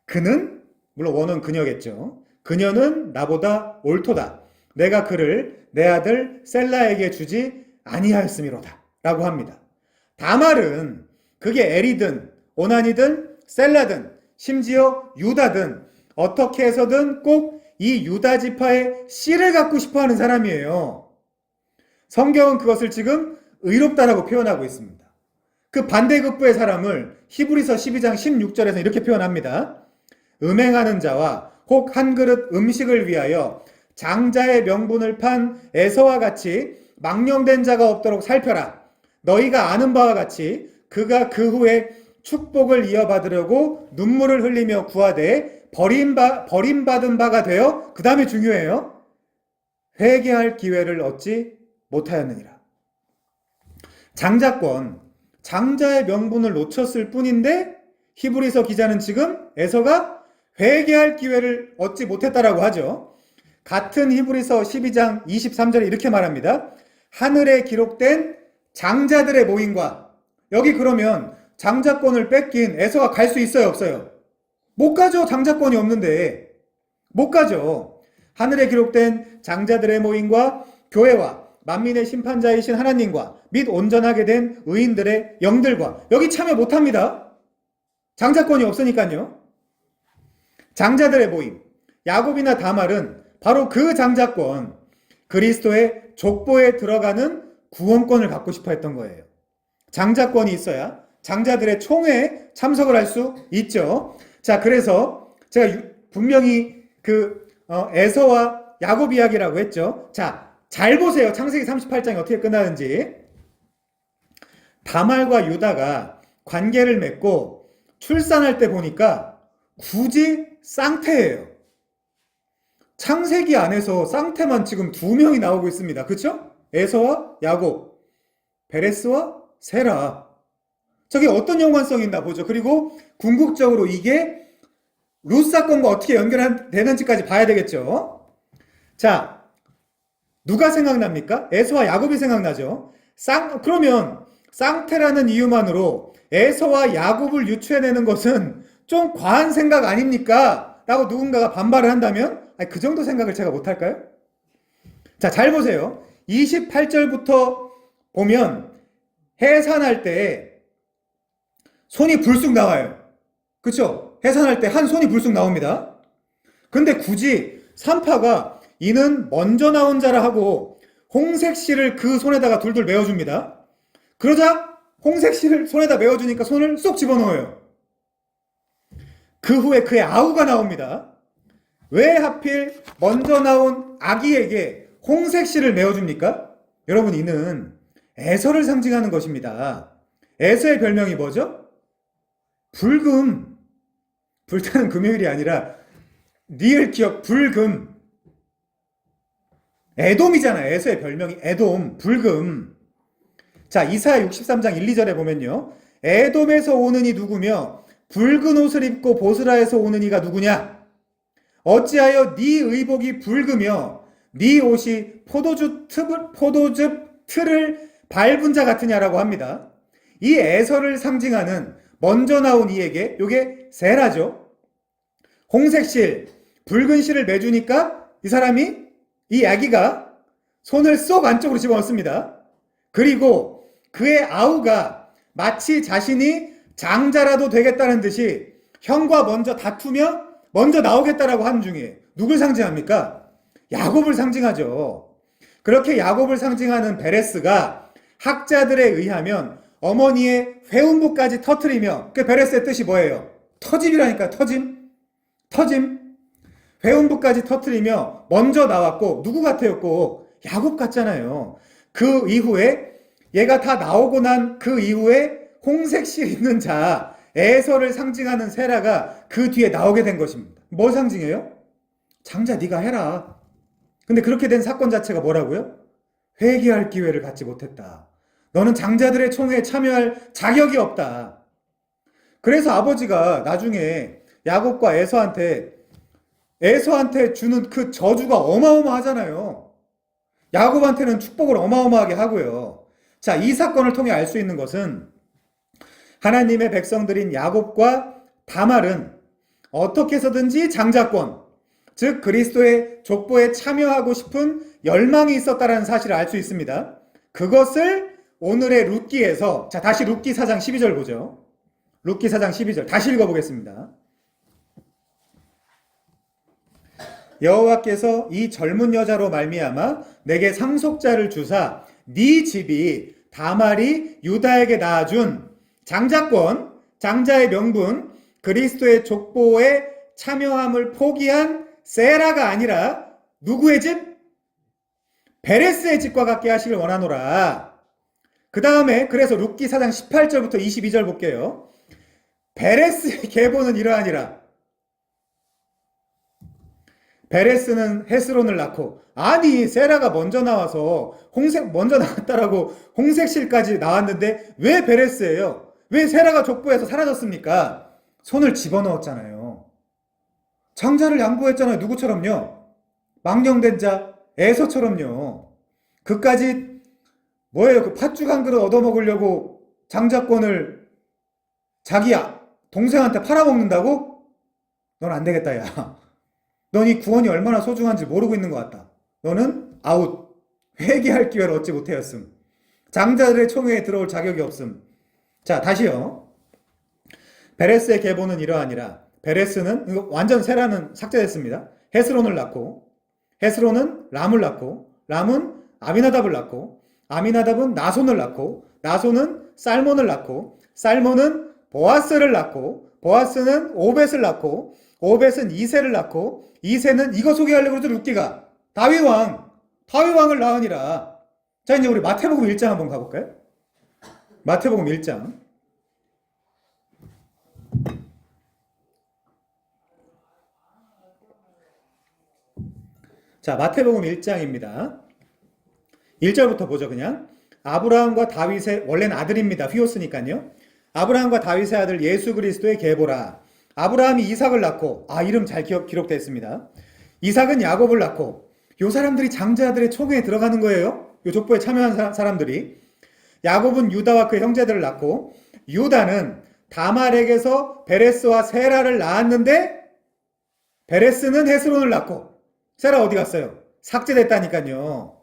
그는, 물론 원은 그녀겠죠. 그녀는 나보다 옳도다. 내가 그를 내 아들 셀라에게 주지 아니하였음이로다. 라고 합니다. 다말은 그게 엘이든 오난이든 셀라든 심지어 유다든 어떻게 해서든 꼭 이 유다 지파의 씨를 갖고 싶어하는 사람이에요. 성경은 그것을 지금 의롭다라고 표현하고 있습니다. 그 반대급부의 사람을 히브리서 12장 16절에서 이렇게 표현합니다. 음행하는 자와 혹 한 그릇 음식을 위하여 장자의 명분을 판 에서와 같이 망령된 자가 없도록 살펴라. 너희가 아는 바와 같이 그가 그 후에 축복을 이어받으려고 눈물을 흘리며 구하되 버림받은 바가 되어, 그 다음에 중요해요. 회개할 기회를 얻지 못하였느니라. 장자권, 장자의 명분을 놓쳤을 뿐인데 히브리서 기자는 지금 에서가 회개할 기회를 얻지 못했다라고 하죠. 같은 히브리서 12장 23절에 이렇게 말합니다. 하늘에 기록된 장자들의 모임과, 여기 그러면 장자권을 뺏긴 에서가 갈 수 있어요, 없어요? 못 가죠. 장자권이 없는데. 못 가죠. 하늘에 기록된 장자들의 모임과 교회와 만민의 심판자이신 하나님과 및 온전하게 된 의인들의 영들과, 여기 참여 못합니다. 장자권이 없으니까요. 장자들의 모임, 야곱이나 다말은 바로 그 장자권, 그리스도의 족보에 들어가는 구원권을 갖고 싶어 했던 거예요. 장자권이 있어야 장자들의 총회에 참석을 할 수 있죠. 자, 그래서 제가 분명히 에서와 야곱 이야기라고 했죠. 자, 잘 보세요. 창세기 38장이 어떻게 끝나는지. 다말과 유다가 관계를 맺고 출산할 때 보니까 굳이 쌍태예요. 창세기 안에서 쌍태만 지금 2명이 나오고 있습니다. 그렇죠? 에서와 야곱, 베레스와 세라. 저게 어떤 연관성이 있나 보죠. 그리고 궁극적으로 이게 룻 사건과 어떻게 연결되는지까지 봐야 되겠죠. 자, 누가 생각납니까? 에서와 야곱이 생각나죠. 그러면 쌍태라는 이유만으로 에서와 야곱을 유추해내는 것은 좀 과한 생각 아닙니까? 라고 누군가가 반발을 한다면 그 정도 생각을 제가 못할까요? 자, 잘 보세요. 28절부터 보면 해산할 때 손이 불쑥 나와요. 그쵸? 해산할 때 한 손이 불쑥 나옵니다. 근데 굳이 산파가 이는 먼저 나온 자라 하고 홍색실을 그 손에다가 둘둘 메어줍니다. 그러자 홍색실을 손에다 메어주니까 손을 쏙 집어넣어요. 그 후에 그의 아우가 나옵니다. 왜 하필 먼저 나온 아기에게 홍색실을 메어줍니까? 여러분, 이는 에서를 상징하는 것입니다. 에서의 별명이 뭐죠? 불금. 불타는 금요일이 아니라 리을 기억 불금. 에돔이잖아요. 에서의 별명이 에돔, 불금. 자, 이사야 63장 1, 2절에 보면요. 에돔에서 오는 이 누구며 붉은 옷을 입고 보스라에서 오는 이가 누구냐? 어찌하여 네 의복이 붉으며 네 옷이 포도즙 틀을 밟은 자 같으냐라고 합니다. 이 에서를 상징하는 먼저 나온 이에게 요게 세라죠. 홍색실, 붉은 실을 매주니까 이 아기가 손을 쏙 안쪽으로 집어넣습니다. 그리고 그의 아우가 마치 자신이 장자라도 되겠다는 듯이 형과 먼저 다투며 먼저 나오겠다라고 하는 중에 누굴 상징합니까? 야곱을 상징하죠. 그렇게 야곱을 상징하는 베레스가 학자들에 의하면 어머니의 회음부까지 터트리며, 그 베레스의 뜻이 뭐예요? 터짐이라니까. 터짐. 회음부까지 터트리며 먼저 나왔고, 누구 같아요? 꼭 야곱 같잖아요. 그 이후에 얘가 다 나오고 난 그 이후에 홍색실 있는 자 에서를 상징하는 세라가 그 뒤에 나오게 된 것입니다. 뭘 상징해요? 장자 네가 해라. 근데 그렇게 된 사건 자체가 뭐라고요? 회개할 기회를 갖지 못했다. 너는 장자들의 총회에 참여할 자격이 없다. 그래서 아버지가 나중에 야곱과 에서한테 주는 그 저주가 어마어마하잖아요. 야곱한테는 축복을 어마어마하게 하고요. 자, 이 사건을 통해 알 수 있는 것은 하나님의 백성들인 야곱과 다말은 어떻게 해서든지 장자권, 즉 그리스도의 족보에 참여하고 싶은 열망이 있었다는 사실을 알 수 있습니다. 그것을 오늘의 룻기에서, 자, 다시 룻기 4장 12절 보죠. 룻기 4장 12절 다시 읽어보겠습니다. 여호와께서 이 젊은 여자로 말미암아 내게 상속자를 주사 네 집이 다말이 유다에게 낳아준 장자권, 장자의 명분, 그리스도의 족보에 참여함을 포기한 세라가 아니라 누구의 집? 베레스의 집과 같게 하시길 원하노라. 그 다음에 그래서 룻기 4장 18절부터 22절 볼게요. 베레스의 계보는 이러하니라. 베레스는 헤스론을 낳고, 아니 세라가 먼저 나와서 먼저 나왔다라고 홍색실까지 나왔는데 왜 베레스예요? 왜 세라가 족보에서 사라졌습니까? 손을 집어넣었잖아요. 장자를 양보했잖아요. 누구처럼요? 망령된 자 에서처럼요. 그까지 뭐예요? 그 팥죽 한 그릇 얻어먹으려고 장자권을 자기 동생한테 팔아먹는다고? 넌 안 되겠다, 야. 넌 이 구원이 얼마나 소중한지 모르고 있는 것 같다. 너는 아웃. 회개할 기회를 얻지 못하였음. 장자들의 총회에 들어올 자격이 없음. 자, 다시요. 베레스의 계보는 이러하니라. 베레스는, 이거 완전 세라는 삭제됐습니다. 헤스론을 낳고, 헤스론은 람을 낳고, 람은 아미나답을 낳고, 아미나답은 나손을 낳고, 나손은 살몬을 낳고, 살몬은 보아스를 낳고, 보아스는 오벳을 낳고, 오벳은 이새를 낳고, 이새는 이거 소개하려고 그러죠. 룻기가 다윗왕을 낳으니라. 자, 이제 우리 마태복음 1장 한번 가볼까요? 마태복음 1장. 자, 마태복음 1장입니다. 1절부터 보죠. 그냥 아브라함과 다윗의, 원래는 아들입니다. 휘오스니까요. 아브라함과 다윗의 아들 예수 그리스도의 계보라. 아브라함이 이삭을 낳고, 이름 잘 기록되어 있습니다. 이삭은 야곱을 낳고, 요 사람들이 장자들의 초경에 들어가는 거예요. 요 족보에 참여한 사람들이. 야곱은 유다와 그 형제들을 낳고, 유다는 다말에게서 베레스와 세라를 낳았는데, 베레스는 헤스론을 낳고, 세라 어디 갔어요? 삭제됐다니까요.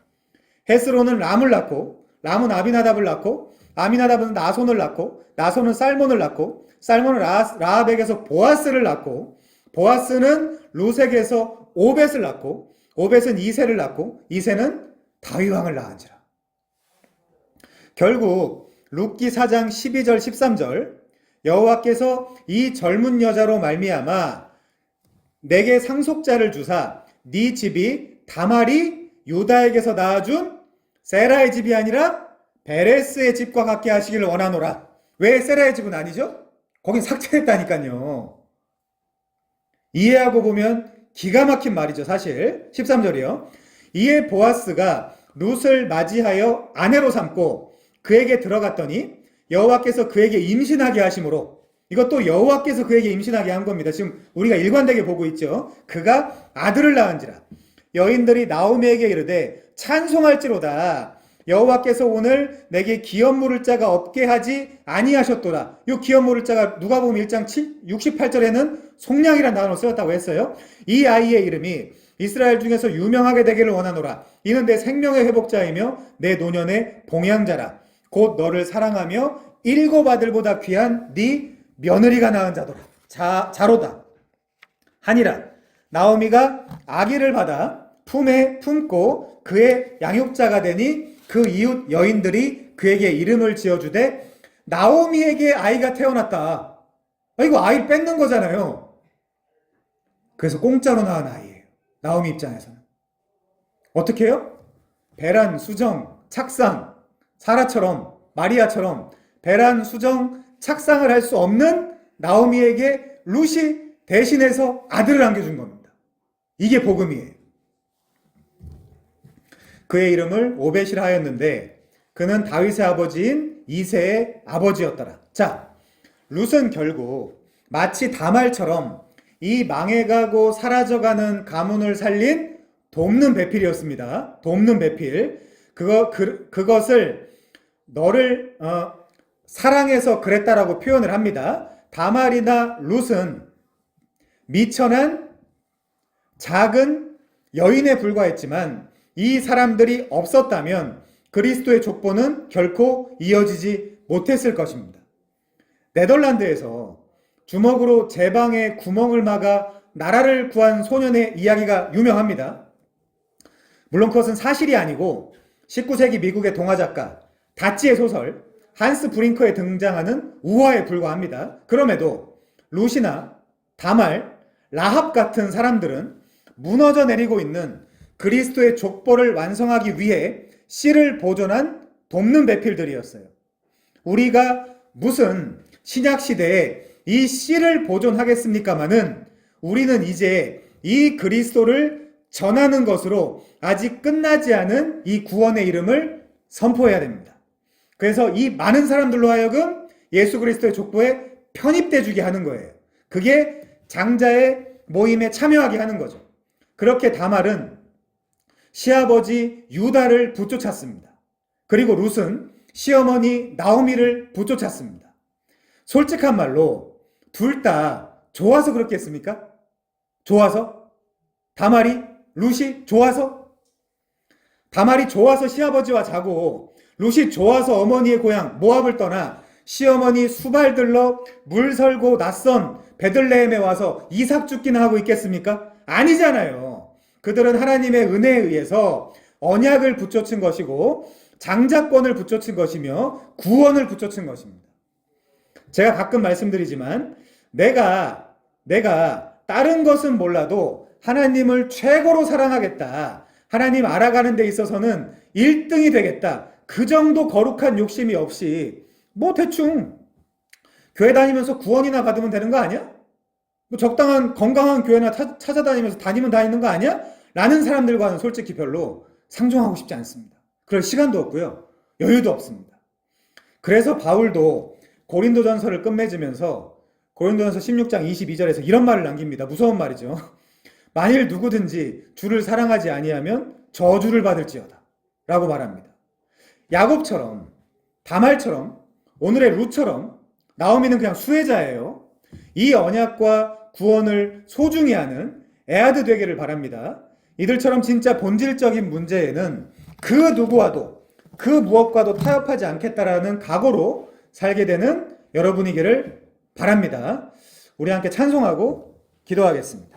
헤스론은 람을 낳고, 람은 아비나답을 낳고, 아미나답은 나손을 낳고, 나손은 살몬을 낳고, 살몬은 라합에게서 보아스를 낳고, 보아스는 루색에서 오벳을 낳고, 오벳은 이새를 낳고, 이새는 다윗왕을 낳은지라. 결국 룻기 4장 12절 13절 여호와께서 이 젊은 여자로 말미암아 내게 상속자를 주사 네 집이 다말이 유다에게서 낳아준 세라의 집이 아니라 베레스의 집과 같게 하시기를 원하노라. 왜 세라의 집은 아니죠? 거긴 삭제했다니까요. 이해하고 보면 기가 막힌 말이죠. 사실 13절이요. 이에 보아스가 룻을 맞이하여 아내로 삼고 그에게 들어갔더니 여호와께서 그에게 임신하게 하심으로, 이것도 여호와께서 그에게 임신하게 한 겁니다. 지금 우리가 일관되게 보고 있죠. 그가 아들을 낳은지라. 여인들이 나오미에게 이르되 찬송할지로다. 여호와께서 오늘 내게 기업 물을 자가 없게 하지 아니하셨도다. 이 기업 물을 자가 누가복음 1장 68절에는 속량이라는 단어를 쓰였다고 했어요. 이 아이의 이름이 이스라엘 중에서 유명하게 되기를 원하노라. 이는 내 생명의 회복자이며 내 노년의 봉양자라. 곧 너를 사랑하며 일곱 아들보다 귀한 네 며느리가 낳은 자도라. 자로다. 하니라. 나오미가 아기를 받아 품에 품고 그의 양육자가 되니 그 이웃 여인들이 그에게 이름을 지어주되 나오미에게 아이가 태어났다. 이거 아이를 뺏는 거잖아요. 그래서 공짜로 낳은 아이예요. 나오미 입장에서는. 어떻게 해요? 배란, 수정, 착상, 사라처럼, 마리아처럼 배란, 수정, 착상을 할 수 없는 나오미에게 룻이 대신해서 아들을 안겨준 겁니다. 이게 복음이에요. 그의 이름을 오벳이라 하였는데 그는 다윗의 아버지인 이새의 아버지였더라. 자, 룻은 결국 마치 다말처럼 이 망해가고 사라져가는 가문을 살린 돕는 배필이었습니다. 돕는 배필. 그것을 너를 사랑해서 그랬다라고 표현을 합니다. 다말이나 룻은 미천한 작은 여인에 불과했지만 이 사람들이 없었다면 그리스도의 족보는 결코 이어지지 못했을 것입니다. 네덜란드에서 주먹으로 제 방에 구멍을 막아 나라를 구한 소년의 이야기가 유명합니다. 물론 그것은 사실이 아니고 19세기 미국의 동화작가 다찌의 소설 한스 브링커에 등장하는 우화에 불과합니다. 그럼에도 룻이나 다말, 라합 같은 사람들은 무너져 내리고 있는 그리스도의 족보를 완성하기 위해 씨를 보존한 돕는 배필들이었어요. 우리가 무슨 신약시대에 이 씨를 보존하겠습니까마는 우리는 이제 이 그리스도를 전하는 것으로 아직 끝나지 않은 이 구원의 이름을 선포해야 됩니다. 그래서 이 많은 사람들로 하여금 예수 그리스도의 족보에 편입돼 주게 하는 거예요. 그게 장자의 모임에 참여하게 하는 거죠. 그렇게 다말은 시아버지 유다를 붙쫓았습니다. 그리고 룻은 시어머니 나오미를 붙쫓았습니다. 솔직한 말로 둘 다 좋아서 그렇겠습니까? 좋아서? 다말이? 룻이 좋아서? 다말이 좋아서 시아버지와 자고 룻이 좋아서 어머니의 고향 모압을 떠나 시어머니 수발 들러 물 설고 낯선 베들레헴에 와서 이삭 죽기나 하고 있겠습니까? 아니잖아요. 그들은 하나님의 은혜에 의해서 언약을 붙여친 것이고 장자권을 붙여친 것이며 구원을 붙여친 것입니다. 제가 가끔 말씀드리지만 내가 다른 것은 몰라도 하나님을 최고로 사랑하겠다. 하나님 알아가는 데 있어서는 1등이 되겠다. 그 정도 거룩한 욕심이 없이 뭐 대충 교회 다니면서 구원이나 받으면 되는 거 아니야? 뭐 적당한 건강한 교회나 찾아다니면서 다니는 거 아니야? 라는 사람들과는 솔직히 별로 상종하고 싶지 않습니다. 그럴 시간도 없고요. 여유도 없습니다. 그래서 바울도 고린도전서를 끝맺으면서 고린도전서 16장 22절에서 이런 말을 남깁니다. 무서운 말이죠. 만일 누구든지 주를 사랑하지 아니하면 저주를 받을지어다 라고 말합니다. 야곱처럼, 다말처럼, 오늘의 룻처럼 나오미는 그냥 수혜자예요. 이 언약과 구원을 소중히 하는 에아드 되기를 바랍니다. 이들처럼 진짜 본질적인 문제에는 그 누구와도 그 무엇과도 타협하지 않겠다라는 각오로 살게 되는 여러분이기를 바랍니다. 우리 함께 찬송하고 기도하겠습니다.